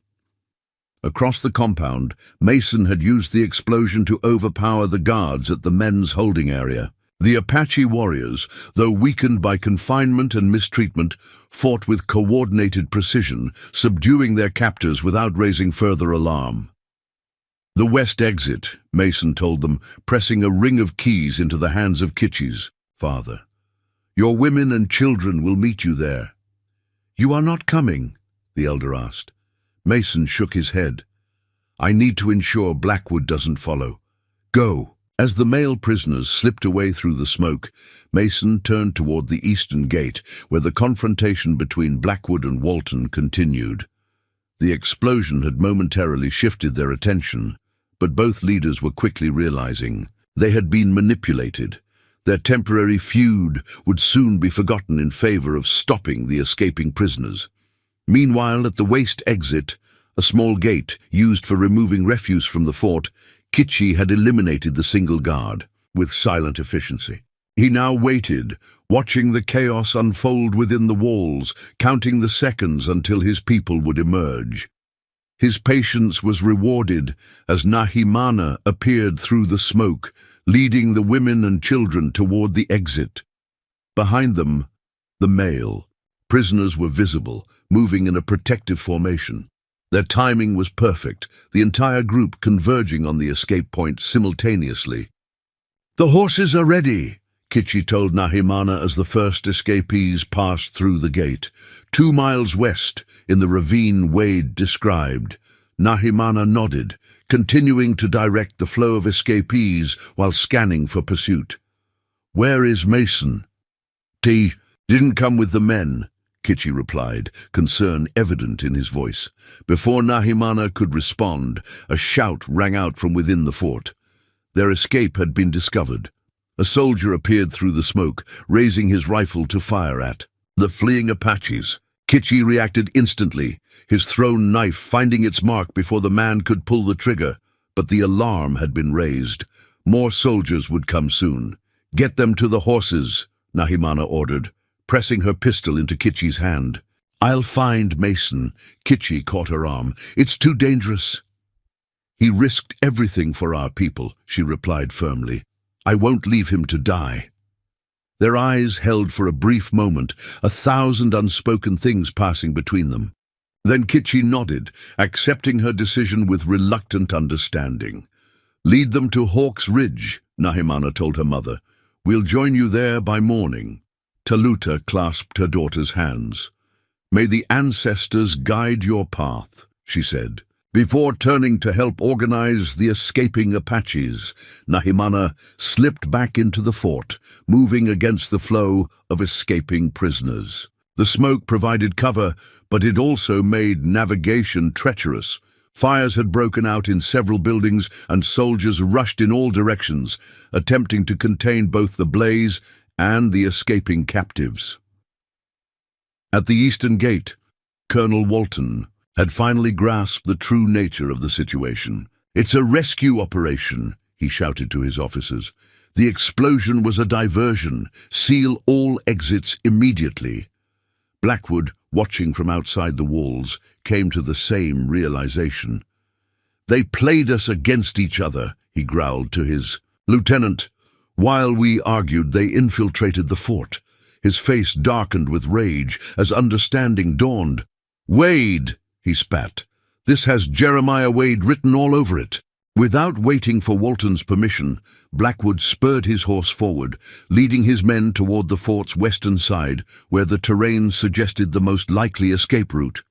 [SPEAKER 1] Across the compound, Mason had used the explosion to overpower the guards at the men's holding area. The Apache warriors, though weakened by confinement and mistreatment, fought with coordinated precision, subduing their captors without raising further alarm. "The west exit," Mason told them, pressing a ring of keys into the hands of Kitchi's father. "Your women and children will meet you there." "You are not coming?" the elder asked. Mason shook his head. "I need to ensure Blackwood doesn't follow. Go." As the male prisoners slipped away through the smoke, Mason turned toward the eastern gate, where the confrontation between Blackwood and Walton continued. The explosion had momentarily shifted their attention, but both leaders were quickly realizing they had been manipulated. Their temporary feud would soon be forgotten in favor of stopping the escaping prisoners. Meanwhile, at the waste exit, a small gate used for removing refuse from the fort, Kitchi had eliminated the single guard with silent efficiency. He now waited, watching the chaos unfold within the walls, counting the seconds until his people would emerge. His patience was rewarded as Nahimana appeared through the smoke, leading the women and children toward the exit. Behind them, the male prisoners were visible, moving in a protective formation. Their timing was perfect, the entire group converging on the escape point simultaneously. "The horses are ready," Kitchi told Nahimana as the first escapees passed through the gate. 2 miles west, in the ravine Wade described. Nahimana nodded, continuing to direct the flow of escapees while scanning for pursuit. "Where is Mason?" "He didn't come with the men," Kitchi replied, concern evident in his voice. Before Nahimana could respond, a shout rang out from within the fort. Their escape had been discovered. A soldier appeared through the smoke, raising his rifle to fire at the fleeing Apaches. Kitchi reacted instantly, his thrown knife finding its mark before the man could pull the trigger, but the alarm had been raised. More soldiers would come soon. "Get them to the horses," Nahimana ordered, pressing her pistol into Kitchi's hand. "I'll find Mason." Kitchi caught her arm. "It's too dangerous." "He risked everything for our people," she replied firmly. "I won't leave him to die." Their eyes held for a brief moment, 1,000 unspoken things passing between them. Then Kitchi nodded, accepting her decision with reluctant understanding. "Lead them to Hawk's Ridge," Nahimana told her mother. "We'll join you there by morning." Taluta clasped her daughter's hands. "May the ancestors guide your path," she said. Before turning to help organize the escaping Apaches, Nahimana slipped back into the fort, moving against the flow of escaping prisoners. The smoke provided cover, but it also made navigation treacherous. Fires had broken out in several buildings, and soldiers rushed in all directions, attempting to contain both the blaze and the escaping captives. At the eastern gate, Colonel Walton had finally grasped the true nature of the situation. "It's a rescue operation," he shouted to his officers. "The explosion was a diversion. Seal all exits immediately." Blackwood, watching from outside the walls, came to the same realization. "They played us against each other," he growled to his lieutenant. "While we argued, they infiltrated the fort." His face darkened with rage as understanding dawned. "Wade!" he spat. "This has Jeremiah Wade written all over it." Without waiting for Walton's permission, Blackwood spurred his horse forward, leading his men toward the fort's western side, where the terrain suggested the most likely escape route.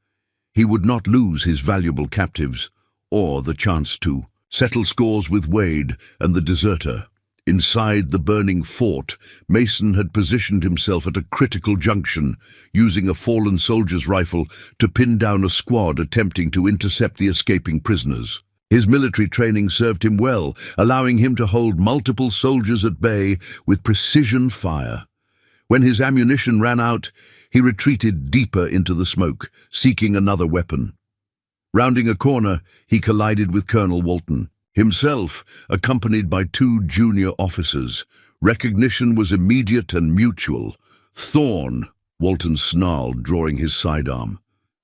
[SPEAKER 1] He would not lose his valuable captives, or the chance to settle scores with Wade and the deserter. Inside the burning fort, Mason had positioned himself at a critical junction, using a fallen soldier's rifle to pin down a squad attempting to intercept the escaping prisoners. His military training served him well, allowing him to hold multiple soldiers at bay with precision fire. When his ammunition ran out, he retreated deeper into the smoke, seeking another weapon. Rounding a corner, he collided with Colonel Walton, himself accompanied by two junior officers. Recognition was immediate and mutual. "Thorn," Walton snarled, drawing his sidearm.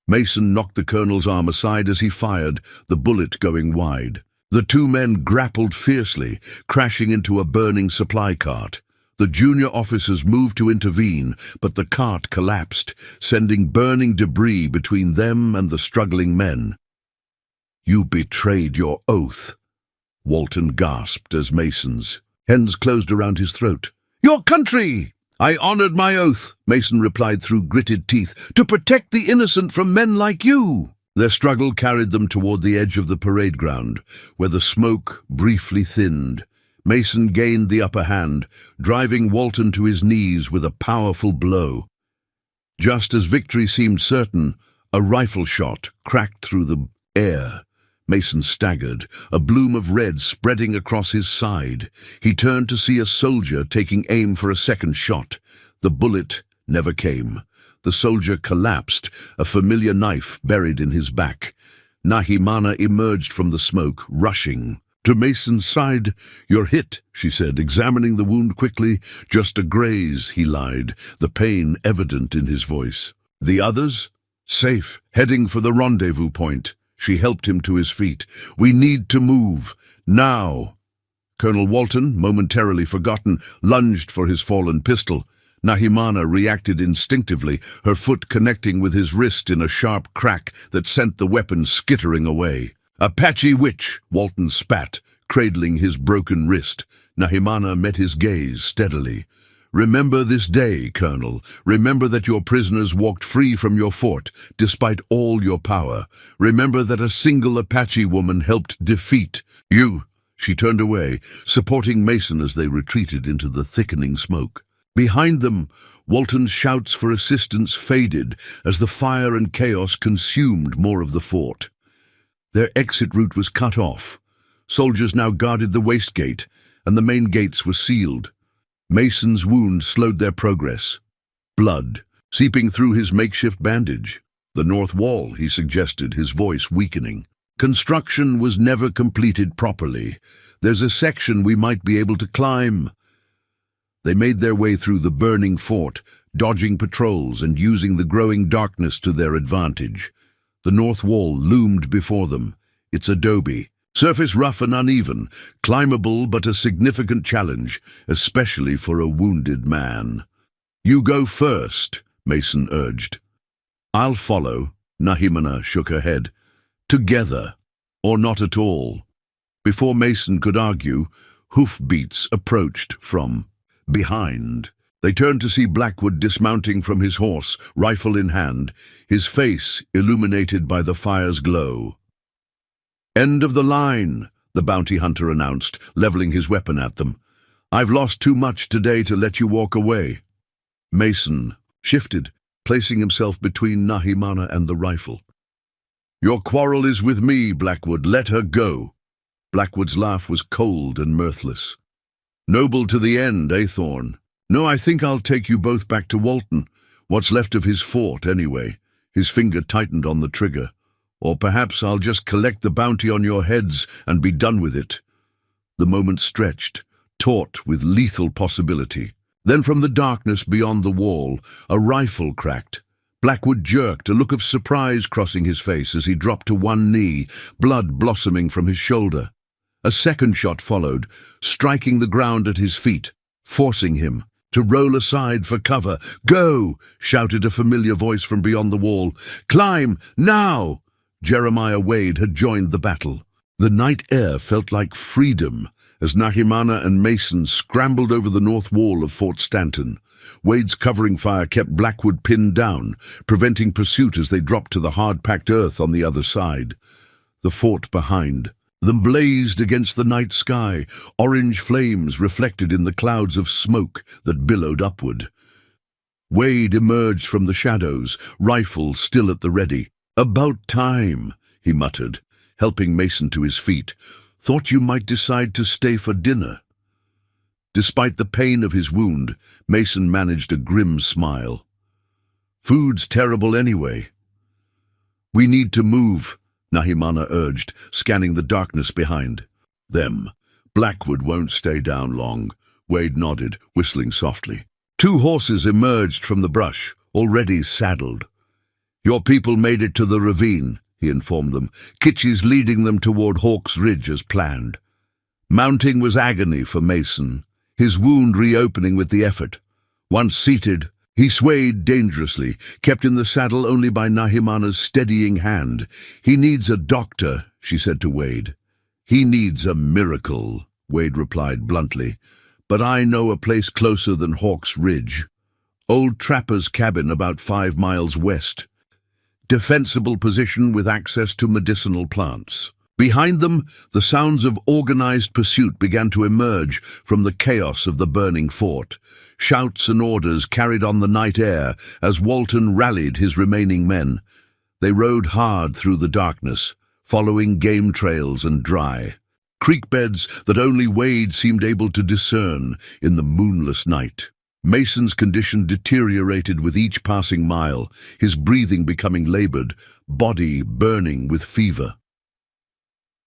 [SPEAKER 1] Mason knocked the colonel's arm aside as he fired, the bullet going wide. The two men grappled fiercely, crashing into a burning supply cart. The junior officers moved to intervene, but the cart collapsed, sending burning debris between them and the struggling men. "You betrayed your oath," Walton gasped as Mason's hands closed around his throat. "Your country!" "I honored my oath," Mason replied through gritted teeth, "to protect the innocent from men like you." Their struggle carried them toward the edge of the parade ground, where the smoke briefly thinned. Mason gained the upper hand, driving Walton to his knees with a powerful blow. Just as victory seemed certain, a rifle shot cracked through the air. Mason staggered, a bloom of red spreading across his side. He turned to see a soldier taking aim for a second shot. The bullet never came. The soldier collapsed, a familiar knife buried in his back. Nahimana emerged from the smoke, rushing to Mason's side. "You're hit," she said, examining the wound quickly. "Just a graze," he lied, the pain evident in his voice. "The others?" "Safe, heading for the rendezvous point." She helped him to his feet. "We need to move. Now." Colonel Walton, momentarily forgotten, lunged for his fallen pistol. Nahimana reacted instinctively, her foot connecting with his wrist in a sharp crack that sent the weapon skittering away. "Apache witch!" Walton spat, cradling his broken wrist. Nahimana met his gaze steadily. "Remember this day, Colonel. Remember that your prisoners walked free from your fort, despite all your power. Remember that a single Apache woman helped defeat you." She turned away, supporting Mason as they retreated into the thickening smoke. Behind them, Walton's shouts for assistance faded as the fire and chaos consumed more of the fort. Their exit route was cut off. Soldiers now guarded the waist gate, and the main gates were sealed. Mason's wound slowed their progress. Blood seeping through his makeshift bandage. "The north wall," he suggested, his voice weakening. "Construction was never completed properly. There's a section we might be able to climb." They made their way through the burning fort, dodging patrols and using the growing darkness to their advantage. The north wall loomed before them, its adobe. Surface rough and uneven, climbable but a significant challenge, especially for a wounded man. "You go first," Mason urged. "I'll follow," Nahimana shook her head. "Together, or not at all." Before Mason could argue, hoofbeats approached from behind. They turned to see Blackwood dismounting from his horse, rifle in hand, his face illuminated by the fire's glow. "End of the line," the bounty hunter announced, leveling his weapon at them. "I've lost too much today to let you walk away." Mason shifted, placing himself between Nahimana and the rifle. "Your quarrel is with me, Blackwood. Let her go." Blackwood's laugh was cold and mirthless. "Noble to the end, eh, Thorne? No, I think I'll take you both back to Walton. What's left of his fort, anyway." His finger tightened on the trigger. "Or perhaps I'll just collect the bounty on your heads and be done with it." The moment stretched, taut with lethal possibility. Then from the darkness beyond the wall, a rifle cracked. Blackwood jerked, a look of surprise crossing his face as he dropped to one knee, blood blossoming from his shoulder. A second shot followed, striking the ground at his feet, forcing him to roll aside for cover. "Go!" shouted a familiar voice from beyond the wall. "Climb, now!" Jeremiah Wade had joined the battle. The night air felt like freedom as Nahimana and Mason scrambled over the north wall of Fort Stanton. Wade's covering fire kept Blackwood pinned down, preventing pursuit as they dropped to the hard-packed earth on the other side. The fort behind them blazed against the night sky, orange flames reflected in the clouds of smoke that billowed upward. Wade emerged from the shadows, rifle still at the ready. "About time," he muttered, helping Mason to his feet. "Thought you might decide to stay for dinner." Despite the pain of his wound, Mason managed a grim smile. "Food's terrible anyway." "We need to move," Nahimana urged, scanning the darkness behind them. "Blackwood won't stay down long." Wade nodded, whistling softly. Two horses emerged from the brush, already saddled. "Your people made it to the ravine," he informed them, "Kitchie's leading them toward Hawk's Ridge as planned." Mounting was agony for Mason, his wound reopening with the effort. Once seated, he swayed dangerously, kept in the saddle only by Nahimana's steadying hand. "He needs a doctor," she said to Wade. "He needs a miracle," Wade replied bluntly. "But I know a place closer than Hawk's Ridge. Old Trapper's cabin about 5 miles west. Defensible position with access to medicinal plants." Behind them, the sounds of organized pursuit began to emerge from the chaos of the burning fort. Shouts and orders carried on the night air as Walton rallied his remaining men. They rode hard through the darkness, following game trails and dry creek beds that only Wade seemed able to discern in the moonless night. Mason's condition deteriorated with each passing mile, his breathing becoming labored, body burning with fever.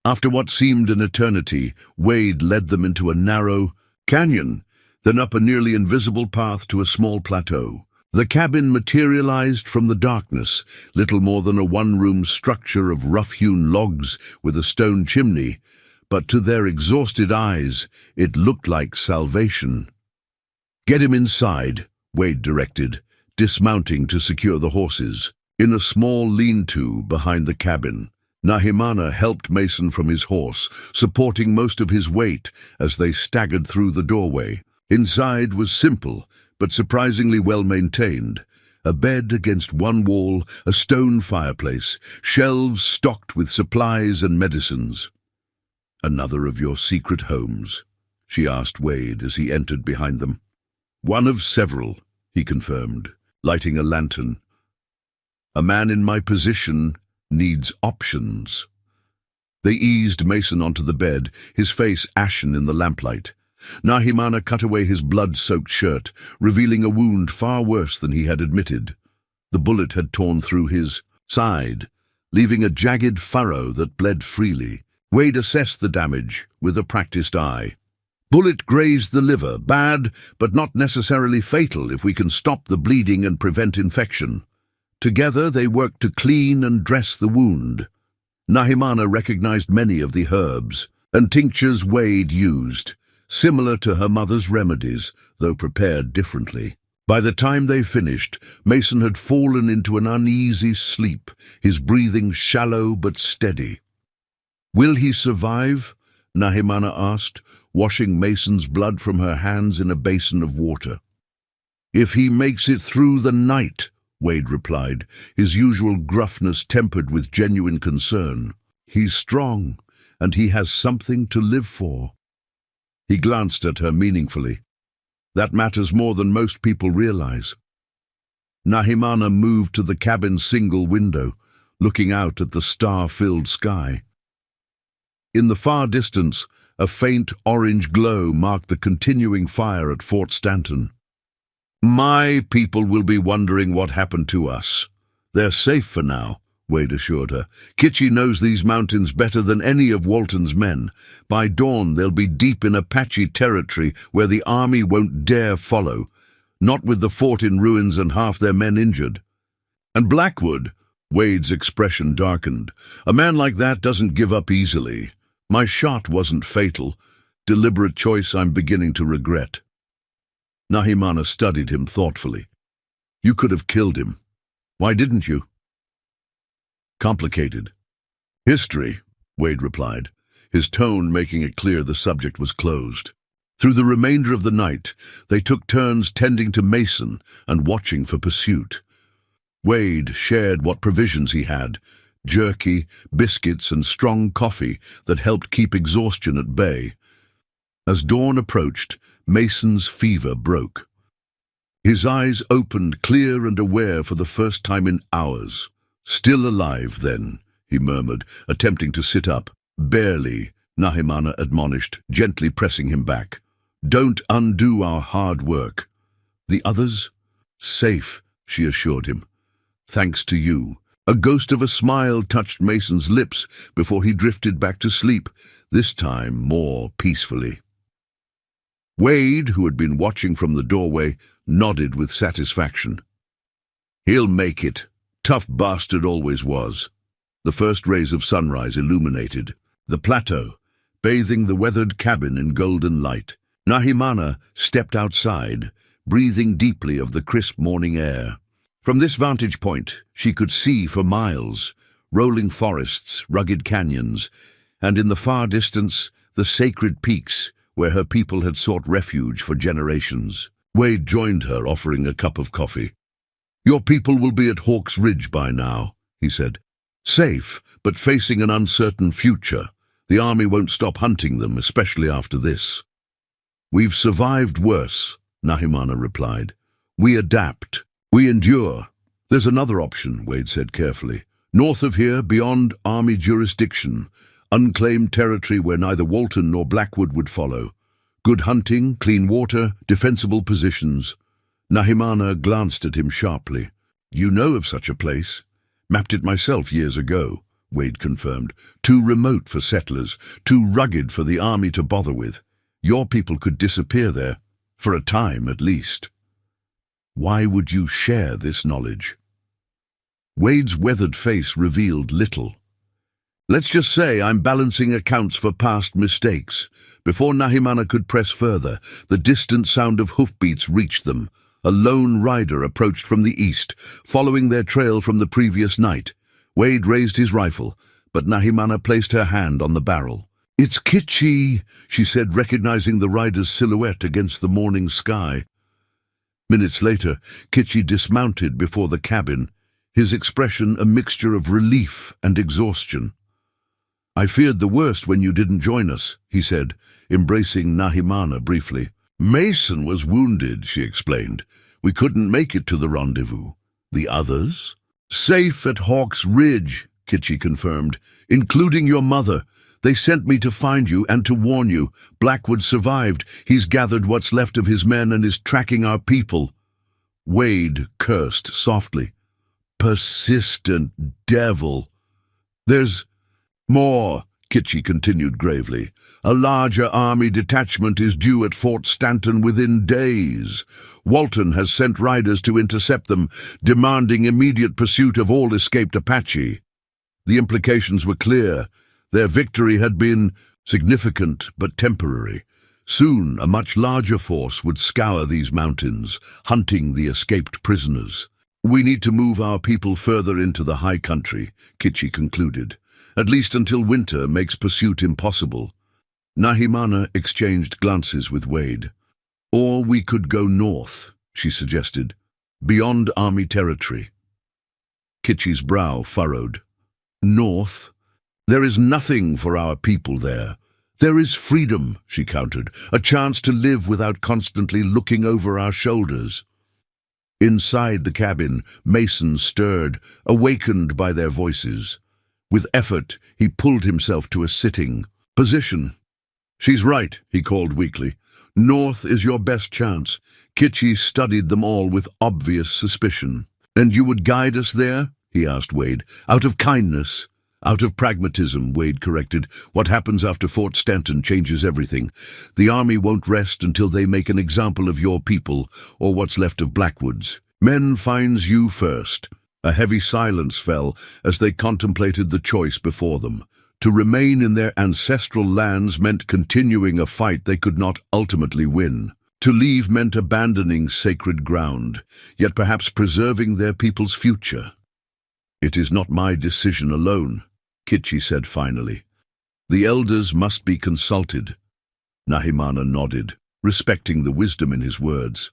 [SPEAKER 1] After what seemed an eternity, Wade led them into a narrow canyon, then up a nearly invisible path to a small plateau. The cabin materialized from the darkness, little more than a one-room structure of rough-hewn logs with a stone chimney, but to their exhausted eyes, it looked like salvation. "Get him inside," Wade directed, dismounting to secure the horses. In a small lean-to behind the cabin, Nahimana helped Mason from his horse, supporting most of his weight as they staggered through the doorway. Inside was simple, but surprisingly well-maintained. A bed against one wall, a stone fireplace, shelves stocked with supplies and medicines. "Another of your secret homes?" she asked Wade as he entered behind them. "One of several," he confirmed, lighting a lantern. "A man in my position needs options." They eased Mason onto the bed, his face ashen in the lamplight. Nahimana cut away his blood-soaked shirt, revealing a wound far worse than he had admitted. The bullet had torn through his side, leaving a jagged furrow that bled freely. Wade assessed the damage with a practiced eye. "Bullet grazed the liver, bad, but not necessarily fatal if we can stop the bleeding and prevent infection." Together they worked to clean and dress the wound. Nahimana recognized many of the herbs and tinctures Wade used, similar to her mother's remedies, though prepared differently. By the time they finished, Mason had fallen into an uneasy sleep, his breathing shallow but steady. "Will he survive?" Nahimana asked, washing Mason's blood from her hands in a basin of water. "If he makes it through the night," Wade replied, his usual gruffness tempered with genuine concern. He's strong, and he has something to live for. He glanced at her meaningfully. That matters more than most people realize. Nahimana moved to the cabin's single window, looking out at the star-filled sky. In the far distance, a faint orange glow marked the continuing fire at Fort Stanton. My people will be wondering what happened to us. They're safe for now, Wade assured her. Kitchi knows these mountains better than any of Walton's men. By dawn, they'll be deep in Apache territory where the army won't dare follow, not with the fort in ruins and half their men injured. And Blackwood, Wade's expression darkened. A man like that doesn't give up easily. My shot wasn't fatal. Deliberate choice I'm beginning to regret. Nahimana studied him thoughtfully. You could have killed him. Why didn't you? Complicated. History, Wade replied, his tone making it clear the subject was closed. Through the remainder of the night, they took turns tending to Mason and watching for pursuit. Wade shared what provisions he had, jerky, biscuits, and strong coffee that helped keep exhaustion at bay. As dawn approached, Mason's fever broke. His eyes opened clear and aware for the first time in hours. Still alive, then, he murmured, attempting to sit up. Barely, Nahimana admonished, gently pressing him back. Don't undo our hard work. The others? Safe, she assured him. Thanks to you. A ghost of a smile touched Mason's lips before he drifted back to sleep, this time more peacefully. Wade, who had been watching from the doorway, nodded with satisfaction. He'll make it. Tough bastard always was. The first rays of sunrise illuminated the plateau, bathing the weathered cabin in golden light. Nahimana stepped outside, breathing deeply of the crisp morning air. From this vantage point, she could see for miles, rolling forests, rugged canyons, and in the far distance, the sacred peaks where her people had sought refuge for generations. Wade joined her, offering a cup of coffee. Your people will be at Hawk's Ridge by now, he said. Safe, but facing an uncertain future. The army won't stop hunting them, especially after this. We've survived worse, Nahimana replied. We adapt. We endure. There's another option, Wade said carefully. North of here, beyond army jurisdiction, unclaimed territory where neither Walton nor Blackwood would follow. Good hunting, clean water, defensible positions. Nahimana glanced at him sharply. You know of such a place? Mapped it myself years ago, Wade confirmed. Too remote for settlers, too rugged for the army to bother with. Your people could disappear there, for a time at least. Why would you share this knowledge? Wade's weathered face revealed little. Let's just say I'm balancing accounts for past mistakes. Before Nahimana could press further, the distant sound of hoofbeats reached them. A lone rider approached from the east, following their trail from the previous night. Wade raised his rifle, but Nahimana placed her hand on the barrel. It's Kitchi, she said, recognizing the rider's silhouette against the morning sky. Minutes later, Kitchi dismounted before the cabin, his expression a mixture of relief and exhaustion. I feared the worst when you didn't join us, he said, embracing Nahimana briefly. Mason was wounded, she explained. We couldn't make it to the rendezvous. The others? Safe at Hawk's Ridge, Kitchi confirmed, including your mother. They sent me to find you and to warn you. Blackwood survived. He's gathered what's left of his men and is tracking our people. Wade cursed softly. Persistent devil. There's more, Kitchi continued gravely. A larger army detachment is due at Fort Stanton within days. Walton has sent riders to intercept them, demanding immediate pursuit of all escaped Apache. The implications were clear. Their victory had been significant but temporary. Soon a much larger force would scour these mountains, hunting the escaped prisoners. We need to move our people further into the high country, Kitchi concluded, at least until winter makes pursuit impossible. Nahimana exchanged glances with Wade. Or we could go north, she suggested, beyond army territory. Kitchi's brow furrowed. North? There is nothing for our people there. There is freedom, she countered, a chance to live without constantly looking over our shoulders. Inside the cabin, Mason stirred, awakened by their voices. With effort, he pulled himself to a sitting position. "She's right," he called weakly. "North is your best chance." Kitchi studied them all with obvious suspicion. "And you would guide us there?" he asked Wade. "Out of kindness." "Out of pragmatism," Wade corrected. "What happens after Fort Stanton changes everything. The army won't rest until they make an example of your people, or what's left of Blackwood's. Men finds you first." A heavy silence fell as they contemplated the choice before them. To remain in their ancestral lands meant continuing a fight they could not ultimately win. To leave meant abandoning sacred ground, yet perhaps preserving their people's future. "It is not my decision alone," Kitchi said finally. "The elders must be consulted." Nahimana nodded, respecting the wisdom in his words.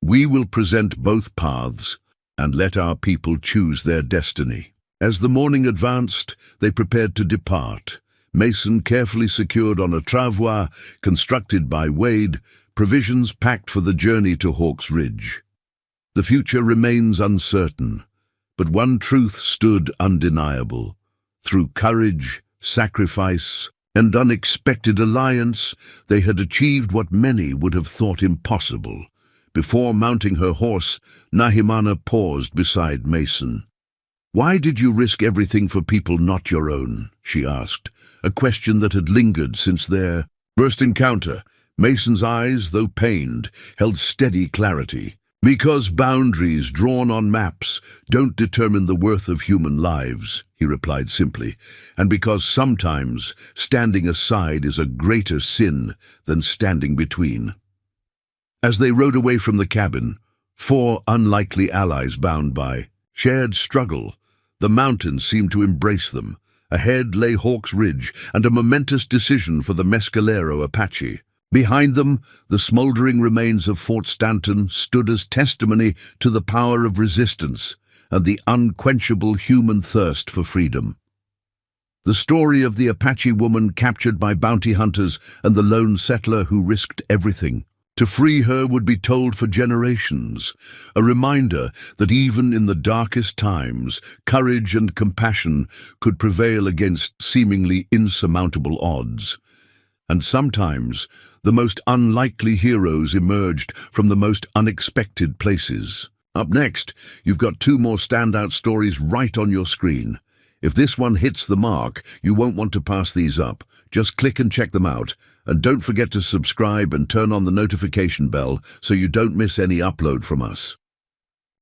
[SPEAKER 1] "We will present both paths and let our people choose their destiny." As the morning advanced, they prepared to depart. Mason carefully secured on a travois constructed by Wade, provisions packed for the journey to Hawk's Ridge. The future remains uncertain, but one truth stood undeniable. Through courage, sacrifice, and unexpected alliance, they had achieved what many would have thought impossible. Before mounting her horse, Nahimana paused beside Mason. "Why did you risk everything for people not your own?" she asked, a question that had lingered since their first encounter. Mason's eyes, though pained, held steady clarity. "Because boundaries drawn on maps don't determine the worth of human lives," he replied simply, "and because sometimes standing aside is a greater sin than standing between." As they rode away from the cabin, four unlikely allies bound by shared struggle, the mountains seemed to embrace them. Ahead lay Hawk's Ridge and a momentous decision for the Mescalero Apache. Behind them, the smoldering remains of Fort Stanton stood as testimony to the power of resistance and the unquenchable human thirst for freedom. The story of the Apache woman captured by bounty hunters and the lone settler who risked everything to free her would be told for generations, a reminder that even in the darkest times, courage and compassion could prevail against seemingly insurmountable odds. And sometimes, the most unlikely heroes emerged from the most unexpected places. Up next, you've got two more standout stories right on your screen. If this one hits the mark, you won't want to pass these up. Just click and check them out. And don't forget to subscribe and turn on the notification bell so you don't miss any upload from us.